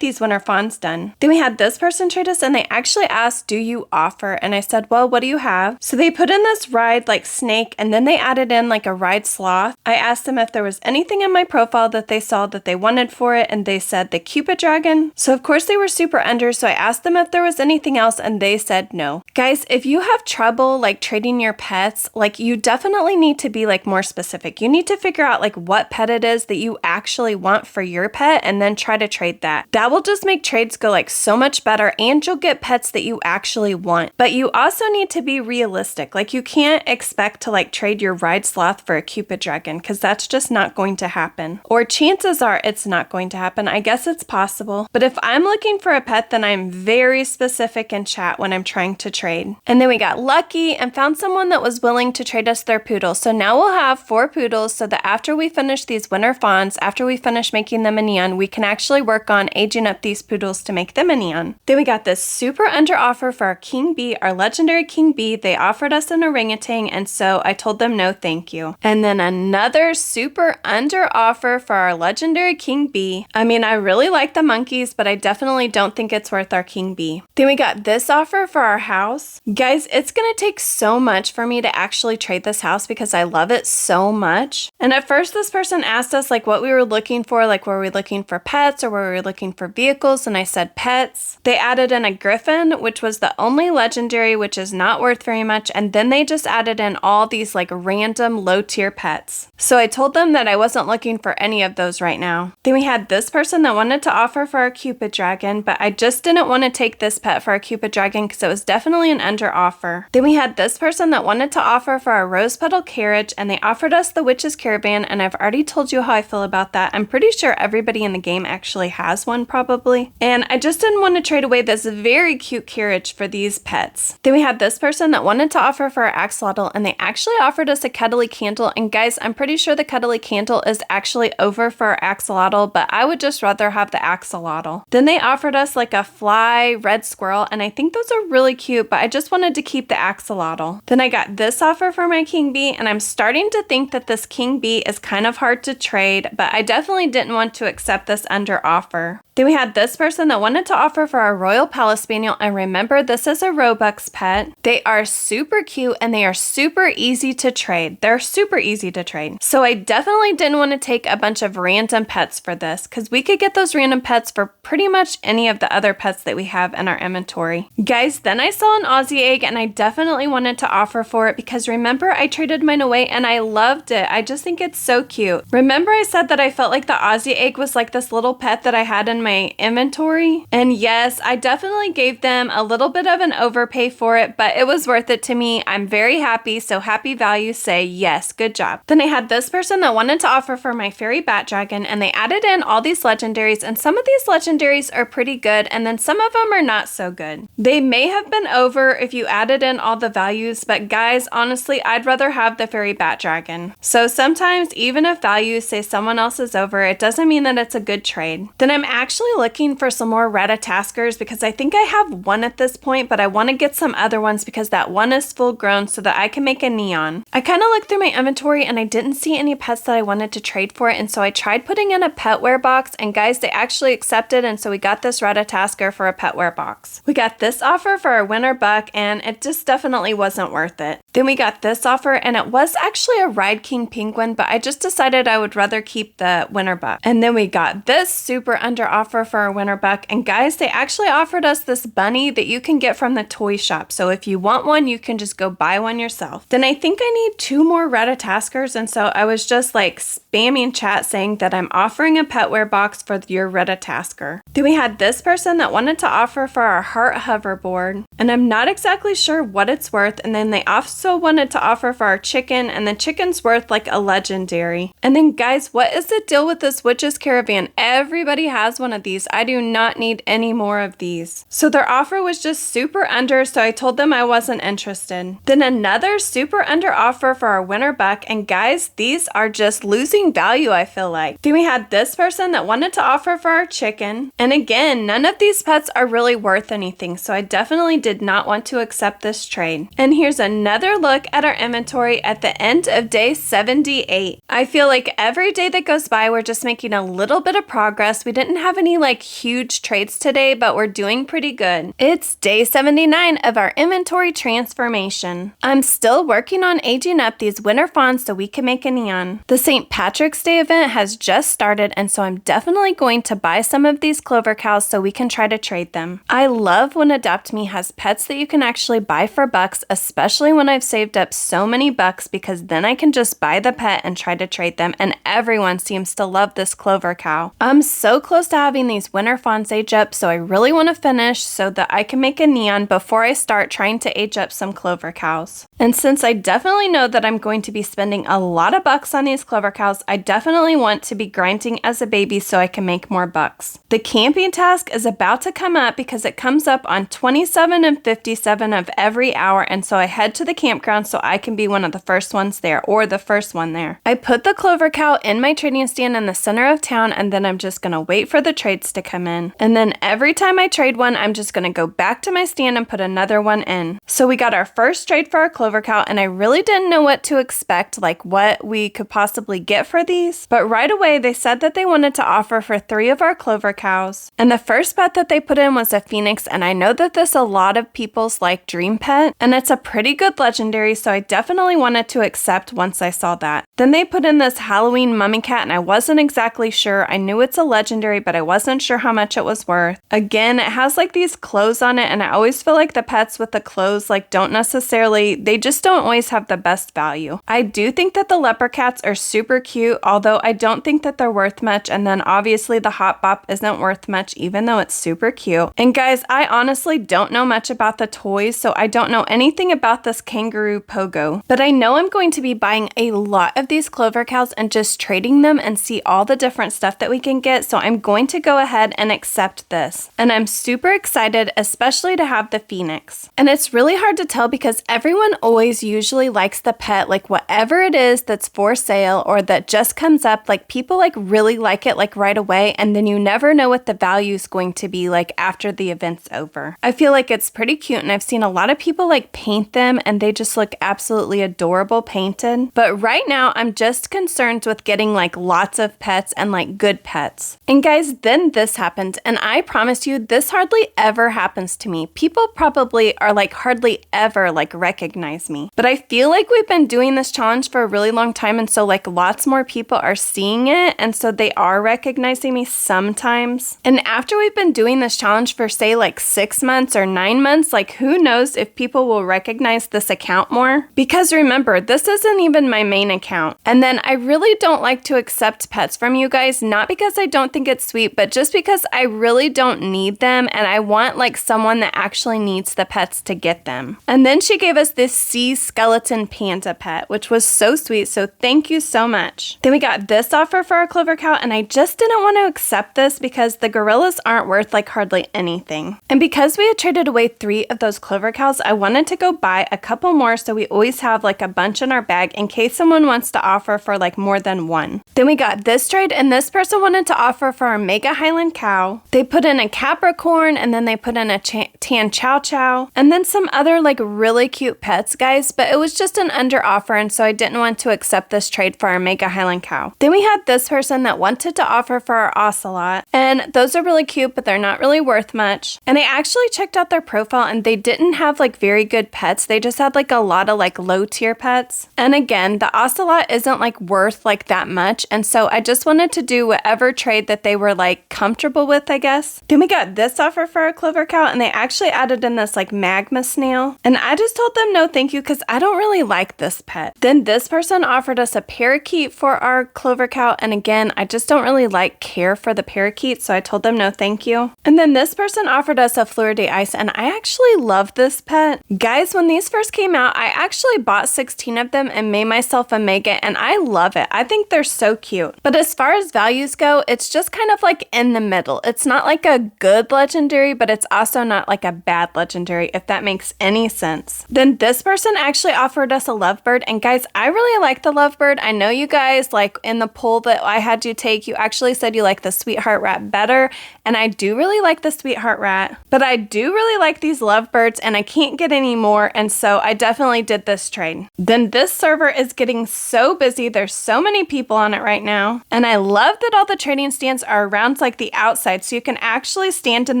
these winter fawns done. Then we had this person trade us and they actually asked, do you offer? And I said, well, what do you have? So they put in this ride like snake and then they added in like a ride sloth. I asked them if there was anything in my profile that they saw that they wanted for it, and they said the Cupid Dragon. So of course they were super under, so I asked them if there was anything else and they said no. Guys, if you have trouble like trading your pets, like you definitely need to be like more specific. You need to figure out like what pet it is that you actually want for your pet and then try to trade that. That will just make trades go like so much better, and you'll get pets that you actually want. But you also need to be realistic. Like you can't expect to like trade your ride sloth for a Cupid Dragon because that's just not going to happen. Or chances are it's not going to happen. I guess it's possible. But if I'm looking for a pet, then I'm very specific in chat when I'm trying to trade. And then we got lucky and found someone that was willing to trade us their poodle. So now we'll have 4 poodles so that after we finish these winter fawns, after we finish making them a neon, we can actually work on aging up these poodles to make them a neon. Then we got this super under offer for our King Bee, our legendary King Bee. They offered us an orangutan, and so I told them no thank you. And then another super under offer for our legendary King Bee. I mean, I really like the monkeys, but I definitely don't think it's worth our King Bee. Then we got this offer for our house. Guys, it's gonna take so much for me to actually trade this house because I love it so much. And at first this person asked us like what we were looking for, like were we looking for pets or were we were looking for vehicles, and I said pets. They added in a griffin, which was the only legendary, which is not worth very much, and then they just added in all these like random low tier pets. So I told them that I wasn't looking for any of those right now. Then we had this person that wanted to offer for our Cupid dragon, but I just didn't want to take this pet for our Cupid dragon because it was definitely an under offer. Then we had this person that wanted to offer for our rose petal carriage, and they offered us the witch's caravan, and I've already told you how I feel about that. I'm pretty sure everybody in the game actually has one probably. And I just didn't want to trade away this very cute carriage for these pets. Then we had this person that wanted to offer for our axolotl, and they actually offered us a cuddly candle, and guys, I'm pretty sure the cuddly candle is actually over for our axolotl, but I would just rather have the axolotl. Then they offered us like a fly red squirrel, and I think those are really cute, but I just wanted to keep the axolotl. Then I got this offer for my king bee, and I'm starting to think that this king bee is kind of hard to trade, but I definitely didn't want to accept this under offer. Then we had this person that wanted to offer for our Royal Palace Spaniel, and remember, this is a Robux pet. They are super cute and they are super easy to trade. They're super easy to trade. So I definitely didn't want to take a bunch of random pets for this because we could get those random pets for pretty much any of the other pets that we have in our inventory. Guys, then I saw an Aussie egg and I definitely wanted to offer for it because remember, I traded mine away and I loved it. I just think it's so cute. Remember I said that I felt like the Aussie egg was like this little pet that I had in my inventory? And yes, I definitely gave them a little bit of an overpay for it, but it was worth it to me. I'm very happy, so happy value say yes, good job. Then I had this person that wanted to offer for my fairy bat dragon, and they added in all these legendaries, and some of these legendaries are pretty good, and then some of them are not so good. They may have been over if you added in all the values, but guys, honestly, I'd rather have the fairy bat dragon. So sometimes, even if values say someone else is over, it doesn't mean that it's a good trade. Then I'm actually looking for some more Ratataskers because I think I have one at this point, but I want to get some other ones because that one is full grown so that I can make a neon. I kind of looked through my inventory and I didn't see any pets that I wanted to trade for, and so I tried putting in a petware box, and guys, they actually accepted, and so we got this Ratatasker for a petware box. We got this offer for our winter buck, and it just definitely wasn't worth it. Then we got this offer, and it was actually a Ride King penguin, but I just decided I would rather keep the winter buck. And then we got this super under offer for our winter buck, and guys, they actually offered us this bunny that you can get from the toy shop, so if you want one, you can just go buy one yourself. Then I think I need 2 more Ratataskers, and so I was just like spamming chat saying that I'm offering a petware box for your Ratatasker. Then we had this person that wanted to offer for our heart hoverboard, and I'm not exactly sure what it's worth, and then they also wanted to offer for our chicken, and the chicken's worth like a legendary. And then guys, what is the deal with this witch's caravan? Everybody has one of these. I do not need any more of these. So their offer was just super under, so I told them I wasn't interested. Then another super under offer for our winter buck, and guys, these are just losing value, I feel like. Then we had this person that wanted to offer for our chicken, and again, none of these pets are really worth anything, so I definitely did not want to accept this trade. And here's another look at our inventory at the end of day 78. I feel like every day that goes by, we're just making a little bit of progress. We didn't have any like huge trades today, but we're doing pretty good. It's day 79 of our inventory transformation. I'm still working on aging up these winter fawns so we can make a neon. The St. Patrick's Day event has just started, and so I'm definitely going to buy some of these clover cows so we can try to trade them. I love when adoptme has pets that you can actually buy for bucks, especially when I've saved up so many bucks, because then I can just buy the pet and try to trade them, and everyone seems to love this clover cow. I'm so close to having these winter fawns age up, so I really want to finish so that I can make a neon before I start trying to age up some clover cows. And since I definitely know that I'm going to be spending a lot of bucks on these clover cows, I definitely want to be grinding as a baby so I can make more bucks. The camping task is about to come up because it comes up on 27 and 57 of every hour, and so I head to the campground so I can be one of the first ones there, or the first one there. I put the clover cow in my trading stand in the center of town, and then I'm just gonna wait for the trades to come in. And then every time I trade one, I'm just gonna go back to my stand and put another one in. So we got our first trade for our clover clover cow, and I really didn't know what to expect, like what we could possibly get for these. But right away, they said that they wanted to offer for 3 of our clover cows. And the first pet that they put in was a phoenix, and I know that this a lot of people's like dream pet, and it's a pretty good legendary, so I definitely wanted to accept once I saw that. Then they put in this Halloween mummy cat, and I wasn't exactly sure. I knew it's a legendary, but I wasn't sure how much it was worth. Again, it has like these clothes on it, and I always feel like the pets with the clothes like they just don't always have the best value. I do think that the leopard cats are super cute, although I don't think that they're worth much, and then obviously the hot bop isn't worth much even though it's super cute. And guys, I honestly don't know much about the toys, so I don't know anything about this kangaroo pogo, but I know I'm going to be buying a lot of these clover cows and just trading them and see all the different stuff that we can get, so I'm going to go ahead and accept this. And I'm super excited, especially to have the phoenix. And it's really hard to tell because everyone always usually likes the pet, like whatever it is that's for sale or that just comes up, like people like really like it like right away, and then you never know what the value is going to be like after the event's over. I feel like it's pretty cute, and I've seen a lot of people like paint them and they just look absolutely adorable painted. But right now I'm just concerned with getting like lots of pets and like good pets. And guys, then this happened, and I promise you this hardly ever happens to me. People probably are like hardly ever like recognize me, but I feel like we've been doing this challenge for a really long time, and so like lots more people are seeing it, and so they are recognizing me sometimes. And after we've been doing this challenge for say like 6 months or 9 months, like who knows if people will recognize this account more, because remember, this isn't even my main account. And then I really don't like to accept pets from you guys, not because I don't think it's sweet, but just because I really don't need them, and I want like someone that actually needs the pets to get them. And then she gave us this sea skeleton panda pet, which was so sweet, so thank you so much. Then we got this offer for our clover cow, and I just didn't want to accept this because the gorillas aren't worth like hardly anything. And because we had traded away 3 of those clover cows, I wanted to go buy a couple more so we always have like a bunch in our bag in case someone wants to offer for like more than one. Then we got this trade, and this person wanted to offer for our mega Highland cow. They put in a Capricorn, and then they put in a tan chow chow, and then some other like really cute pets, guys, but it was just an under offer, and so I didn't want to accept this trade for our mega Highland cow. Then we had this person that wanted to offer for our ocelot, and those are really cute, but they're not really worth much. And I actually checked out their profile, and they didn't have like very good pets. They just had like a lot of like low tier pets. And again, the ocelot isn't like worth like that much, and so I just wanted to do whatever trade that they were like comfortable with, I guess. Then we got this offer for our clover cow, and they actually added in this like magma snail, and I just told them no thank you because I don't really like this pet. Then this person offered us a parakeet for our clover cow, and again, I just don't really care for the parakeet, so I told them no thank you. And then this person offered us a fleur de ice, and I actually love this pet. Guys, when these first came out, I actually bought 16 of them and made myself a mega, and I love it. I think they're so cute. But as far as values go, it's just kind of like in the middle. It's not like a good legendary, but it's also not like a bad legendary, if that makes any sense. Then this person actually offered us a lovebird, and guys, I really like the lovebird. I know you guys, like in the poll that I had you take, you actually said you like the sweetheart rat better, and I do really like the sweetheart rat, but I do really like these lovebirds, and I can't get any more, and so I definitely did this trade. Then this server is getting so busy. There's so many people on it right now, and I love that all the trading stands are around like the outside, so you can actually stand in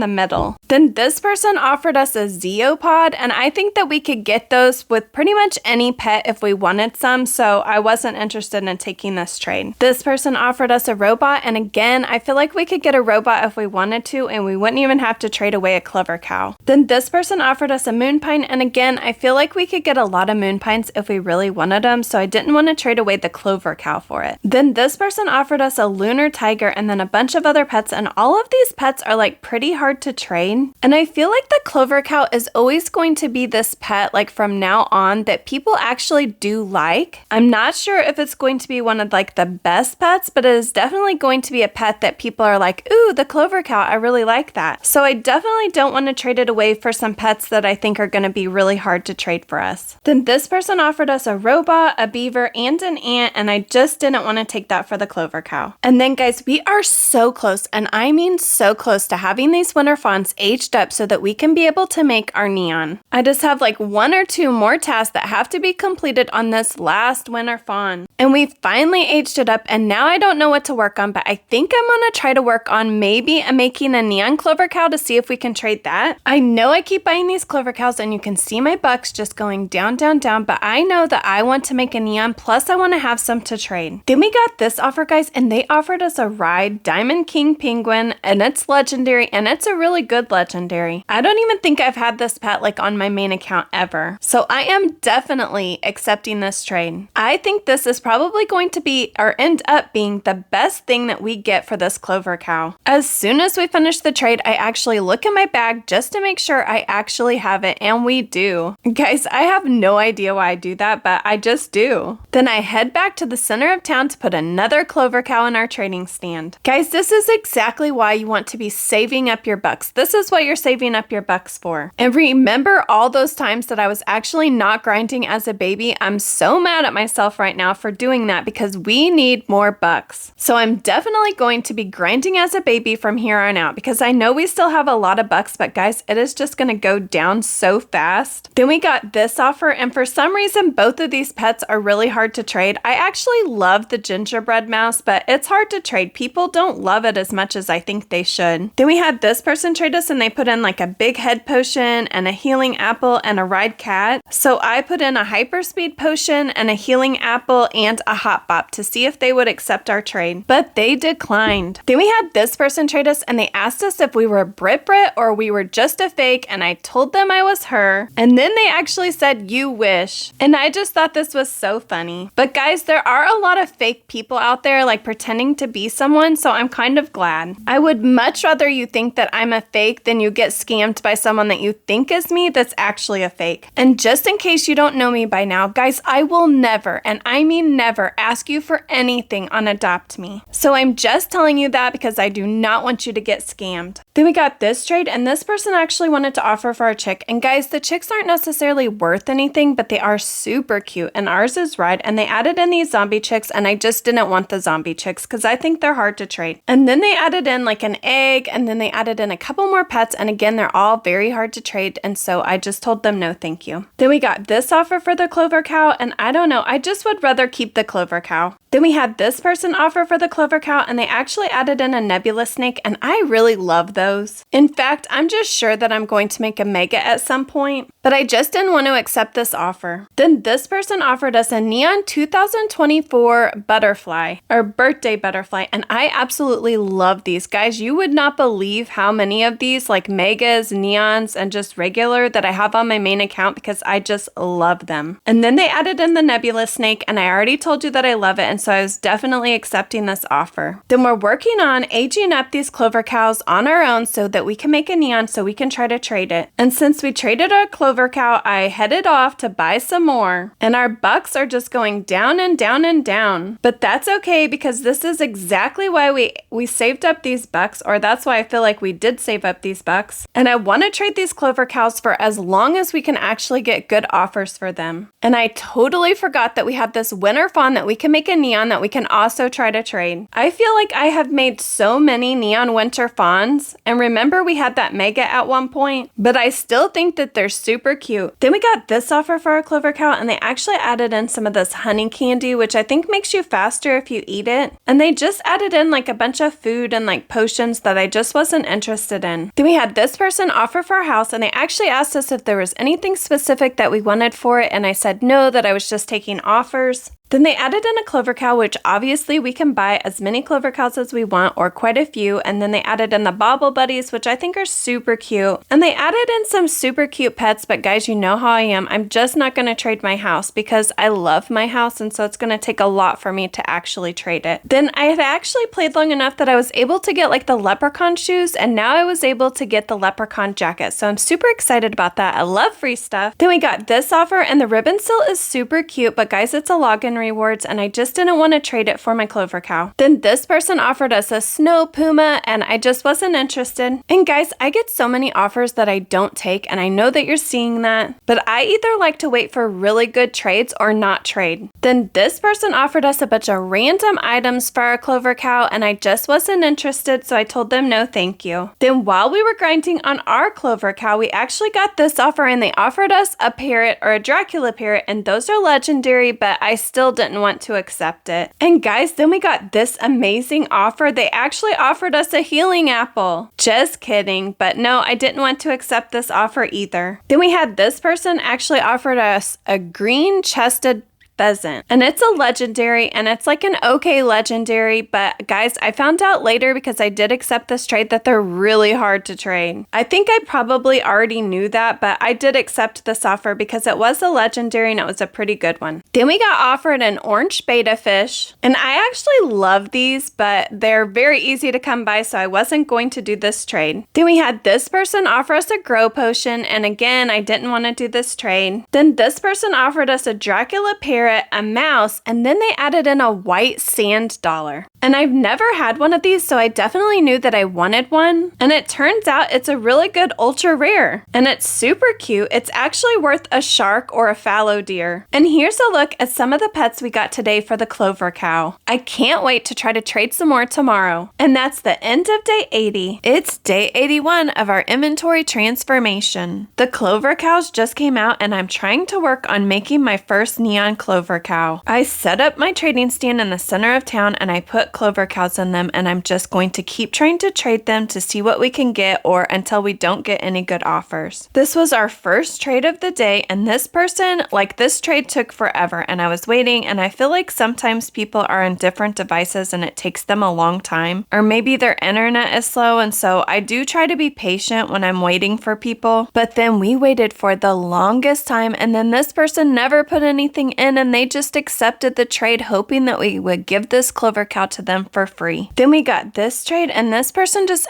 the middle. Then this person offered us a Zeopod, and I think that we could get those with pretty much any pet if we wanted some, so I wasn't interested in taking this trade. This person offered us a robot, and again, I feel like we could get a robot if we wanted to, and we wouldn't even have to trade away a clover cow. Then this person offered us a moon pine, and again, I feel like we could get a lot of moon pines if we really wanted them, so I didn't want to trade away the clover cow for it. Then this person offered us a lunar tiger and then a bunch of other pets, and all of these pets are like pretty hard to train. And I feel like the clover cow is always going to be this pet like from now on that people actually do like. I'm not sure if it's going to be one of like the best pets, but it is definitely going to be a pet that people are like, ooh, the clover cow, I really like that. So I definitely don't want to trade it away for some pets that I think are going to be really hard to trade for us. Then this person offered us a robot, a beaver, and an ant, and I just didn't want to take that for the clover cow. And then guys, we are so close, and I mean so close to having these winter fawns aged up so that we we can be able to make our neon. I just have like 1 or 2 more tasks that have to be completed on this last winter fawn. And we finally aged it up, and now I don't know what to work on, but I think I'm gonna try to work on maybe making a neon clover cow to see if we can trade that. I know I keep buying these clover cows and you can see my bucks just going down, down, down, but I know that I want to make a neon, plus I want to have some to trade. Then we got this offer, guys, and they offered us a ride Diamond King penguin, and it's legendary, and it's a really good legendary. I don't even think I've had this pet like on my main account ever. So I am definitely accepting this trade. I think this is probably going to be or end up being the best thing that we get for this clover cow. As soon as we finish the trade, I actually look in my bag just to make sure I actually have it, and we do. Guys, I have no idea why I do that, but I just do. Then I head back to the center of town to put another clover cow in our trading stand. Guys, this is exactly why you want to be saving up your bucks. This is what you're saving up your bucks for. And remember all those times that I was actually not grinding as a baby? I'm so mad at myself right now for doing that because we need more bucks. So I'm definitely going to be grinding as a baby from here on out because I know we still have a lot of bucks, but guys, it is just going to go down so fast. Then we got this offer, and for some reason, both of these pets are really hard to trade. I actually love the gingerbread mouse, but it's hard to trade. People don't love it as much as I think they should. Then we had this person trade us, and they put in like a big head potion and a healing apple and a ride cat. So I put in a hyperspeed potion and a healing apple and a hot bop to see if they would accept our trade, but they declined. Then we had this person trade us, and they asked us if we were Brit or we were just a fake, and I told them I was her, and then they actually said, "You wish." And I just thought this was so funny. But guys, there are a lot of fake people out there like pretending to be someone, so I'm kind of glad. I would much rather you think that I'm a fake than you get scammed by someone that you think is me that's actually a fake. And just in case you don't know me by now, guys, I will never, and I mean never, ask you for anything on adoptme. So I'm just telling you that because I do not want you to get scammed. Then we got this trade, and this person actually wanted to offer for our chick. And guys, the chicks aren't necessarily worth anything, but they are super cute, and ours is red, and they added in these zombie chicks, and I just didn't want the zombie chicks because I think they're hard to trade. And then they added in like an egg, and then they added in a couple more pets, and again, they're all very hard to trade, and so I just told them no thank you. Then we got this offer for the clover cow, and I don't know, I just would rather keep the clover cow. Then we had this person offer for the clover cow, and they actually added in a nebula snake, and I really love those. In fact, I'm just sure that I'm going to make a mega at some point, but I just didn't want to accept this offer. Then this person offered us a neon 2024 butterfly, or birthday butterfly, and I absolutely love these. Guys, you would not believe how many of these, like megas, neons, and just regular that I have on my main account because I just love them. And then they added in the nebula snake, and I already told you that I love it, and so I was definitely accepting this offer. Then we're working on aging up these clover cows on our own so that we can make a neon so we can try to trade it. And since we traded our clover cow, I headed off to buy some more. And our bucks are just going down and down and down. But that's okay because this is exactly why we saved up these bucks, or that's why I feel like we did save up these bucks. And I want to trade these clover cows for as long as we can actually get good offers for them. And I totally forgot that we have this winter fawn that we can make a neon that we can also try to trade. I feel like I have made so many neon winter fawns, and remember we had that mega at one point, but I still think that they're super cute. Then we got this offer for our clover cow, and they actually added in some of this honey candy, which I think makes you faster if you eat it. And they just added in like a bunch of food and like potions that I just wasn't interested in. Then we had this person offer for our house, and they actually asked us if there was anything specific that we wanted for it, and I said no, that I was just taking offers. Then they added in a clover cow, which obviously we can buy as many clover cows as we want, or quite a few. And then they added in the bauble buddies, which I think are super cute. And they added in some super cute pets, but guys, you know how I am. I'm just not going to trade my house because I love my house, and so it's going to take a lot for me to actually trade it. Then I had actually played long enough that I was able to get like the leprechaun shoes, and now I was able to get the leprechaun jacket. So I'm super excited about that. I love free stuff. Then we got this offer, and the ribbon still is super cute, but guys, it's a login rewards and I just didn't want to trade it for my clover cow. Then this person offered us a snow puma and I just wasn't interested. And guys, I get so many offers that I don't take, and I know that you're seeing that, but I either like to wait for really good trades or not trade. Then this person offered us a bunch of random items for our clover cow and I just wasn't interested, so I told them no thank you. Then while we were grinding on our clover cow, we actually got this offer and they offered us a parrot or a Dracula parrot, and those are legendary, but I still didn't want to accept it. And guys, then we got this amazing offer. They actually offered us a healing apple. Just kidding, but no, I didn't want to accept this offer either. Then we had this person actually offered us a green chested pheasant, and it's a legendary, and it's like an okay legendary, but guys, I found out later because I did accept this trade that they're really hard to trade. I think I probably already knew that, but I did accept this offer because it was a legendary and it was a pretty good one. Then we got offered an orange betta fish, and I actually love these, but they're very easy to come by, so I wasn't going to do this trade. Then we had this person offer us a grow potion, and again, I didn't want to do this trade. Then this person offered us a Dracula parrot, a mouse, and then they added in a white sand dollar. And I've never had one of these, so I definitely knew that I wanted one. And it turns out it's a really good ultra rare. And it's super cute. It's actually worth a shark or a fallow deer. And here's a look at some of the pets we got today for the clover cow. I can't wait to try to trade some more tomorrow. And that's the end of day 80. It's day 81 of our inventory transformation. The clover cows just came out and I'm trying to work on making my first neon clover cow. I set up my trading stand in the center of town and I put clover cows in them, and I'm just going to keep trying to trade them to see what we can get or until we don't get any good offers. This was our first trade of the day, and this trade took forever and I was waiting, and I feel like sometimes people are on different devices and it takes them a long time, or maybe their internet is slow, and so I do try to be patient when I'm waiting for people. But then we waited for the longest time, and then this person never put anything in and they just accepted the trade hoping that we would give this clover cow to them for free. Then we got this trade and this person just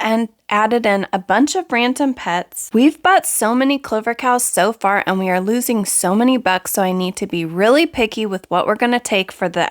added in a bunch of random pets. We've bought so many clover cows so far and we are losing so many bucks, so I need to be really picky with what we're going to take for the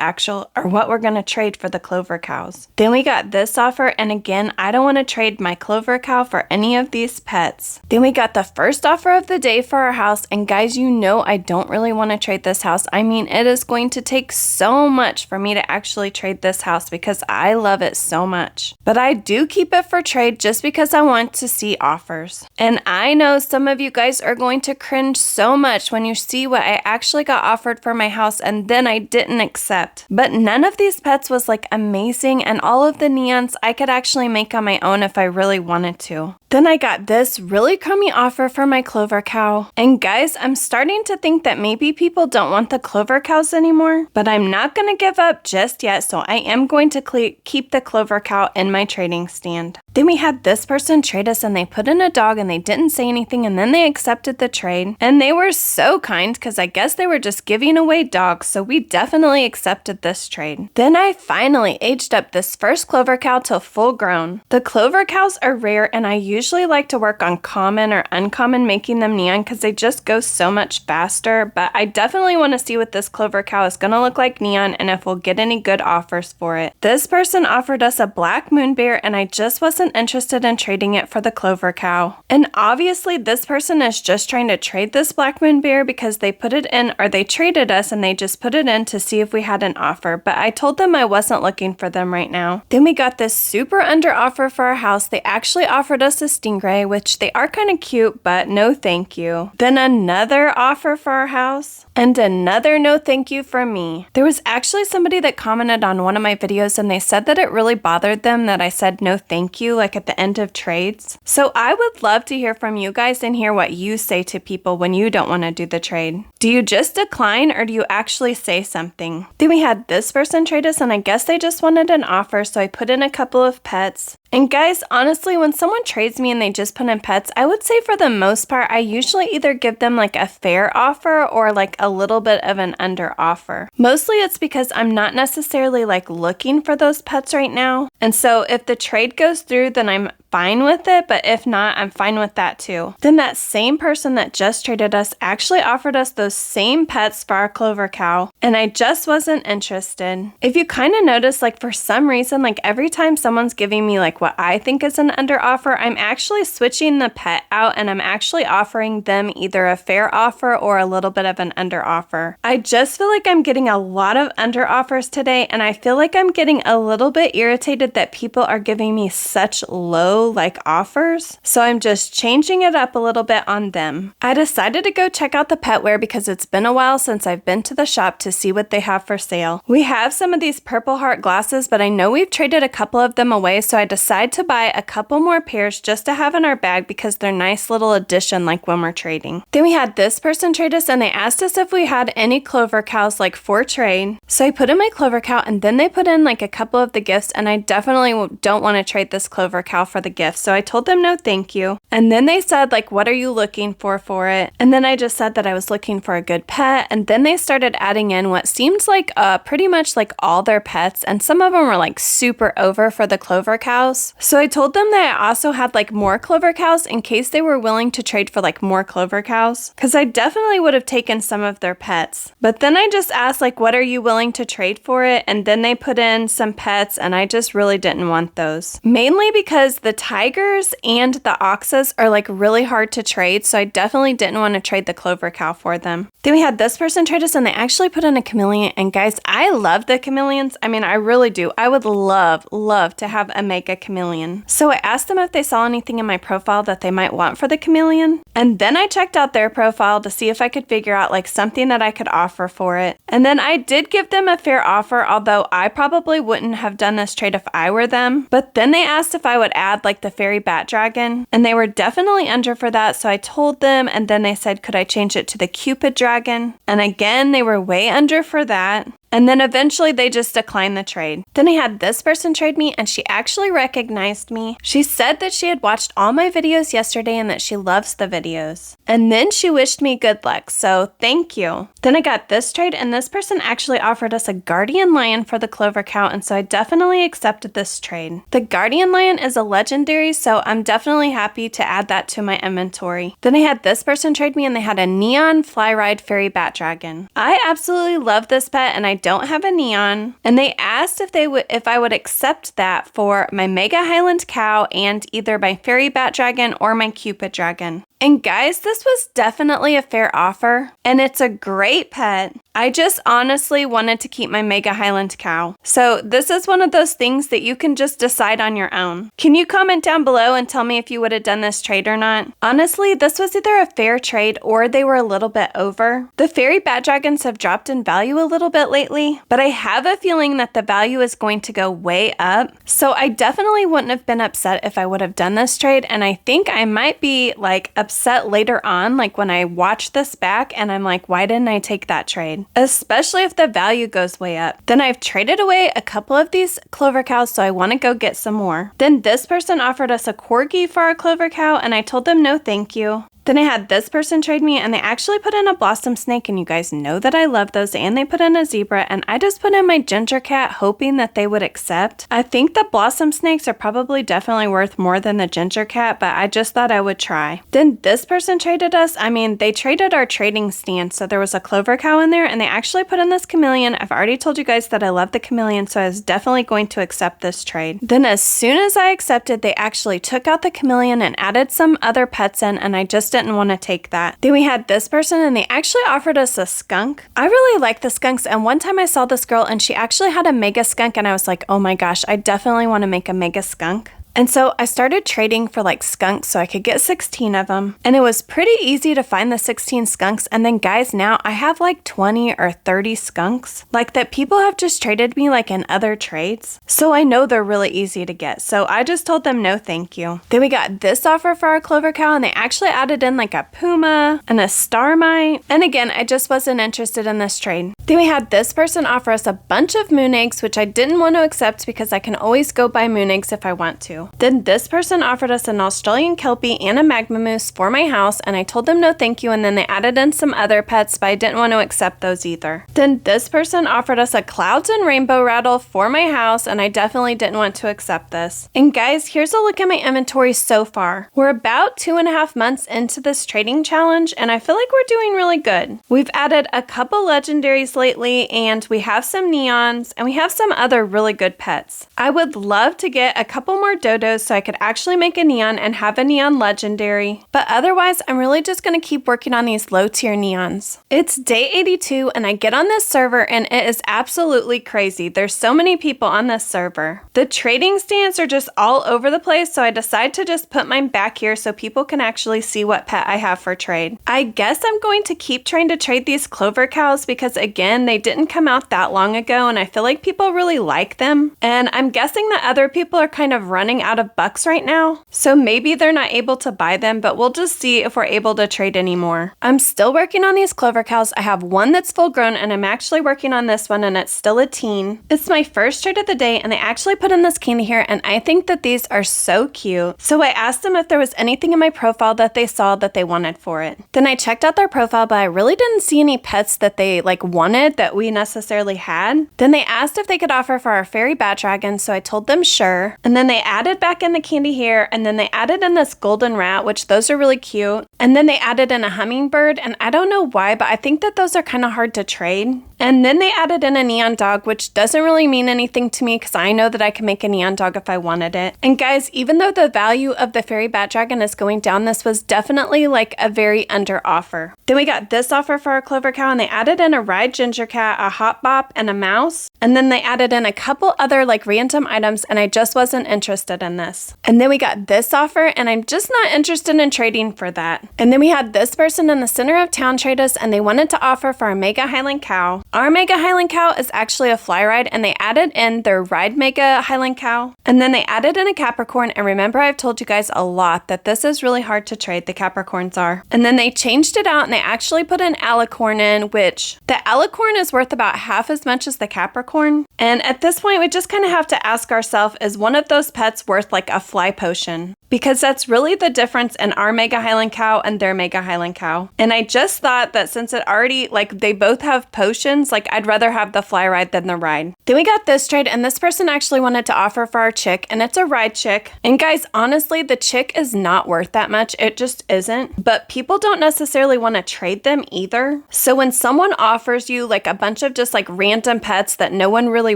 what we're going to trade for the clover cows. Then we got this offer, and again, I don't want to trade my clover cow for any of these pets. Then we got the first offer of the day for our house, and guys, you know I don't really want to trade this house. I mean, it is going to take so much for me to actually trade this house because I love it so much. But I do keep it for trade just because I want to see offers. And I know some of you guys are going to cringe so much when you see what I actually got offered for my house and then I didn't accept. But none of these pets was like amazing, and all of the neons I could actually make on my own if I really wanted to. Then I got this really crummy offer for my clover cow. And guys, I'm starting to think that maybe people don't want the clover cows anymore, but I'm not going to give up just yet, so I am going to keep the clover cow in my trading stand. Then we had this person trade us and they put in a dog and they didn't say anything, and then they accepted the trade. And they were so kind because I guess they were just giving away dogs, so we definitely accepted this trade. Then I finally aged up this first clover cow to full grown. The clover cows are rare and I usually like to work on common or uncommon making them neon because they just go so much faster, but I definitely want to see what this clover cow is going to look like neon and if we'll get any good offers for it. This person offered us a black moon bear and I just wasn't interested in trading it for the clover cow. And obviously this person is just trying to trade this black moon bear because they put it in, or they traded us and they just put it in to see if we had an offer, but I told them I wasn't looking for them right now. Then we got this super under offer for our house. They actually offered us a stingray, which they are kind of cute, but no thank you. Then another offer for our house and another no thank you from me. There was actually somebody that commented on one of my videos and they said that it really bothered them that I said no thank you like at the end of trades. So I would love to hear from you guys and hear what you say to people when you don't want to do the trade. Do you just decline or do you actually say something? Then we had this person trade us and I guess they just wanted an offer, so I put in a couple of pets. And guys, honestly, when someone trades me and they just put in pets, I would say for the most part, I usually either give them like a fair offer or like a little bit of an under offer. Mostly it's because I'm not necessarily like looking for those pets right now. And so if the trade goes through, then I'm fine with it, but if not, I'm fine with that too. Then that same person that just traded us actually offered us those same pets for our clover cow, and I just wasn't interested. If you kind of notice, like for some reason, like every time someone's giving me like what I think is an under offer, I'm actually switching the pet out and I'm actually offering them either a fair offer or a little bit of an under offer. I just feel like I'm getting a lot of under offers today, and I feel like I'm getting a little bit irritated that people are giving me such low like offers. So I'm just changing it up a little bit on them. I decided to go check out the petware because it's been a while since I've been to the shop to see what they have for sale. We have some of these Purple Heart glasses, but I know we've traded a couple of them away, so I decided to buy a couple more pairs just to have in our bag because they're nice little addition like when we're trading. Then we had this person trade us and they asked us if we had any clover cows like for trade. So I put in my clover cow and then they put in like a couple of the gifts, and I definitely don't want to trade this clover cow for the gift. So I told them no thank you. And then they said like, what are you looking for it? And then I just said that I was looking for a good pet, and then they started adding in what seemed like pretty much like all their pets, and some of them were like super over for the clover cows. So I told them that I also had like more clover cows in case they were willing to trade for like more clover cows, because I definitely would have taken some of their pets. But then I just asked like, what are you willing to trade for it? And then they put in some pets, and I just really didn't want those. Mainly because the tigers and the oxes are like really hard to trade, so I definitely didn't want to trade the clover cow for them. Then we had this person trade us and they actually put in a chameleon, and guys, I love the chameleons. I mean, I really do. I would love to have a mega chameleon. So I asked them if they saw anything in my profile that they might want for the chameleon, and then I checked out their profile to see if I could figure out like something that I could offer for it. And then I did give them a fair offer, although I probably wouldn't have done this trade if I were them. But then they asked if I would add like the fairy bat dragon, and they were definitely under for that, so I told them, and then they said could I change it to the Cupid dragon, and again they were way under for that. And then eventually they just declined the trade. Then I had this person trade me, and she actually recognized me. She said that she had watched all my videos yesterday and that she loves the videos. And then she wished me good luck, so thank you. Then I got this trade, and this person actually offered us a guardian lion for the clover cow, and so I definitely accepted this trade. The guardian lion is a legendary, so I'm definitely happy to add that to my inventory. Then I had this person trade me, and they had a neon fly ride fairy bat dragon. I absolutely love this pet, and I don't have a neon, and they asked if I would accept that for my mega highland cow and either my fairy bat dragon or my Cupid dragon. And guys, this was definitely a fair offer, and it's a great pet. I just honestly wanted to keep my mega highland cow. So this is one of those things that you can just decide on your own. Can you comment down below and tell me if you would have done this trade or not? Honestly, this was either a fair trade or they were a little bit over. The fairy bat dragons have dropped in value a little bit lately, but I have a feeling that the value is going to go way up. So I definitely wouldn't have been upset if I would have done this trade, and I think I might be like upset later on, like when I watch this back and I'm like, why didn't I take that trade? Especially if the value goes way up. Then I've traded away a couple of these clover cows, so I want to go get some more. Then this person offered us a corgi for our clover cow, and I told them no thank you. Then I had this person trade me, and they actually put in a blossom snake, and you guys know that I love those, and they put in a zebra, and I just put in my ginger cat hoping that they would accept. I think the blossom snakes are probably definitely worth more than the ginger cat, but I just thought I would try. Then this person traded us, they traded our trading stand, so there was a clover cow in there, and they actually put in this chameleon. I've already told you guys that I love the chameleon, so I was definitely going to accept this trade. Then as soon as I accepted, they actually took out the chameleon and added some other pets in, and I just didn't want to take that. Then we had this person, and they actually offered us a skunk. I really like the skunks, and one time I saw this girl and she actually had a mega skunk, and I was like, oh my gosh, I definitely want to make a mega skunk. And so I started trading for like skunks so I could get 16 of them. And it was pretty easy to find the 16 skunks. And then guys, now I have like 20 or 30 skunks like that people have just traded me like in other trades. So I know they're really easy to get. So I just told them no thank you. Then we got this offer for our clover cow, and they actually added in like a puma and a starmite. And again, I just wasn't interested in this trade. Then we had this person offer us a bunch of moon eggs, which I didn't want to accept because I can always go buy moon eggs if I want to. go. Then this person offered us an Australian Kelpie and a magma moose for my house, and I told them no thank you, and then they added in some other pets, but I didn't want to accept those either. Then this person offered us a clouds and rainbow rattle for my house, and I definitely didn't want to accept this. And guys, here's a look at my inventory so far. We're about 2.5 months into this trading challenge, and I feel like we're doing really good. We've added a couple legendaries lately, and we have some neons, and we have some other really good pets. I would love to get a couple more dodos so I could actually make a neon and have a neon legendary, but otherwise I'm really just going to keep working on these low tier neons. It's day 82 and I get on this server and it is absolutely crazy. There's so many people on this server. The trading stands are just all over the place, so I decide to just put mine back here so people can actually see what pet I have for trade. I guess I'm going to keep trying to trade these clover cows because again, they didn't come out that long ago and I feel like people really like them. And I'm guessing that other people are kind of running out of bucks right now, so maybe they're not able to buy them, but we'll just see if we're able to trade anymore. I'm still working on these clover cows. I have one that's full grown and I'm actually working on this one and it's still a teen. It's my first trade of the day and they actually put in this candy here and I think that these are so cute. So I asked them if there was anything in my profile that they saw that they wanted for it. Then I checked out their profile, but I really didn't see any pets that they wanted that we necessarily had. Then they asked if they could offer for our fairy bat dragon, so I told them sure. And then they added back in the candy here, and then they added in this golden rat, which those are really cute. And then they added in a hummingbird, and I don't know why, but I think that those are kind of hard to trade. And then they added in a neon dog, which doesn't really mean anything to me because I know that I can make a neon dog if I wanted it. And guys, even though the value of the fairy bat dragon is going down, this was definitely a very under offer. Then we got this offer for our clover cow and they added in a ride ginger cat, a hot bop, and a mouse. And then they added in a couple other random items and I just wasn't interested in this. And then we got this offer and I'm just not interested in trading for that. And then we had this person in the center of town trade us and they wanted to offer for our Mega Highland Cow. Our Mega Highland Cow is actually a fly ride and they added in their Ride Mega Highland Cow. And then they added in a Capricorn, and remember I've told you guys a lot that this is really hard to trade, the Capricorns are. And then they changed it out and they actually put an Alicorn in, which the Alicorn is worth about half as much as the Capricorn. And at this point we just kind of have to ask ourselves, is one of those pets worth a fly potion? Because that's really the difference in our Mega Highland Cow and their Mega Highland Cow. And I just thought that since it already, they both have potions, I'd rather have the fly ride than the ride. Then we got this trade, and this person actually wanted to offer for our chick, and it's a ride chick. And guys, honestly, the chick is not worth that much. It just isn't. But people don't necessarily want to trade them either. So when someone offers you a bunch of just random pets that no one really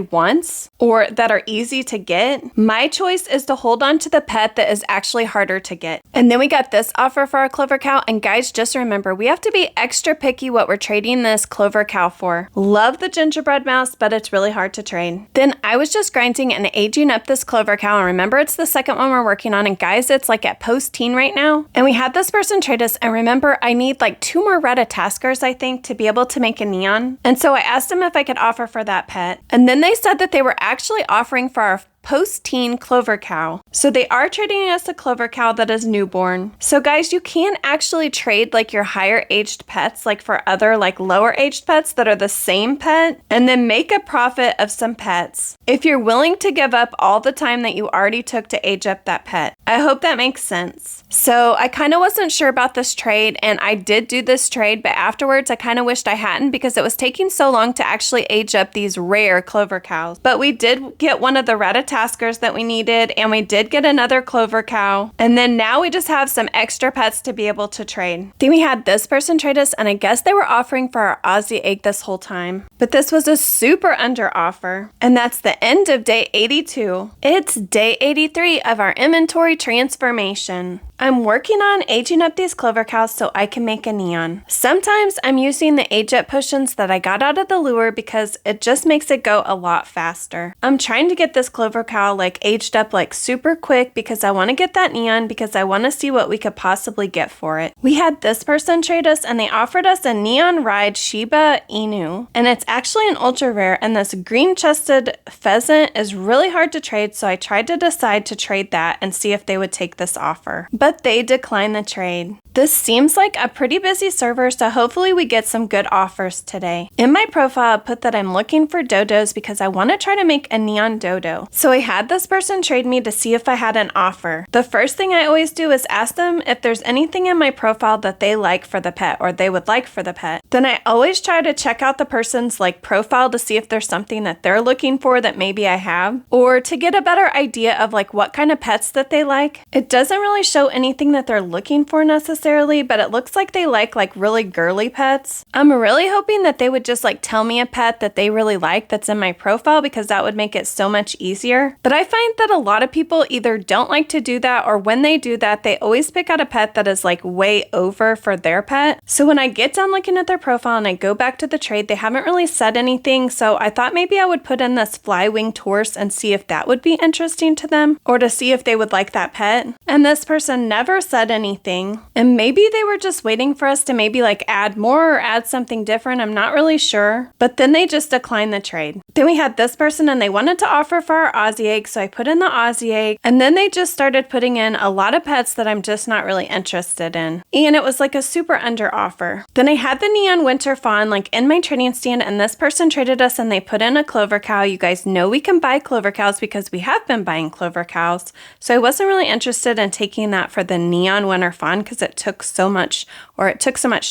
wants, or that are easy to get, my choice is to hold on to the pet that is actually harder to get. And then we got this offer for our clover cow, and guys, just remember, we have to be extra picky what we're trading this clover cow for. Love the gingerbread mouse, but it's really hard to trade. Then I was just grinding and aging up this clover cow, and remember it's the second one we're working on, and guys, it's at post-teen right now. And we had this person trade us, and remember I need 2 more Ratataskers, I think, to be able to make a neon. And so I asked them if I could offer for that pet, and then they said that they were actually offering for our post-teen clover cow. So they are trading us a clover cow that is newborn. So guys, you can actually trade your higher aged pets for other lower aged pets that are the same pet and then make a profit of some pets if you're willing to give up all the time that you already took to age up that pet. I hope that makes sense. So I kind of wasn't sure about this trade, and I did do this trade, but afterwards I kind of wished I hadn't because it was taking so long to actually age up these rare clover cows. But we did get one of the Ratataskers that we needed, and we did get another clover cow, and then now we just have some extra pets to be able to trade. Then we had this person trade us, and I guess they were offering for our Aussie egg this whole time, but this was a super under offer. And that's the end of day 82. It's day 83 of our inventory transformation. I'm working on aging up these clover cows so I can make a neon. Sometimes I'm using the age up potions that I got out of the lure because it just makes it go a lot faster. I'm trying to get this clover cow aged up super quick because I want to get that neon, because I want to see what we could possibly get for it. We had this person trade us, and they offered us a neon ride Shiba Inu, and it's actually an ultra rare, and this green chested pheasant is really hard to trade, so I tried to decide to trade that and see if they would take this offer. But they declined the trade. This seems like a pretty busy server, so hopefully we get some good offers today. In my profile, I put that I'm looking for dodos because I want to try to make a neon dodo. So I had this person trade me to see if I had an offer. The first thing I always do is ask them if there's anything in my profile that they like for the pet or they would like for the pet. Then I always try to check out the person's profile to see if there's something that they're looking for that maybe I have, or to get a better idea of what kind of pets that they like. It doesn't really show anything that they're looking for necessarily, but it looks like they like really girly pets. I'm really hoping that they would just tell me a pet that they really like that's in my profile, because that would make it so much easier. But I find that a lot of people either don't like to do that, or when they do that, they always pick out a pet that is way over for their pet. So when I get done looking at their profile and I go back to the trade, they haven't really said anything, so I thought maybe I would put in this fly-winged horse and see if that would be interesting to them, or to see if they would like that pet. And this person never said anything, and maybe they were just waiting for us to maybe add more or add something different. I'm not really sure, but then they just declined the trade. Then we had this person and they wanted to offer for our Aussie egg, so I put in the Aussie egg, and then they just started putting in a lot of pets that I'm just not really interested in, and it was a super under offer. Then I had the neon winter fawn in my trading stand, and this person traded us and they put in a clover cow. You guys know we can buy clover cows because we have been buying clover cows, so I wasn't really interested in taking that for the neon winter fawn because it took so much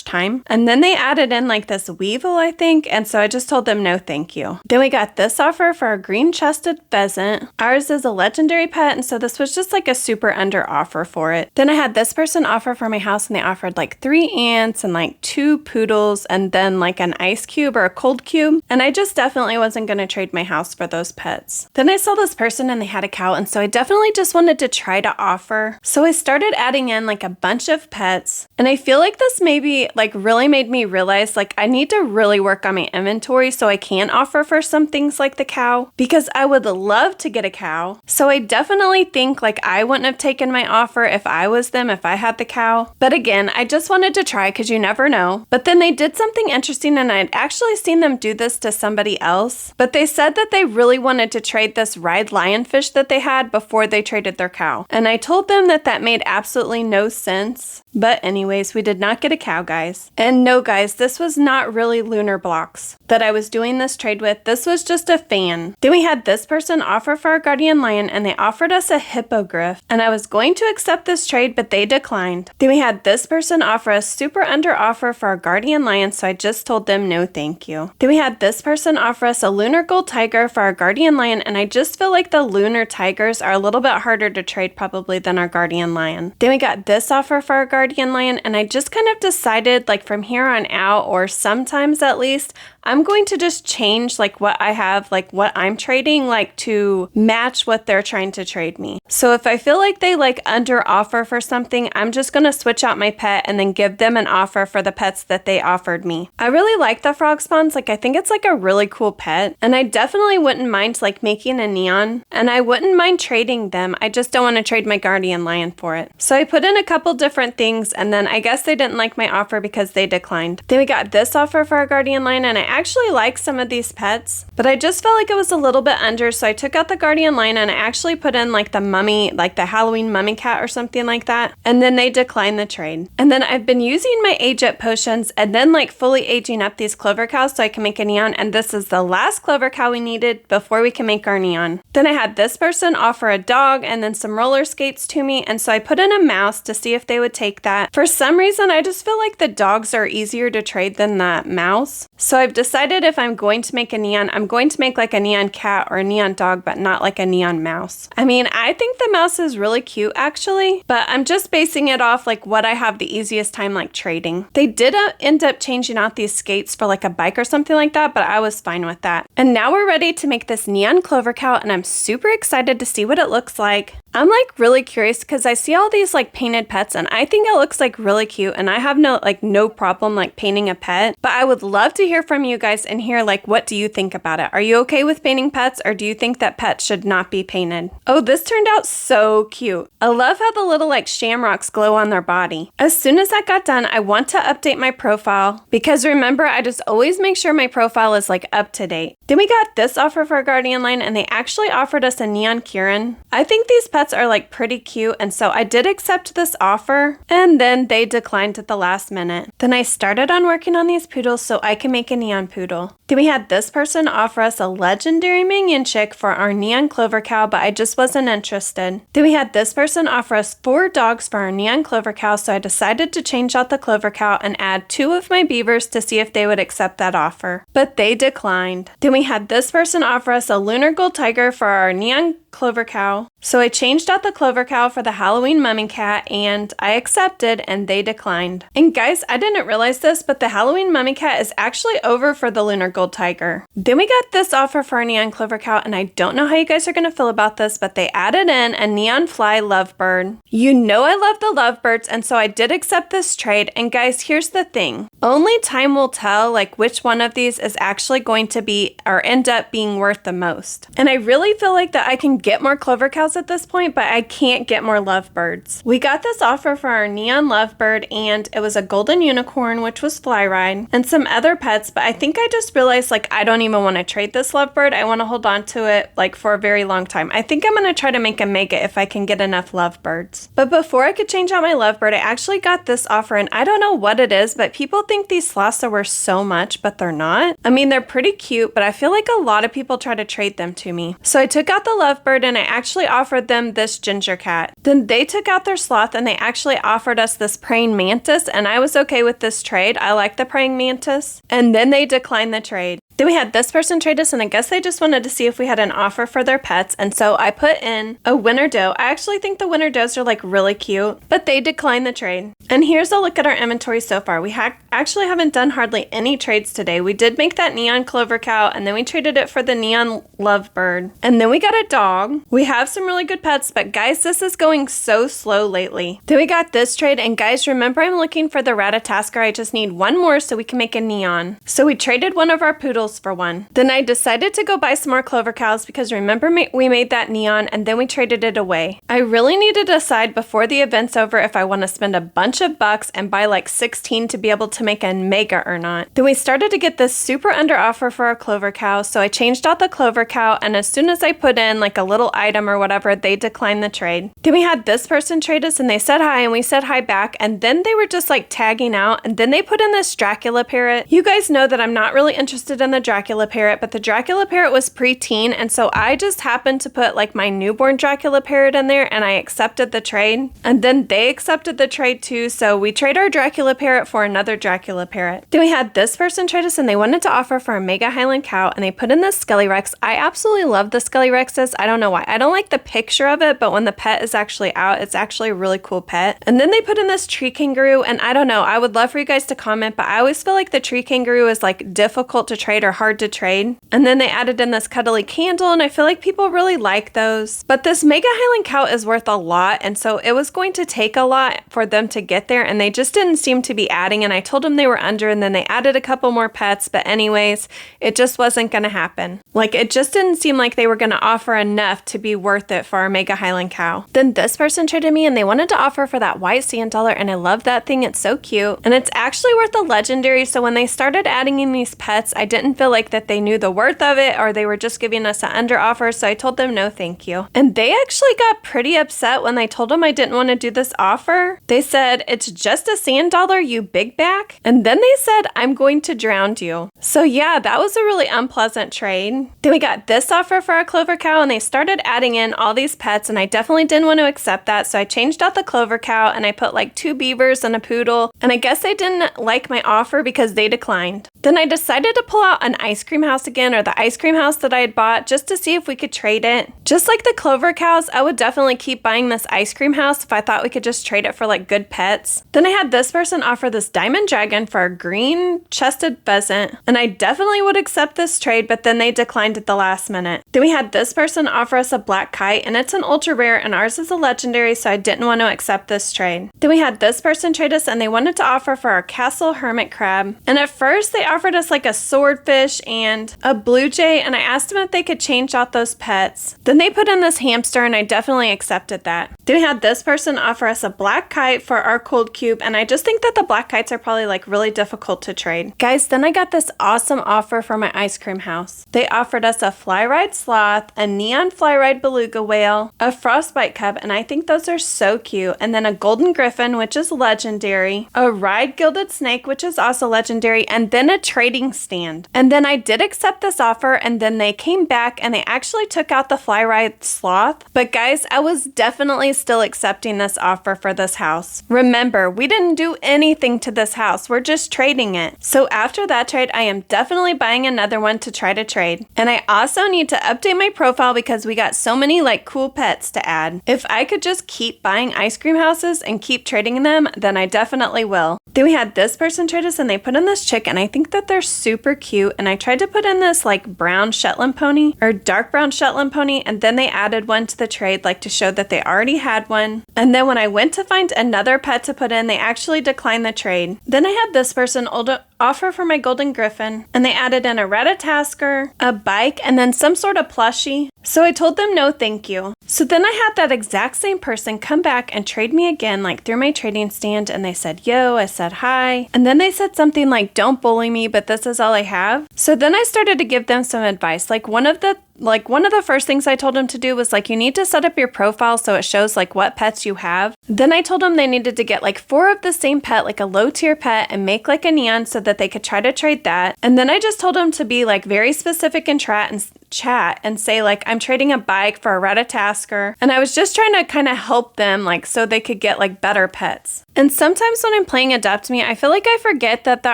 time. And then they added in this weevil, I think, and so I just told them no thank you. Then we got this offer for our green-chested pheasant. Ours is a legendary pet, and so this was just a super under offer for it. Then I had this person offer for my house, and they offered 3 ants and 2 poodles, and then an ice cube or a cold cube, and I just definitely wasn't going to trade my house for those pets. Then I saw this person and they had a cow, and so I definitely just wanted to try to offer. So I started adding in a bunch of pets, and I feel this maybe really made me realize I need to really work on my inventory so I can offer for some things like the cow, because I would love to get a cow. So I definitely think I wouldn't have taken my offer if I was them, if I had the cow. But again, I just wanted to try because you never know. But then they did something interesting, and I'd actually seen them do this to somebody else, but they said that they really wanted to trade this ride lionfish that they had before they traded their cow. And I told them that that made absolutely no sense. But anyways, we did not get a cow, guys. And no, guys, this was not really lunar blocks that I was doing this trade with. This was just a fan. Then we had this person offer for our guardian lion, and they offered us a hippogriff, and I was going to accept this trade, but they declined. Then we had this person offer us super under offer for our guardian lion, so I just told them no thank you. Then we had this person offer us a lunar gold tiger for our guardian lion, and I just feel the lunar tigers are a little bit harder to trade probably than our guardian lion. Then we got this offer for our guardian lion, and I just kind of decided from here on out, or sometimes at least, I'm going to just change what I have, what I'm trading, to match what they're trying to trade me. So if I feel they under offer for something, I'm just going to switch out my pet and then give them an offer for the pets that they offered me. I really like the frog spawns. I think it's a really cool pet, and I definitely wouldn't mind making a neon, and I wouldn't mind trading them. I just don't want to trade my guardian lion for it. So I put in a couple different things, and then I guess they didn't like my offer because they declined. Then we got this offer for our guardian lion, and I actually like some of these pets, but I just felt it was a little bit under, so I took out the guardian lion and I actually put in the mummy, the Halloween mummy cat or something like that, and then they declined the trade. And then I've been using my age up potions and then fully aging up these clover cows so I can make a neon, and this is the last clover cow we needed before we can make our neon. Then I had this person offer a dog and then some roller skates to me, and so I put in a mouse to see if they would take that. For some reason, I just feel the dogs are easier to trade than the mouse, so I've decided if I'm going to make a neon, I'm going to make a neon cat or a neon dog, but not a neon mouse. I mean, I think the mouse is really cute actually, but I'm just basing it off what I have the easiest time trading. They did end up changing out these skates for a bike or something like that, but I was fine with that. And now we're ready to make this neon clover cow, and I'm super excited to see what it looks like. I'm really curious because I see all these painted pets, and I think it looks really cute, and I have no problem painting a pet, but I would love to hear from you you guys in here, like, what do you think about it? Are you okay with painting pets, or do you think that pets should not be painted? Oh, this turned out so cute. I love how the little like shamrocks glow on their body. As soon as that got done, I want to update my profile because remember, I just always make sure my profile is like up to date. Then we got this offer for our guardian line, and they actually offered us a neon Kieran. I think these pets are like pretty cute, and so I did accept this offer, and then they declined at the last minute. Then I started on working on these poodles so I can make a neon poodle. Then we had this person offer us a legendary minion chick for our neon clover cow, but I just wasn't interested. Then we had this person offer us 4 dogs for our neon clover cow, so I decided to change out the clover cow and add 2 of my beavers to see if they would accept that offer, but they declined. Then we had this person offer us a lunar gold tiger for our neon clover cow, so I changed out the clover cow for the Halloween mummy cat, and I accepted, and they declined. And guys, I didn't realize this, but the Halloween mummy cat is actually over for the lunar gold tiger. Then we got this offer for our neon clover cow, and I don't know how you guys are going to feel about this, but they added in a neon fly lovebird. You know I love the lovebirds, and so I did accept this trade. And guys, here's the thing. Only time will tell like which one of these is actually going to be or end up being worth the most. And I really feel like that I can get more clover cows at this point, but I can't get more lovebirds. We got this offer for our neon lovebird, and it was a golden unicorn, which was Flyride, and some other pets, but I think I just realized like I don't even want to trade this lovebird. I want to hold on to it like for a very long time. I think I'm going to try to make a mega if I can get enough lovebirds. But before I could change out my lovebird, I actually got this offer, and I don't know what it is, but people think these sloths are worth so much, but they're not. I mean, they're pretty cute, but I feel like a lot of people try to trade them to me. So I took out the lovebird, and I actually offered them this ginger cat. Then they took out their sloth, and they actually offered us this praying mantis, and I was okay with this trade. I like the praying mantis. And then they declined the trade. Then we had this person trade us, and I guess they just wanted to see if we had an offer for their pets, and so I put in a winter doe. I actually think the winter does are like really cute, but they declined the trade. And here's a look at our inventory so far. We actually haven't done hardly any trades today. We did make that neon clover cow, and then we traded it for the neon lovebird, and then we got a dog. We have some really good pets, but guys, this is going so slow lately. Then we got this trade, and guys, remember I'm looking for the Ratatasker. I just need one more so we can make a neon. So we traded one of our poodles for one. Then I decided to go buy some more clover cows because remember we made that neon, and then we traded it away. I really need to decide before the event's over if I want to spend a bunch of bucks and buy like 16 to be able to make a mega or not. Then we started to get this super under offer for our clover cow, so I changed out the clover cow, and as soon as I put in like a little item or whatever, they declined the trade. Then we had this person trade us, and they said hi, and we said hi back, and then they were just like tagging out, and then they put in this Dracula parrot. You guys know that I'm not really interested in the Dracula parrot, but the Dracula parrot was preteen, and so I just happened to put like my newborn Dracula parrot in there, and I accepted the trade, and then they accepted the trade too, so we trade our Dracula parrot for another Dracula parrot. Then we had this person trade us, and they wanted to offer for a mega Highland cow, and they put in this Skelly Rex. I absolutely love the Skelly Rexes. I don't know why. I don't like the picture of it, but when the pet is actually out, it's actually a really cool pet. And then they put in this tree kangaroo, and I don't know, I would love for you guys to comment, but I always feel like the tree kangaroo is like difficult to trade or hard to trade. And then they added in this cuddly candle, and I feel like people really like those. But this mega Highland cow is worth a lot, and so it was going to take a lot for them to get there, and they just didn't seem to be adding, and I told them they were under, and then they added a couple more pets, but anyways, it just wasn't going to happen. Like, it just didn't seem like they were going to offer enough to be worth it for our mega Highland cow. Then this person traded me, and they wanted to offer for that white sand dollar, and I love that thing. It's so cute, and it's actually worth a legendary, so when they started adding in these pets, I didn't feel like that they knew the worth of it, or they were just giving us an under offer, so I told them no thank you. And they actually got pretty upset when I told them I didn't want to do this offer. They said, "It's just a sand dollar, you big back." And then they said, "I'm going to drown you." So yeah, that was a really unpleasant trade. Then we got this offer for our clover cow, and they started adding in all these pets, and I definitely didn't want to accept that, so I changed out the clover cow, and I put like 2 beavers and a poodle, and I guess they didn't like my offer because they declined. Then I decided to pull out an ice cream house again, or the ice cream house that I had bought, just to see if we could trade it. Just like the clover cows, I would definitely keep buying this ice cream house if I thought we could just trade it for like good pets. Then I had this person offer this diamond dragon for a green chested pheasant, and I definitely would accept this trade, but then they declined at the last minute. Then we had this person offer us a black kite, and it's an ultra rare, and ours is a legendary, so I didn't want to accept this trade. Then we had this person trade us, and they wanted to offer for our castle hermit crab, and at first they offered us like a swordfish and a blue jay, and I asked them if they could change out those pets. Then they put in this hamster, and I definitely accepted that. Then we had this person offer us a black kite for our cold cube, and I just think that the black kites are probably like really difficult to trade. Guys, then I got this awesome offer for my ice cream house. They offered us a fly ride sloth, a neon fly ride beluga whale, a frostbite cub, and I think those are so cute, and then a golden griffin, which is legendary, a ride gilded snake, which is also legendary, and then a trading stand. And then I did accept this offer, and then they came back and they actually took out the fly ride sloth. But guys, I was definitely still accepting this offer for this house. Remember, we didn't do anything to this house. We're just trading it. So after that trade, I am definitely buying another one to try to trade. And I also need to update my profile because we got so many like cool pets to add. If I could just keep buying ice cream houses and keep trading them, then I definitely will. Then we had this person trade us and they put in this chick, and I think that they're super cute, and I tried to put in this like brown Shetland pony or dark brown Shetland pony, and then they added one to the trade like to show that they already had one. And then when I went to find another pet to put in, they actually declined the trade. Then I had this person offer for my golden griffin, and they added in a Ratatasker, a bike, and then some sort of plushie. So I told them no thank you. So then I had that exact same person come back and trade me again, like through my trading stand, and they said yo, I said hi, and then they said something like don't bully me, but this is all I have. So then I started to give them some advice. Like one of the first things I told them to do was like, you need to set up your profile so it shows like what pets you have. Then I told them they needed to get like 4 of the same pet, like a low tier pet, and make like a neon so that they could try to trade that. And then I just told them to be like very specific in chat and say like, I'm trading a bike for a Ratatasker. And I was just trying to kind of help them like so they could get like better pets. And sometimes when I'm playing Adopt Me, I feel like I forget that there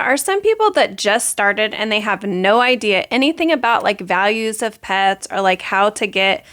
are some people that just started and they have no idea anything about like values of pets or like how to get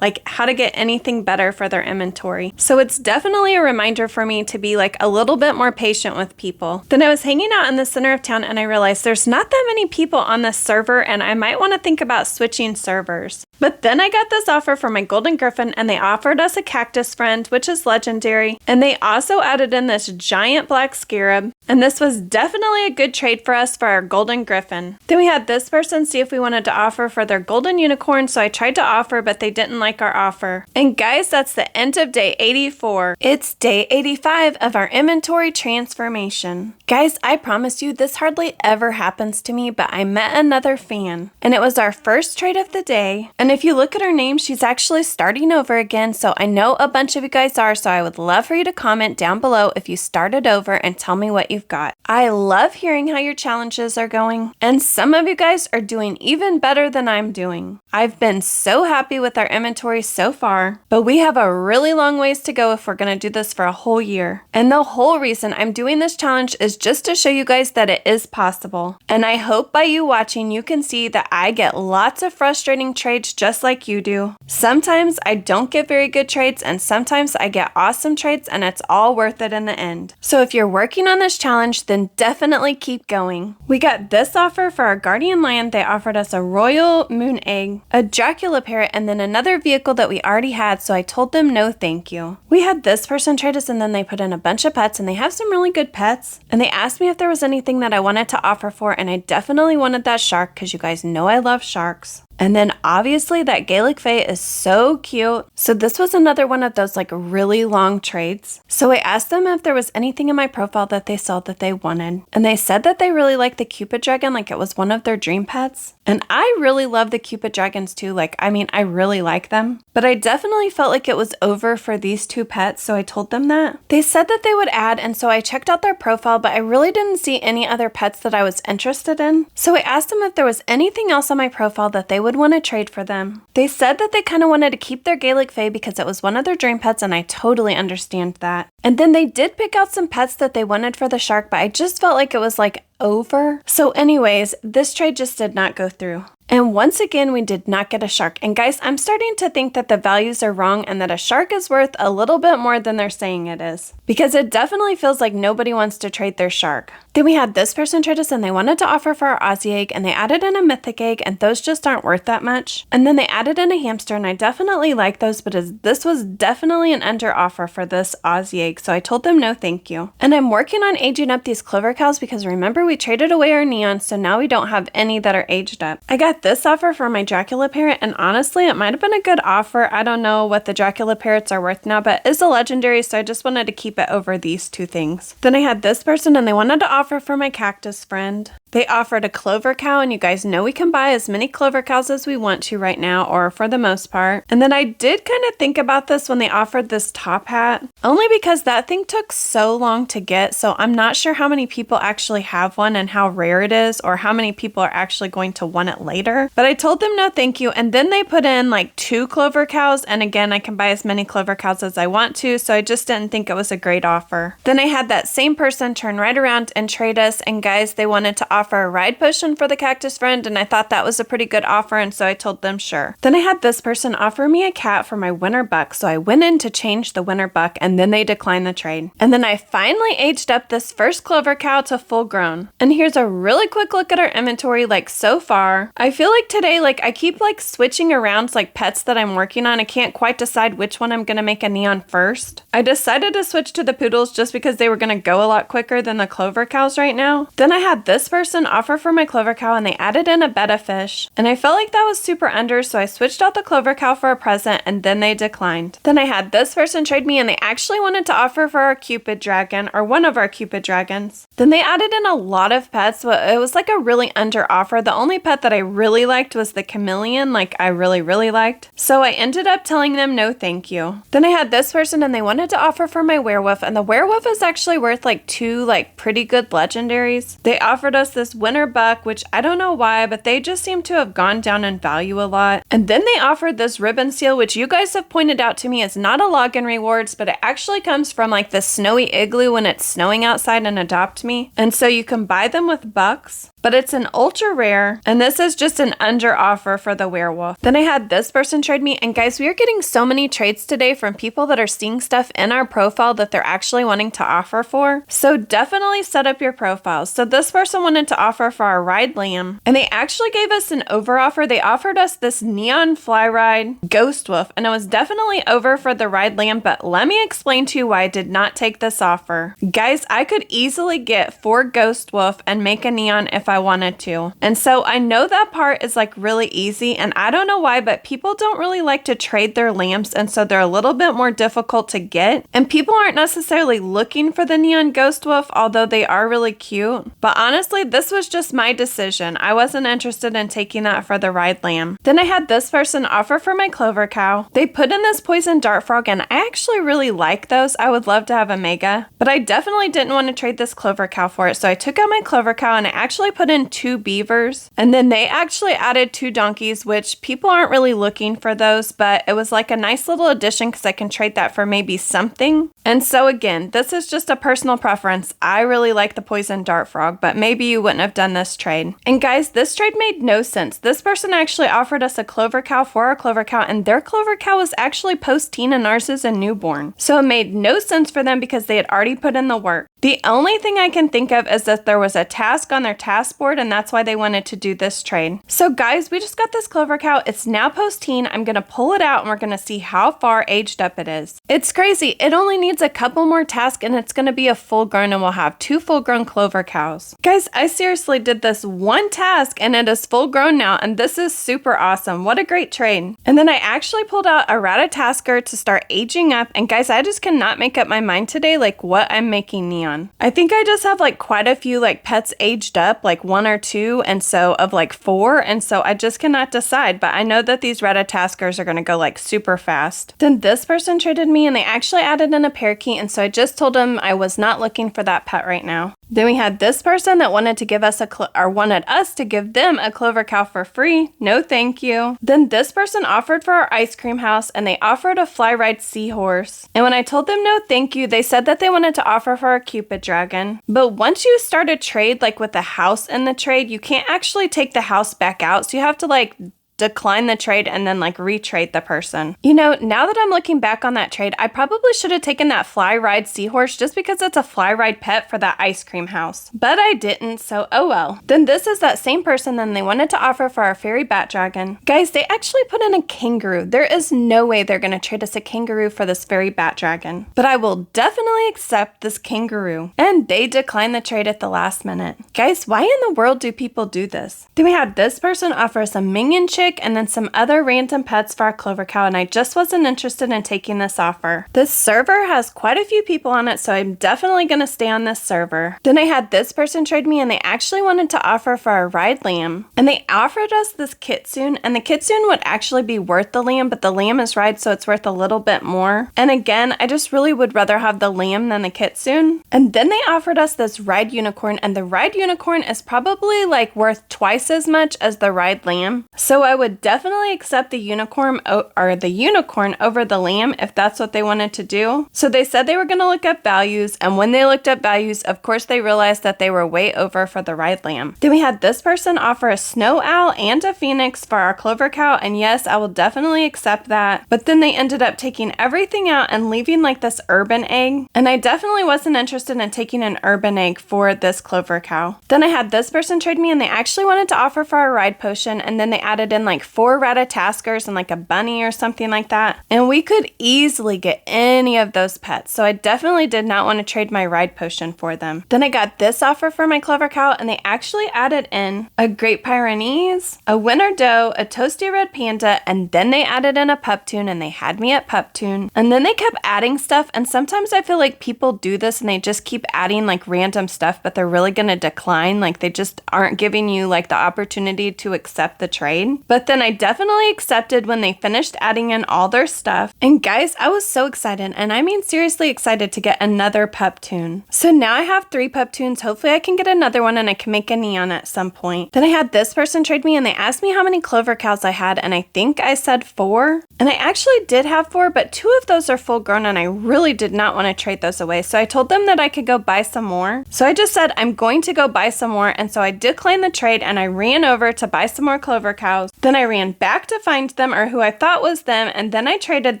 anything better for their inventory. So it's definitely a reminder for me to be like a little bit more patient with people. Then I was hanging out in the center of town and I realized there's not that many people on this server, and I might want to think about switching servers. But then I got this offer for my golden griffin, and they offered us a cactus friend, which is legendary. And they also added in this giant black scarab. And this was definitely a good trade for us for our golden griffin. Then we had this person see if we wanted to offer for their golden unicorn. So I tried to offer, but they didn't like our offer. And guys, that's the end of day 84. It's day 85 of our inventory transformation. Guys, I promise you this hardly ever happens to me, but I met another fan. And it was our first trade of the day. And if you look at her name, she's actually starting over again. So I know a bunch of you guys are, so I would love for you to comment down below if you started over and tell me what you've got. I love hearing how your challenges are going, and some of you guys are doing even better than I'm doing. I've been so happy with our inventory so far, but we have a really long ways to go if we're going to do this for a whole year. And the whole reason I'm doing this challenge is just to show you guys that it is possible. And I hope by you watching, you can see that I get lots of frustrating trades just like you do. Sometimes I don't get very good trades, and sometimes I get awesome trades, and it's all worth it in the end. So if you're working on this challenge, then definitely keep going. We got this offer for our guardian lion. They offered us a royal moon egg, a Dracula parrot, and then another vehicle that we already had, so I told them no thank you. We had this person trade us, and then they put in a bunch of pets, and they have some really good pets. And they asked me if there was anything that I wanted to offer for, and I definitely wanted that shark because you guys know I love sharks. And then obviously that Gaelic Fae is so cute. So this was another one of those like really long trades. So I asked them if there was anything in my profile that they saw that they wanted. And they said that they really liked the Cupid dragon, like it was one of their dream pets. And I really love the Cupid dragons too. I really like them. But I definitely felt like it was over for these 2 pets, so I told them that. They said that they would add, and so I checked out their profile, but I really didn't see any other pets that I was interested in. So I asked them if there was anything else on my profile that they would want to trade for them. They said that they kind of wanted to keep their Gaelic Fae because it was one of their dream pets, and I totally understand that. And then they did pick out some pets that they wanted for the shark, but I just felt like it was like over. So anyways, this trade just did not go through. And once again, we did not get a shark. And guys, I'm starting to think that the values are wrong and that a shark is worth a little bit more than they're saying it is. Because it definitely feels like nobody wants to trade their shark. Then we had this person trade us, and they wanted to offer for our Aussie egg, and they added in a mythic egg, and those just aren't worth that much. And then they added in a hamster, and I definitely like those, but this was definitely an under offer for this Aussie egg, so I told them no thank you. And I'm working on aging up these clover cows because remember offer, we traded away our neon, so now we don't have any that are aged up. I got this offer for my Dracula parrot, and honestly, it might have been a good offer. I don't know what the Dracula parrots are worth now, but it's a legendary, so I just wanted to keep it over these two things. Then I had this person, and they wanted to offer for my cactus friend. They offered a clover cow, and you guys know we can buy as many clover cows as we want to right now, or for the most part. And then I did kind of think about this when they offered this top hat, only because that thing took so long to get, so I'm not sure how many people actually have one and how rare it is, or how many people are actually going to want it later. But I told them no thank you, and then they put in like 2 clover cows, and again, I can buy as many clover cows as I want to, so I just didn't think it was a great offer. Then I had that same person turn right around and trade us, and guys, they wanted to offer a ride potion for the cactus friend, and I thought that was a pretty good offer, and so I told them sure. Then I had this person offer me a cat for my winter buck, so I went in to change the winter buck, and then they declined the trade. And then I finally aged up this first clover cow to full grown. And here's a really quick look at our inventory, like so far. I feel like today, like I keep like switching around like pets that I'm working on. I can't quite decide which one I'm gonna make a neon first. I decided to switch to the poodles just because they were gonna go a lot quicker than the clover cows right now. Then I had this person offer for my clover cow, and they added in a betta fish, and I felt like that was super under, so I switched out the clover cow for a present, and then they declined. Then I had this person trade me, and they actually wanted to offer for our Cupid dragon, or one of our Cupid dragons. Then they added in a lot of pets, but it was like a really under offer. The only pet that I really liked was the chameleon, like I really liked. So I ended up telling them no thank you. Then I had this person, and they wanted to offer for my werewolf, and the werewolf is actually worth like 2 like pretty good legendaries. They offered us this winter buck, which I don't know why, but they just seem to have gone down in value a lot. And then they offered this ribbon seal, which you guys have pointed out to me is not a login rewards, but it actually comes from like the snowy igloo when it's snowing outside in Adopt Me. And so you can buy them with bucks, but it's an ultra rare, and this is just an under offer for the werewolf. Then I had this person trade me, and guys, we are getting so many trades today from people that are seeing stuff in our profile that they're actually wanting to offer for. So definitely set up your profiles. So this person wanted to offer for our ride lamb, and they actually gave us an over offer. They offered us this neon fly ride ghost wolf, and it was definitely over for the ride lamb, but let me explain to you why I did not take this offer. Guys, I could easily get 4 ghost wolf and make a neon if I wanted to. And so I know that part is like really easy, and I don't know why, but people don't really like to trade their lamps, and so they're a little bit more difficult to get. And people aren't necessarily looking for the neon ghost wolf, although they are really cute. But honestly, this was just my decision. I wasn't interested in taking that for the ride lamb. Then I had this person offer for my clover cow. They put in this poison dart frog, and I actually really like those. I would love to have a mega, but I definitely didn't want to trade this clover cow for it. So I took out my clover cow, and I actually put in 2 beavers, and then they actually added 2 donkeys, which people aren't really looking for those, but it was like a nice little addition because I can trade that for maybe something. And so again, this is just a personal preference. I really like the poison dart frog, but maybe you wouldn't have done this trade. And guys, this trade made no sense. This person actually offered us a clover cow for our clover cow, and their clover cow was actually post-teen and ours is a newborn. So it made no sense for them because they had already put in the work. The only thing I can think of is that there was a task on their task board, and that's why they wanted to do this trade. So guys, we just got this clover cow. It's now post-teen. I'm going to pull it out, and we're going to see how far aged up it is. It's crazy. It only needs a couple more tasks, and it's going to be a full grown, and we'll have 2 full grown clover cows. Guys, I seriously did this one task, and it is full grown now, and this is super awesome. What a great trade. And then I actually pulled out a Ratatasker to start aging up, and guys, I just cannot make up my mind today like what I'm making neon. I think I just have like quite a few like pets aged up, like 1 or 2, and so of like 4, and so I just cannot decide, but I know that these Ratataskers are going to go like super fast. Then this person traded me, and they actually added in a parakeet, and so I just told them I was not looking for that pet right now. Then we had this person that wanted to give us wanted us to give them a clover cow for free. No thank you. Then this person offered for our ice cream house, and they offered a fly ride seahorse. And when I told them no thank you, they said that they wanted to offer for our Cupid dragon. But once you start a trade like with the house in the trade, you can't actually take the house back out. So you have to like decline the trade and then like retrade the person. You know, now that I'm looking back on that trade, I probably should have taken that fly ride seahorse just because it's a fly ride pet for that ice cream house. But I didn't, so oh well. Then this is that same person then they wanted to offer for our fairy bat dragon. Guys, they actually put in a kangaroo. There is no way they're gonna trade us a kangaroo for this fairy bat dragon. But I will definitely accept this kangaroo. And they declined the trade at the last minute. Guys, why in the world do people do this? Then we had this person offer us a minion chick and then some other random pets for our clover cow, and I just wasn't interested in taking this offer. This server has quite a few people on it, so I'm definitely gonna stay on this server. Then I had this person trade me and they actually wanted to offer for a ride lamb. And they offered us this kitsune, and the kitsune would actually be worth the lamb, but the lamb is ride, so it's worth a little bit more. And again, I just really would rather have the lamb than the kitsune. And then they offered us this ride unicorn, and the ride unicorn is probably like worth twice as much as the ride lamb. So I would definitely accept the unicorn over the lamb if that's what they wanted to do. So they said they were going to look up values, and when they looked up values, of course they realized that they were way over for the ride lamb. Then we had this person offer a snow owl and a phoenix for our clover cow, and yes, I will definitely accept that. But then they ended up taking everything out and leaving like this urban egg, and I definitely wasn't interested in taking an urban egg for this clover cow. Then I had this person trade me and they actually wanted to offer for a ride potion, and then they added in like 4 ratataskers and like a bunny or something like that, and we could easily get any of those pets, so I definitely did not want to trade my ride potion for them. Then I got this offer for my clover cow, and they actually added in a Great Pyrenees, a winter doe, a toasty red panda, and then they added in a puptoon, and they had me at puptoon. And then they kept adding stuff, and sometimes I feel like people do this and they just keep adding like random stuff, but they're really gonna decline, like they just aren't giving you like the opportunity to accept the trade. But then I definitely accepted when they finished adding in all their stuff. And guys, I was so excited, and I mean seriously excited to get another puptoon. So now I have 3 puptoons. Hopefully I can get another one and I can make a neon at some point. Then I had this person trade me and they asked me how many clover cows I had, and I think I said 4. And I actually did have 4, but 2 of those are full grown and I really did not want to trade those away. So I told them that I could go buy some more. So I just said I'm going to go buy some more, and so I declined the trade and I ran over to buy some more clover cows. Then I ran back to find them, or who I thought was them, and then I traded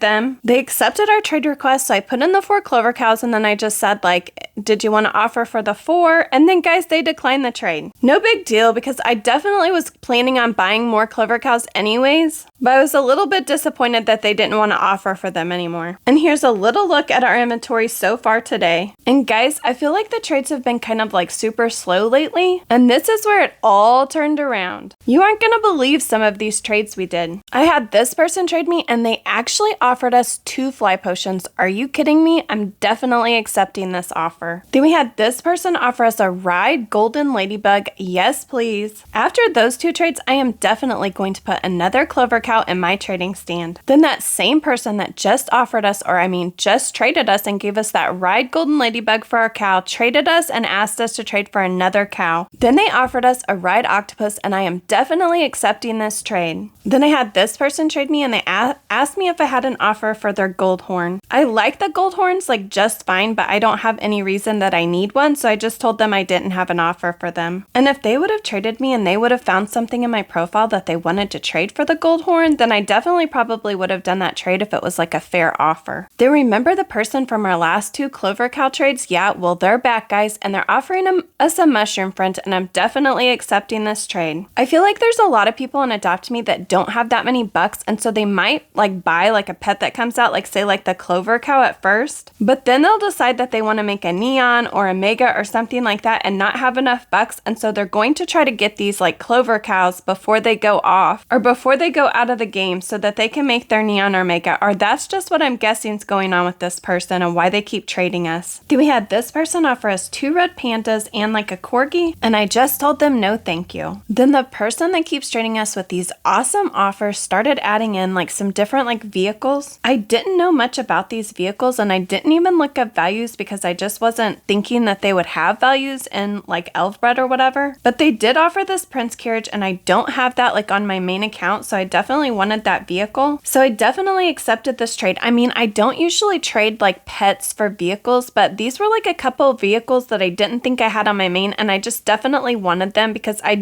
them. They accepted our trade request, so I put in the 4 clover cows, and then I just said like, did you want to offer for the 4? And then guys, they declined the trade. No big deal, because I definitely was planning on buying more clover cows anyways, but I was a little bit disappointed that they didn't want to offer for them anymore. And here's a little look at our inventory so far today. And guys, I feel like the trades have been kind of like super slow lately, and this is where it all turned around. You aren't gonna believe some of these trades we did. I had this person trade me and they actually offered us 2 fly potions. Are you kidding me? I'm definitely accepting this offer. Then we had this person offer us a ride golden ladybug. Yes, please. After those 2 trades, I am definitely going to put another clover cow in my trading stand. Then that same person that just offered us, or I mean just traded us and gave us that ride golden ladybug for our cow, traded us and asked us to trade for another cow. Then they offered us a ride octopus, and I am definitely accepting this trade. Then I had this person trade me and they asked me if I had an offer for their gold horn. I like the gold horns like just fine, but I don't have any reason that I need one, so I just told them I didn't have an offer for them. And if they would have traded me and they would have found something in my profile that they wanted to trade for the gold horn, then I definitely probably would have done that trade if it was like a fair offer. Then remember the person from our last 2 clover cow trades? Yeah, well they're back guys, and they're offering us a mushroom friend, and I'm definitely accepting this trade. I feel like there's a lot of people on adoptme that don't have that many bucks, and so they might like buy like a pet that comes out, like say like the clover cow at first, but then they'll decide that they want to make a neon or a mega or something like that and not have enough bucks, and so they're going to try to get these like clover cows before they go off or before they go out of the game so that they can make their neon or mega, or that's just what I'm guessing is going on with this person and why they keep trading us. Then we had this person offer us 2 red pandas and like a corgi, and I just told them no thank you. Then the person that keeps trading us with these awesome offers started adding in like some different like vehicles. I didn't know much about these vehicles, and I didn't even look up values because I just wasn't thinking that they would have values in like Elfbred or whatever. But they did offer this prince carriage, and I don't have that like on my main account, so I definitely wanted that vehicle. So I definitely accepted this trade. I mean, I don't usually trade like pets for vehicles, but these were like a couple of vehicles that I didn't think I had on my main, and I just definitely wanted them because I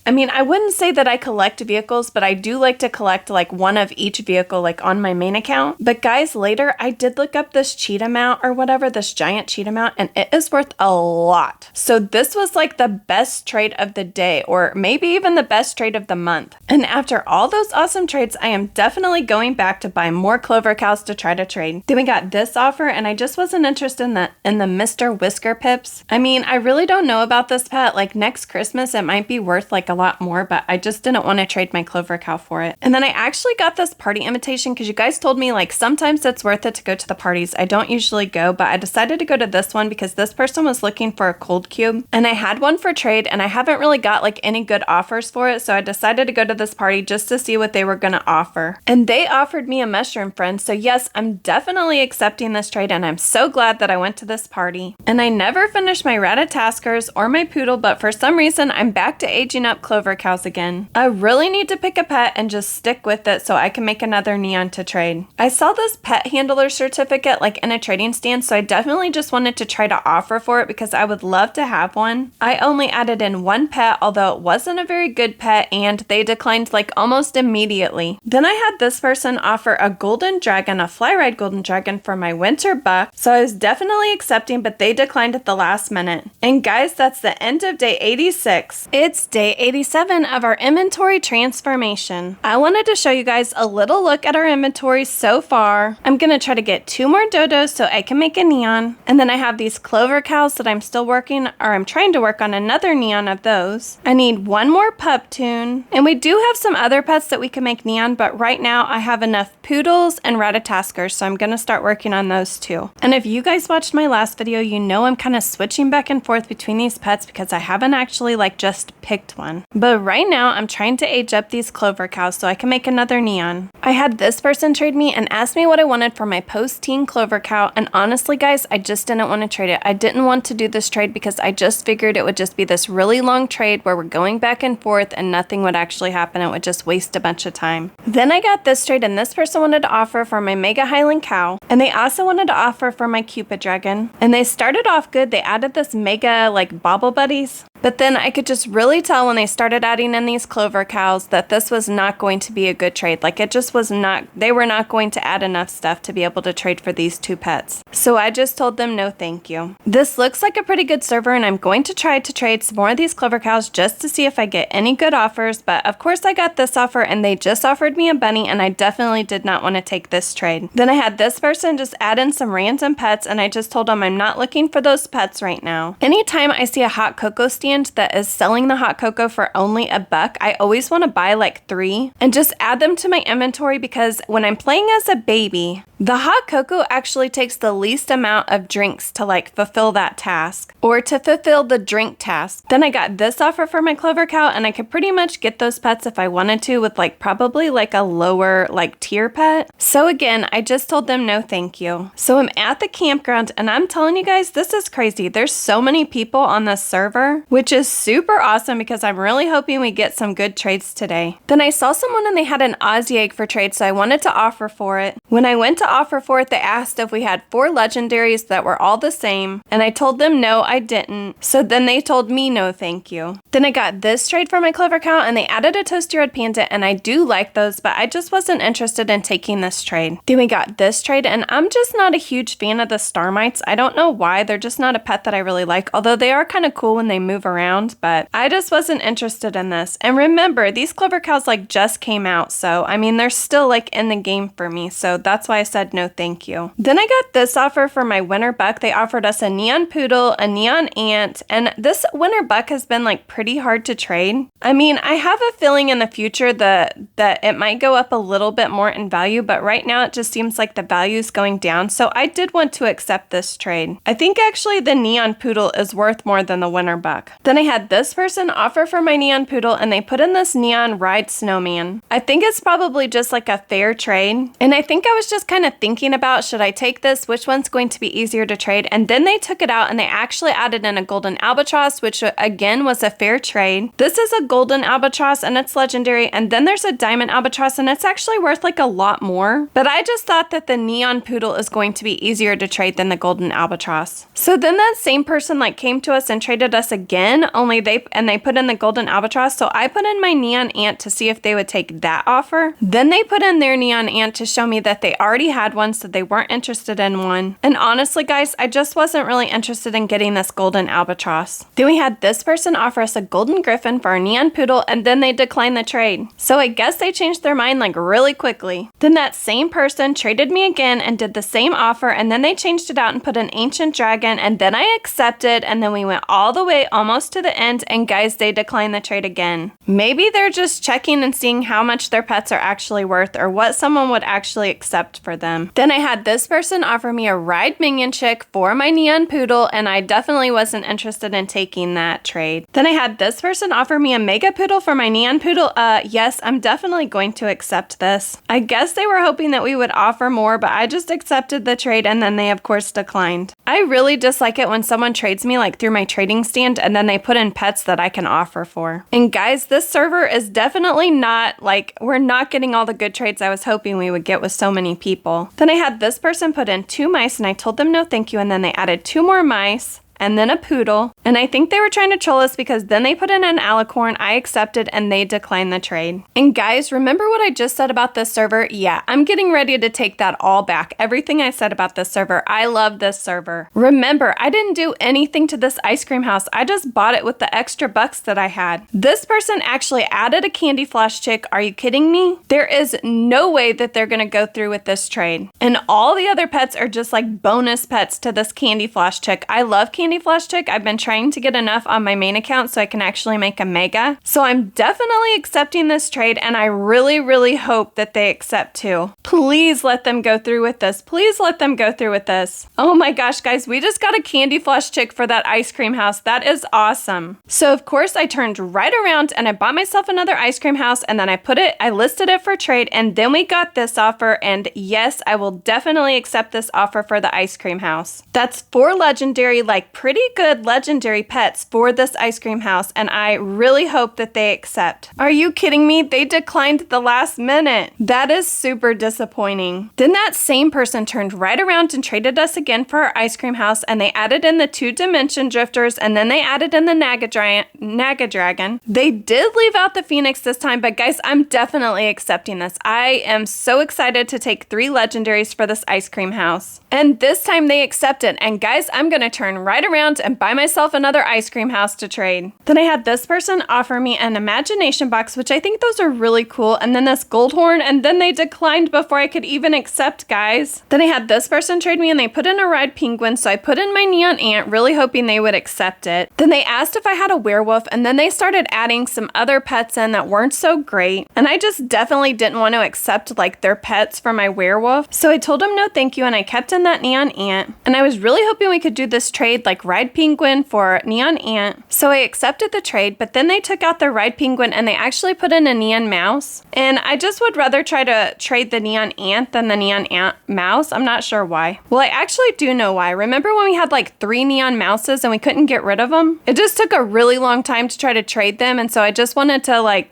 wouldn't say that I collect to vehicles, but I do like to collect like one of each vehicle like on my main account. But guys, later I did look up this cheetah mount or whatever, this giant cheetah mount, and it is worth a lot. So this was like the best trade of the day, or maybe even the best trade of the month. And after all those awesome trades, I am definitely going back to buy more clover cows to try to trade. Then we got this offer, and I just wasn't interested in the Mr. Whisker Pips. I mean, I really don't know about this pet. Like next Christmas, it might be worth like a lot more, but I just didn't want to trade my clover cow for it. And then I actually got this party invitation because you guys told me like sometimes it's worth it to go to the parties. I don't usually go, but I decided to go to this one because this person was looking for a cold cube, and I had one for trade, and I haven't really got like any good offers for it, so I decided to go to this party just to see what they were going to offer. And they offered me a mushroom friend, so yes, I'm definitely accepting this trade, and I'm so glad that I went to this party. And I never finished my Ratataskers or my poodle, but for some reason I'm back to aging up clover cows again. I really need to pick a pet and just stick with it so I can make another neon to trade. I saw this pet handler certificate like in a trading stand, so I definitely just wanted to try to offer for it because I would love to have one. I only added in one pet, although it wasn't a very good pet, and they declined like almost immediately. Then I had this person offer a golden dragon, a fly ride golden dragon for my winter buck, so I was definitely accepting, but they declined at the last minute. And guys, that's the end of day 86. It's day 87 of our inventory transformation. I wanted to show you guys a little look at our inventory so far. I'm gonna try to get 2 more dodos so I can make a neon, and then I have these clover cows that I'm still working, or I'm trying to work on another neon of those. I need 1 more pup tune, and we do have some other pets that we can make neon, but right now I have enough poodles and Ratataskers, so I'm gonna start working on those too. And if you guys watched my last video, you know I'm kind of switching back and forth between these pets because I haven't actually like just picked one. But right now I'm trying to age up these clover cows so I can make another neon. I had this person trade me and ask me what I wanted for my post-teen clover cow, and honestly guys, I just didn't want to trade it. I didn't want to do this trade because I just figured it would just be this really long trade where we're going back and forth and nothing would actually happen. It would just waste a bunch of time. Then I got this trade, and this person wanted to offer for my Mega Highland cow, and they also wanted to offer for my Cupid dragon. And they started off good. They added this mega like bobble buddies, but then I could just really tell when they started adding in these clover cows that this was not going to be a good trade. Like it just was not, they were not going to add enough stuff to be able to trade for these 2 pets. So I just told them no thank you. This looks like a pretty good server, and I'm going to try to trade some more of these clover cows just to see if I get any good offers, but of course I got this offer and they just offered me a bunny, and I definitely did not want to take this trade. Then I had this person just add in some random pets, and I just told them I'm not looking for those pets right now. Anytime I see a hot cocoa stand that is selling the hot cocoa for only $1, I always want to buy like 3 and just add them to my inventory, because when I'm playing as a baby, the hot cocoa actually takes the least amount of drinks to like fulfill that task, or to fulfill the drink task. Then I got this offer for my clover cow, and I could pretty much get those pets if I wanted to with like probably like a lower like tier pet. So again, I just told them no thank you. So I'm at the campground, and I'm telling you guys, this is crazy. There's so many people on this server, which is super awesome because I'm really hoping we get some good trades today. Then I saw someone and they had an Aussie egg for trade, so I wanted to offer for it. When I went to offer for it, they asked if we had 4 legendaries that were all the same, and I told them no, I didn't. So then they told me no thank you. Then I got this trade for my clover cow, and they added a toasty red panda, and I do like those, but I just wasn't interested in taking this trade. Then we got this trade, and I'm just not a huge fan of the star mites. I don't know why, they're just not a pet that I really like, although they are kind of cool when they move around, but I just wasn't interested in this. And remember, these clover cows like just came out, so I mean they're still like in the game for me, so that's why I said no thank you. Then I got this offer for my winter buck. They offered us a neon poodle, a neon ant, and this winter buck has been like pretty hard to trade. I mean, I have a feeling in the future that it might go up a little bit more in value, but right now it just seems like the value is going down, so I did want to accept this trade. I think actually the neon poodle is worth more than the winter buck. Then I had this person offer for my neon poodle, and they put in this neon ride snowman. I think it's probably just like a fair trade, and I think I was just kind kind of thinking about, should I take this? Which one's going to be easier to trade? And then they took it out and they actually added in a golden albatross, which again was a fair trade. This is a golden albatross and it's legendary. And then there's a diamond albatross and it's actually worth like a lot more. But I just thought that the neon poodle is going to be easier to trade than the golden albatross. So then that same person like came to us and traded us again, only they put in the golden albatross. So I put in my neon ant to see if they would take that offer. Then they put in their neon ant to show me that they already had one, so they weren't interested in one. And honestly, guys, I just wasn't really interested in getting this golden albatross. Then we had this person offer us a golden griffin for our neon poodle, and then they declined the trade. So I guess they changed their mind like really quickly. Then that same person traded me again and did the same offer, and then they changed it out and put an ancient dragon, and then I accepted, and then we went all the way almost to the end, and guys, they declined the trade again. Maybe they're just checking and seeing how much their pets are actually worth or what someone would actually accept for them. Then I had this person offer me a ride minion chick for my neon poodle, and I definitely wasn't interested in taking that trade. Then I had this person offer me a mega poodle for my neon poodle. Yes, I'm definitely going to accept this. I guess they were hoping that we would offer more, but I just accepted the trade and then they of course declined. I really dislike it when someone trades me like through my trading stand and then they put in pets that I can offer for. And guys, this server is definitely not like, we're not getting all the good trades I was hoping we would get with so many people. Then I had this person put in 2 mice and I told them no thank you, and then they added 2 more mice and then a poodle. And I think they were trying to troll us because then they put in an alicorn, I accepted, and they declined the trade. And guys, remember what I just said about this server? Yeah, I'm getting ready to take that all back. Everything I said about this server. I love this server. Remember, I didn't do anything to this ice cream house. I just bought it with the extra bucks that I had. This person actually added a candy floss chick. Are you kidding me? There is no way that they're gonna go through with this trade. And all the other pets are just like bonus pets to this candy floss chick. I love candy floss chick. I've been trying to get enough on my main account so I can actually make a mega. So I'm definitely accepting this trade, and I really hope that they accept too. Please let them go through with this. Please let them go through with this. Oh my gosh, guys, we just got a candy floss chick for that ice cream house. That is awesome. So of course I turned right around and I bought myself another ice cream house, and then I listed it for trade, and then we got this offer, and yes, I will definitely accept this offer for the ice cream house. That's 4 legendary, like pretty good legendary pets for this ice cream house, and I really hope that they accept. Are you kidding me? They declined at the last minute. That is super disappointing. Then that same person turned right around and traded us again for our ice cream house, and they added in the 2 dimension drifters, and then they added in the Naga Dragon. They did leave out the Phoenix this time, but guys, I'm definitely accepting this. I am so excited to take 3 legendaries for this ice cream house. And this time they accepted, and guys, I'm gonna turn right around and buy myself another ice cream house to trade. Then I had this person offer me an imagination box, which I think those are really cool, and then this gold horn, and then they declined before I could even accept, guys. Then I had this person trade me and they put in a ride penguin, so I put in my neon ant, really hoping they would accept it. Then they asked if I had a werewolf, and then they started adding some other pets in that weren't so great, and I just definitely didn't want to accept like their pets for my werewolf, so I told them no thank you, and I kept in that neon ant. And I was really hoping we could do this trade like ride penguin for neon ant, so I accepted the trade, but then they took out the ride penguin and they actually put in a neon mouse, and I just would rather try to trade the neon ant than the neon ant mouse. I'm not sure why. Well, I actually do know why. Remember when we had like 3 neon mouses and we couldn't get rid of them? It just took a really long time to try to trade them, and so I just wanted to like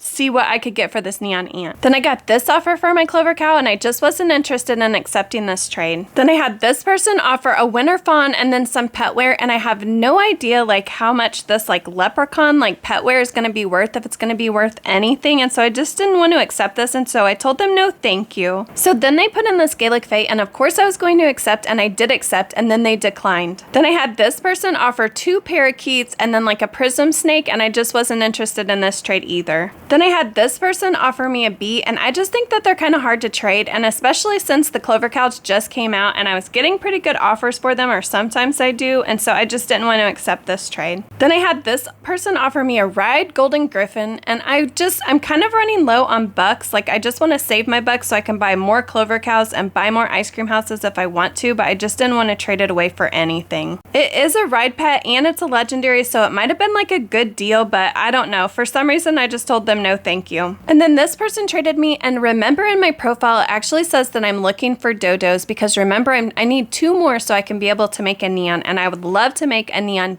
see what I could get for this neon ant. Then I got this offer for my clover cow, and I just wasn't interested in accepting this trade. Then I had this person offer a winter fawn and then some pet wear, and I have no idea like how much this like leprechaun like pet wear is going to be worth, if it's going to be worth anything, and so I just didn't want to accept this, and so I told them no thank you. So then they put in this Gaelic Fae, and of course I was going to accept, and I did accept, and then they declined. Then I had this person offer 2 parakeets and then like a prism snake, and I just wasn't interested in this trade either. Then I had this person offer me a bee, and I just think that they're kind of hard to trade, and especially since the clover couch just came out and I was getting pretty good offers for them, or sometimes I do, and so I just didn't want to accept this trade. Then I had this person offer me a ride golden griffin, and I'm kind of running low on bucks. Like I just want to save my bucks so I can buy more clover cows and buy more ice cream houses if I want to, but I just didn't want to trade it away for anything. It is a ride pet and it's a legendary, so it might have been like a good deal, but I don't know. For some reason I just told them them no thank you. And then this person traded me, and remember in my profile, it actually says that I'm looking for dodos because remember, I need 2 more so I can be able to make a neon, and I would love to make a neon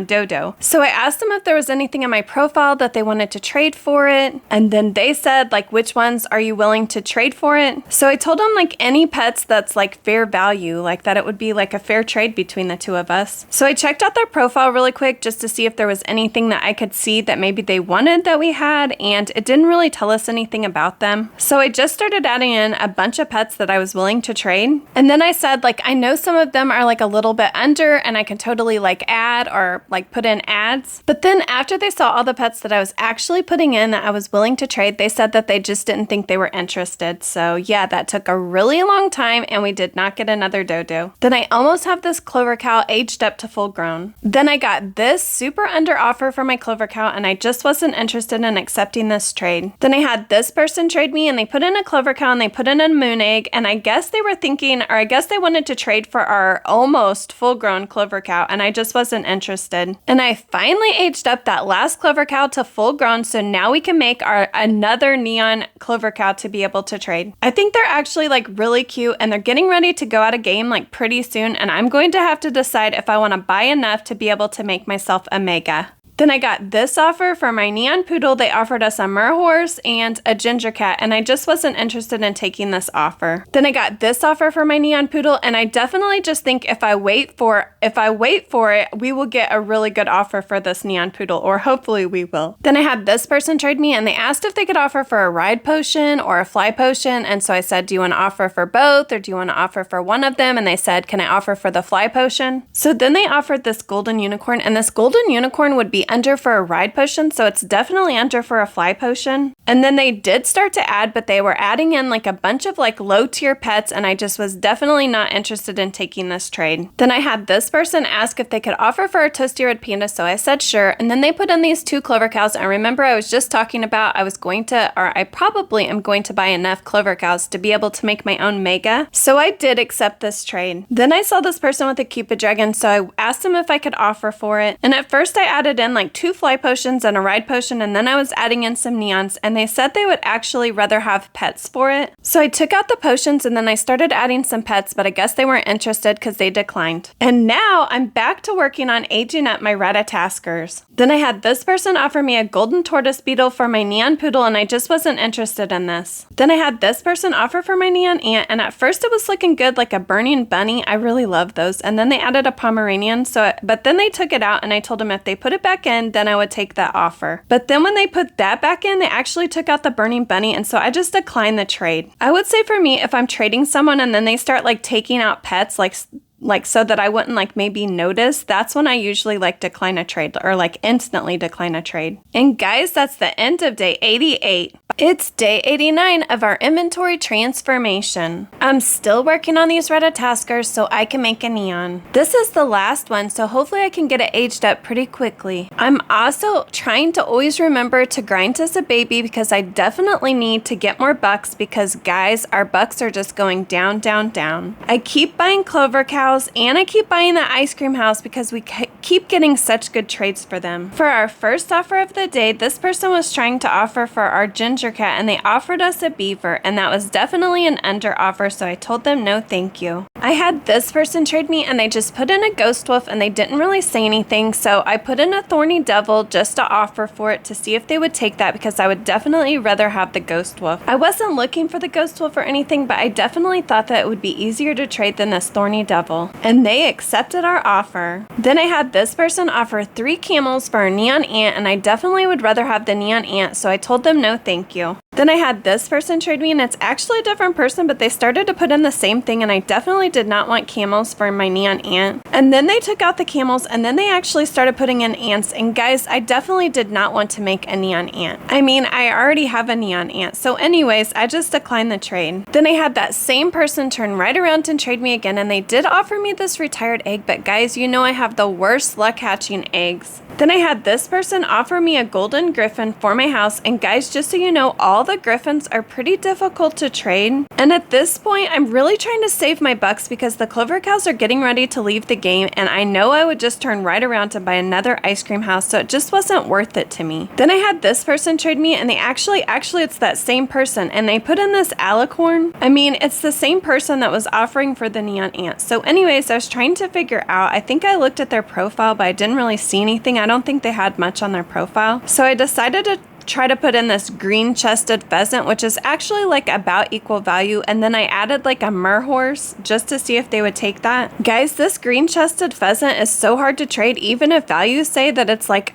dodo. So I asked them if there was anything in my profile that they wanted to trade for it. And then they said, like, which ones are you willing to trade for it? So I told them, like, any pets that's like fair value, like that it would be like a fair trade between the 2 of us. So I checked out their profile really quick just to see if there was anything that I could see that maybe they wanted that we had, and it didn't really tell us anything about them. So I just started adding in a bunch of pets that I was willing to trade. And then I said, like, I know some of them are like a little bit under and I can totally like add or like put in ads. But then after they saw all the pets that I was actually putting in that I was willing to trade, they said that they just didn't think they were interested. So yeah, that took a really long time and we did not get another dodo. Then I almost have this clover cow aged up to full grown. Then I got this super under offer for my clover cow and I just wasn't interested in accepting this trade. Then I had this person trade me and they put in a clover cow and they put in a moon egg, and I guess they were thinking, or I guess they wanted to trade for our almost full grown clover cow, and I just wasn't interested. And I finally aged up that last clover cow to full grown, so now we can make our another neon clover cow to be able to trade. I think they're actually like really cute, and they're getting ready to go out of game like pretty soon, and I'm going to have to decide if I want to buy enough to be able to make myself a mega. Then I got this offer for my neon poodle. They offered us a mer horse and a ginger cat, and I just wasn't interested in taking this offer. Then I got this offer for my neon poodle, and I definitely just think if I wait for it, we will get a really good offer for this neon poodle, or hopefully we will. Then I had this person trade me, and they asked if they could offer for a ride potion or a fly potion, and so I said, do you want to offer for both, or do you want to offer for one of them? And they said, can I offer for the fly potion? So then they offered this golden unicorn, and this golden unicorn would be under for a ride potion, so it's definitely under for a fly potion. And then they did start to add, but they were adding in like a bunch of like low tier pets, and I just was definitely not interested in taking this trade. Then I had this person ask if they could offer for a toasty red panda, so I said sure, and then they put in these 2 clover cows. And remember, I was just talking about I probably am going to buy enough clover cows to be able to make my own mega, so I did accept this trade. Then I saw this person with a cupid dragon, so I asked them if I could offer for it, and at first I added in like 2 fly potions and a ride potion, and then I was adding in some neons, and they said they would actually rather have pets for it. So I took out the potions and then I started adding some pets, but I guess they weren't interested because they declined. And now I'm back to working on aging up my Ratataskers. Then I had this person offer me a golden tortoise beetle for my neon poodle, and I just wasn't interested in this. Then I had this person offer for my neon ant, and at first it was looking good, like a burning bunny. I really love those. And then they added a Pomeranian, but then they took it out, and I told them if they put it back in, then I would take that offer. But then when they put that back in, they actually took out the burning bunny, and so I just declined the trade. I would say for me, if I'm trading someone and then they start like taking out pets, like so that I wouldn't like maybe notice, that's when I usually like decline a trade, or like instantly decline a trade. And guys, that's the end of day 88. It's day 89 of our inventory transformation. I'm still working on these Ratataskers so I can make a neon. This is the last one, so hopefully I can get it aged up pretty quickly. I'm also trying to always remember to grind as a baby because I definitely need to get more bucks, because guys, our bucks are just going down, down, down. I keep buying clover cows and I keep buying the ice cream house because we keep getting such good trades for them. For our first offer of the day, this person was trying to offer for our ginger cat, and they offered us a beaver, and that was definitely an under offer, so I told them no thank you. I had this person trade me, and they just put in a ghost wolf, and they didn't really say anything, so I put in a thorny devil just to offer for it to see if they would take that, because I would definitely rather have the ghost wolf. I wasn't looking for the ghost wolf or anything, but I definitely thought that it would be easier to trade than this thorny devil, and they accepted our offer. Then I had this person offer 3 camels for a neon ant, and I definitely would rather have the neon ant, so I told them no thank you. Then I had this person trade me, and it's actually a different person, but they started to put in the same thing, and I definitely did not want camels for my neon ant. And then they took out the camels, and then they actually started putting in ants, and guys, I definitely did not want to make a neon ant. I mean, I already have a neon ant, so anyways, I just declined the trade. Then I had that same person turn right around and trade me again, and they did offer me this retired egg, but guys, you know I have the worst luck hatching eggs. Then I had this person offer me a golden griffin for my house, and guys, just so you know, all all the griffins are pretty difficult to trade. And at this point, I'm really trying to save my bucks because the clover cows are getting ready to leave the game, and I know I would just turn right around to buy another ice cream house, so it just wasn't worth it to me. Then I had this person trade me, and they actually it's that same person, and they put in this alicorn. I mean, it's the same person that was offering for the neon ant. So anyways, I was trying to figure out, I think I looked at their profile, but I didn't really see anything. I don't think they had much on their profile. So I decided to try to put in this green-chested pheasant, which is actually like about equal value, and then I added like a mer horse just to see if they would take that. Guys, this green-chested pheasant is so hard to trade, even if values say that it's like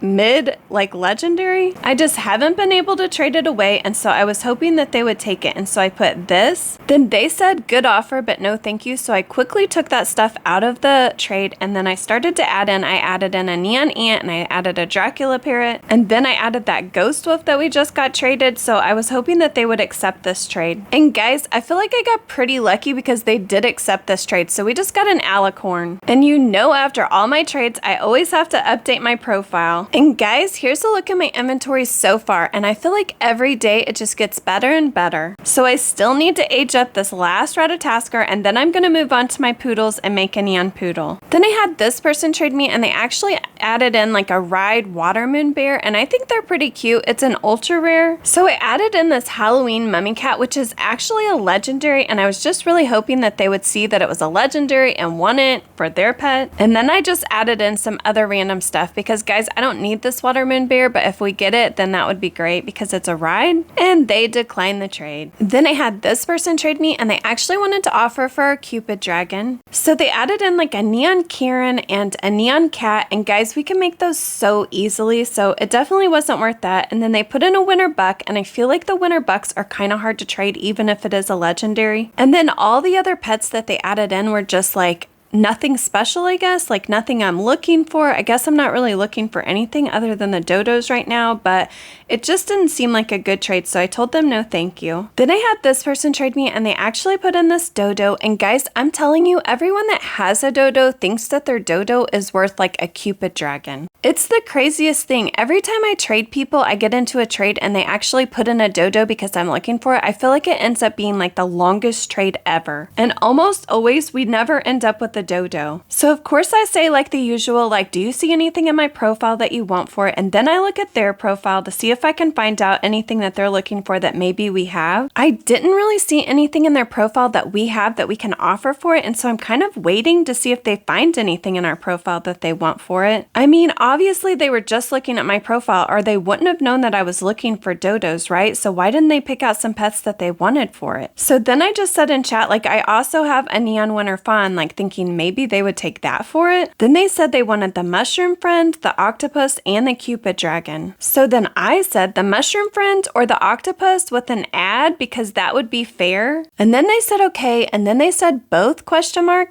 mid legendary. I just haven't been able to trade it away, and so I was hoping that they would take it, and so I put this. Then they said good offer but no thank you, so I quickly took that stuff out of the trade, and then I started to add in, I added in a neon ant, and I added a Dracula parrot, and then I added that ghost wolf that we just got traded, so I was hoping that they would accept this trade. And guys, I feel like I got pretty lucky because they did accept this trade, so we just got an alicorn. And you know, after all my trades, I always have to update my profile. And guys, here's a look at my inventory so far, and I feel like every day it just gets better and better. So I still need to age up this last Ratatasker, and then I'm gonna move on to my poodles and make a neon poodle. Then I had this person trade me, and they actually added in like a ride water moon bear, and I think they're pretty cute. It's an ultra rare. So I added in this Halloween mummy cat, which is actually a legendary, and I was just really hoping that they would see that it was a legendary and want it for their pet. And then I just added in some other random stuff because guys, I don't need this water moon bear, but if we get it, then that would be great because it's a ride. And they declined the trade. Then I had this person trade me, and they actually wanted to offer for a Cupid dragon. So they added in like a neon Karen and a neon cat, and guys, we can make those so easily, so it definitely wasn't worth that. And then they put in a winter buck, and I feel like the winter bucks are kind of hard to trade even if it is a legendary. And then all the other pets that they added in were just like nothing special, I guess, like nothing I'm looking for. I guess I'm not really looking for anything other than the dodos right now, but it just didn't seem like a good trade, so I told them no thank you. Then I had this person trade me, and they actually put in this dodo, and guys, I'm telling you, everyone that has a dodo thinks that their dodo is worth like a Cupid dragon. It's the craziest thing. Every time I trade people, I get into a trade and they actually put in a dodo because I'm looking for it. I feel like it ends up being like the longest trade ever. And almost always we never end up with a dodo. So of course I say like the usual, like, do you see anything in my profile that you want for it? And then I look at their profile to see if I can find out anything that they're looking for that maybe we have. I didn't really see anything in their profile that we have that we can offer for it. And so I'm kind of waiting to see if they find anything in our profile that they want for it. I mean, obviously they were just looking at my profile, or they wouldn't have known that I was looking for dodos, right? So why didn't they pick out some pets that they wanted for it? So then I just said in chat, like, I also have a neon winter fawn, like thinking maybe they would take that for it. Then they said they wanted the mushroom friend, the octopus, and the Cupid dragon. So then I said the mushroom friend or the octopus with an ad because that would be fair. And then they said okay, and then they said both ?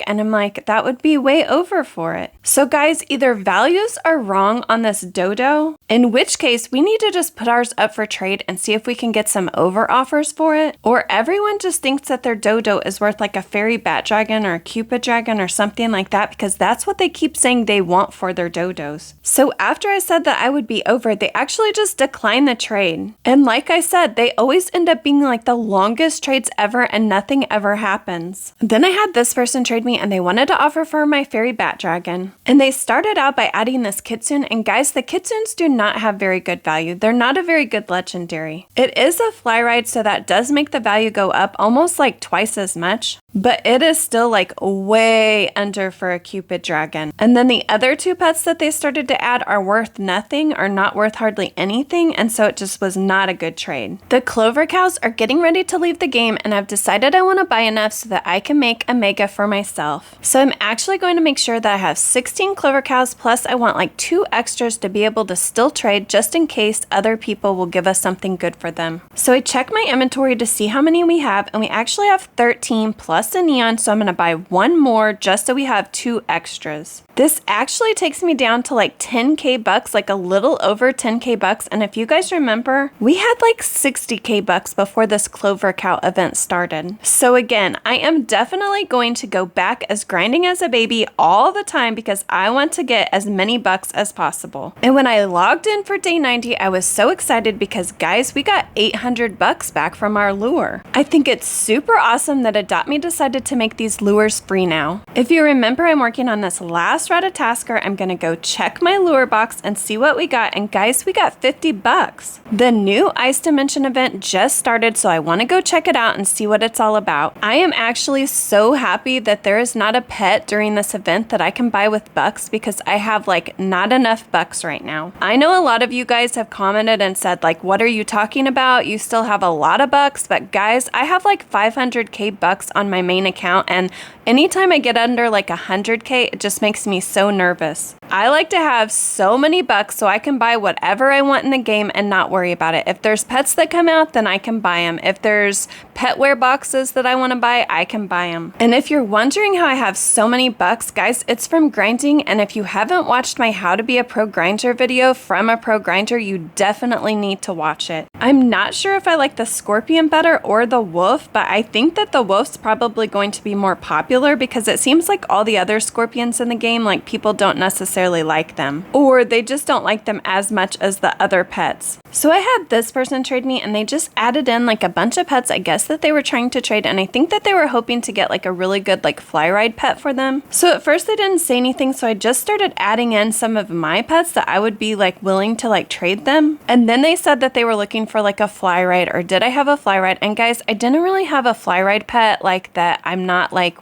And I'm like, that would be way over for it. So guys, either values are wrong on this dodo, in which case we need to just put ours up for trade and see if we can get some over offers for it, or everyone just thinks that their dodo is worth like a fairy bat dragon or a Cupid dragon or something like that, because that's what they keep saying they want for their dodos. So after I said that I would be over, they actually just declined the trade. And like I said, they always end up being like the longest trades ever and nothing ever happens. Then I had this person trade me, and they wanted to offer for my fairy bat dragon. And they started out by adding this kitsune, and guys, the kitsunes do not have very good value. They're not a very good legendary. It is a fly ride, so that does make the value go up almost like twice as much, but it is still like way under for a Cupid dragon. And then the other two pets that they started to add are worth nothing or not worth hardly anything, and so it just was not a good trade. The clover cows are getting ready to leave the game, and I've decided I want to buy enough so that I can make a mega for myself. So I'm actually going to make sure that I have 16 clover cows, plus I want like 2 extras to be able to still trade just in case other people will give us something good for them. So I checked my inventory to see how many we have, and we actually have 13 plus a neon, so I'm going to buy 1 more just so we have 2 extras. This actually takes me down to like 10K bucks, like a little over 10K bucks. And if you guys remember, we had like 60K bucks before this Clover Cow event started. So again, I am definitely going to go back as grinding as a baby all the time because I want to get as many bucks as possible. And when I logged in for day 90, I was so excited because guys, we got 800 bucks back from our lure. I think it's super awesome that adoptme decided to make these lures free now. If you remember, I'm working on this last Ratatasker. I'm gonna go check my lure box and see what we got. And guys, we got 50 bucks. The new Ice Dimension event just started, so I want to go check it out and see what it's all about. I am actually so happy that there is not a pet during this event that I can buy with bucks because I have like not enough bucks right now. I know a lot of you guys have commented and said like, what are you talking about? You still have a lot of bucks, but guys, I have like 500K bucks on my main account, and anytime I get under like 100K, it just makes me so nervous. I like to have so many bucks so I can buy whatever I want in the game and not worry about it. If there's pets that come out, then I can buy them. If there's petware boxes that I want to buy, I can buy them. And if you're wondering how I have so many bucks, guys, it's from grinding. And if you haven't watched my How to Be a Pro Grinder video from a pro grinder, you definitely need to watch it. I'm not sure if I like the scorpion better or the wolf, but I think that the wolf's probably going to be more popular because it seems like all the other scorpions in the game, like people don't necessarily like them, or they just don't like them as much as the other pets. So I had this person trade me and they just added in like a bunch of pets, I guess, that they were trying to trade, and I think that they were hoping to get like a really good like fly ride pet for them. So at first they didn't say anything, so I just started adding in some of my pets that I would be like willing to like trade them. And then they said that they were looking for like a fly ride, or did I have a fly ride? And guys, I didn't really have a fly ride pet like that. I'm not like,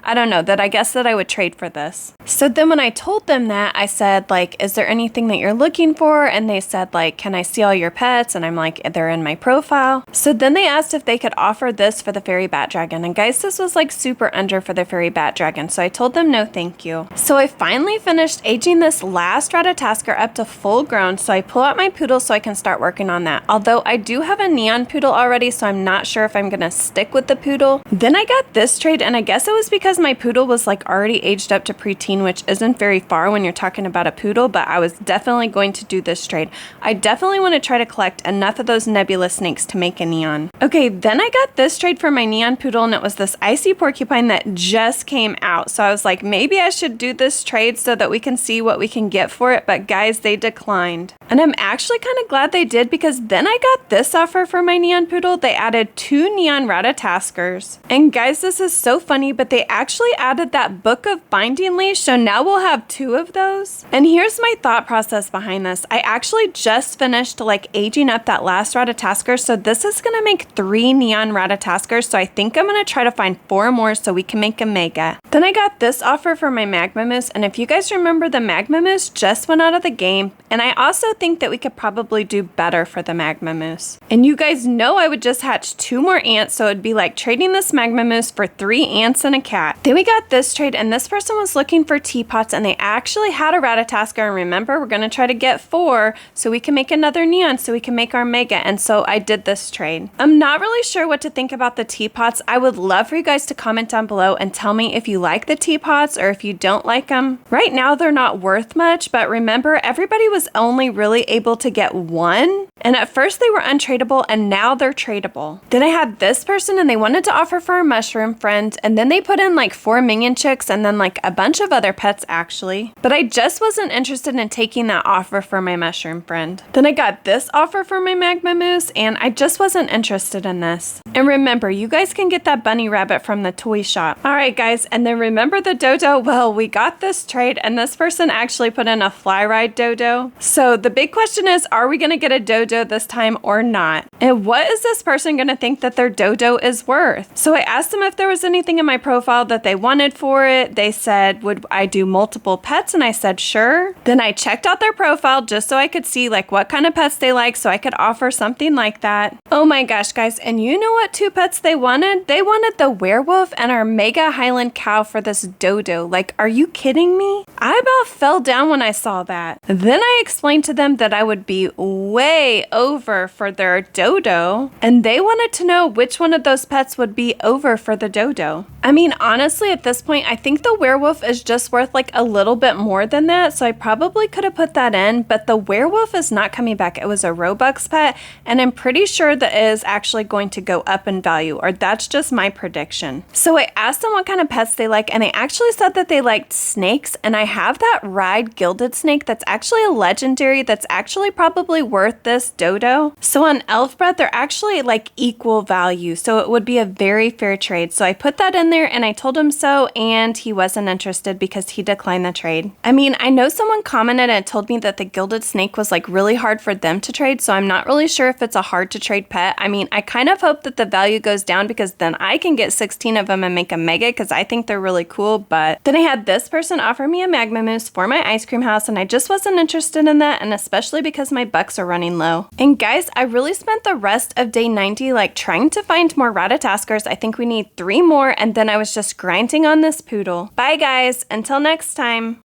I don't know, that I guess that I would trade for this. So then when I told them that, I said like, is there anything that you're looking for? And they said like, can I see all your pets? And I'm like, they're in my profile. So then they asked if they could offer this for the fairy bat dragon. And guys, this was like super under for the fairy bat dragon. So I told them no, thank you. So I finally finished aging this last Ratatasker up to full grown. So I pull out my poodle so I can start working on that. Although I do have a neon poodle already, so I'm not sure if I'm gonna stick with the poodle. Then I got this trade, and I guess it was because my poodle was like already aged up to preteen, which isn't very far when you're talking about a poodle, but I was definitely going to do this trade. I definitely want to try to collect enough of those nebula snakes to make a neon. Okay, then I got this trade for my neon poodle, and it was this icy porcupine that just came out. So I was like, maybe I should do this trade so that we can see what we can get for it, but guys, they declined. And I'm actually kind of glad they did, because then I got this offer for my neon poodle. They added 2 neon Ratataskers. And guys, this is so funny, but they actually added that book of binding leash, so now we'll have 2 of those. And here's my thought process behind this. I actually just finished like aging up that last Ratatasker, so this is gonna make 3 neon Ratataskers, so I think I'm gonna try to find 4 more so we can make a mega. Then I got this offer for my magma moose, and if you guys remember, the magma moose just went out of the game, and I also think that we could probably do better for the magma moose. And you guys know I would just hatch 2 more ants, so it'd be like trading this magma moose for 3 ants and a cat. Then we got this trade, and this person was looking for teapots, and they actually had a Ratatasker, and remember, we're gonna try to get 4 so we can make another neon so we can make our mega, and so I did this trade. I'm not really sure what to think about the teapots. I would love for you guys to comment down below and tell me if you like the teapots or if you don't like them. Right now they're not worth much, but remember, everybody was only really able to get 1, and at first they were untradeable, and now they're tradable. Then I had this person, and they wanted to offer for a mushroom friend, and then they put in like 4 minion chicks and then like a bunch of other pets actually, but I just wasn't interested in taking that offer for my mushroom friend. Then I got this offer for my magma moose, and I just wasn't interested in this. And remember, you guys can get that bunny rabbit from the toy shop. All right guys, and then remember the dodo? Well, we got this trade, and this person actually put in a fly ride dodo. So the big question is, are we gonna get a dodo this time or not? And what is this person gonna think that their dodo is worth? So I asked them if there was anything in my profile that they wanted for it. They said, would I do multiple pets? And I said, sure. Then I checked out their profile just so I could see like what kind of pets they like, so I could offer something like that. Oh my gosh, guys. And you know what 2 pets they wanted? They wanted the werewolf and our mega Highland cow for this dodo. Like, are you kidding me? I about fell down when I saw that. Then I explained to them that I would be way over for their dodo dodo, and they wanted to know which one of those pets would be over for the dodo. I mean, honestly, at this point, I think the werewolf is just worth like a little bit more than that, so I probably could have put that in, but the werewolf is not coming back. It was a Robux pet, and I'm pretty sure that it is actually going to go up in value, or that's just my prediction. So I asked them what kind of pets they like, and they actually said that they liked snakes, and I have that Ride gilded snake that's actually a legendary that's actually probably worth this dodo. So on Elfbred, they're actually like equal value, so it would be a very fair trade. So I put that in there and I told him so, and he wasn't interested because he declined the trade. I mean, I know someone commented and told me that the gilded snake was like really hard for them to trade, so I'm not really sure if it's a hard to trade pet. I mean, I kind of hope that the value goes down because then I can get 16 of them and make a mega because I think they're really cool. But then I had this person offer me a magma moose for my ice cream house, and I just wasn't interested in that, and especially because my bucks are running low. And guys, I really spent the rest of day 90 like trying to find more Ratatoskers. I think we need 3 more, and then I was just grinding on this poodle. Bye guys, until next time.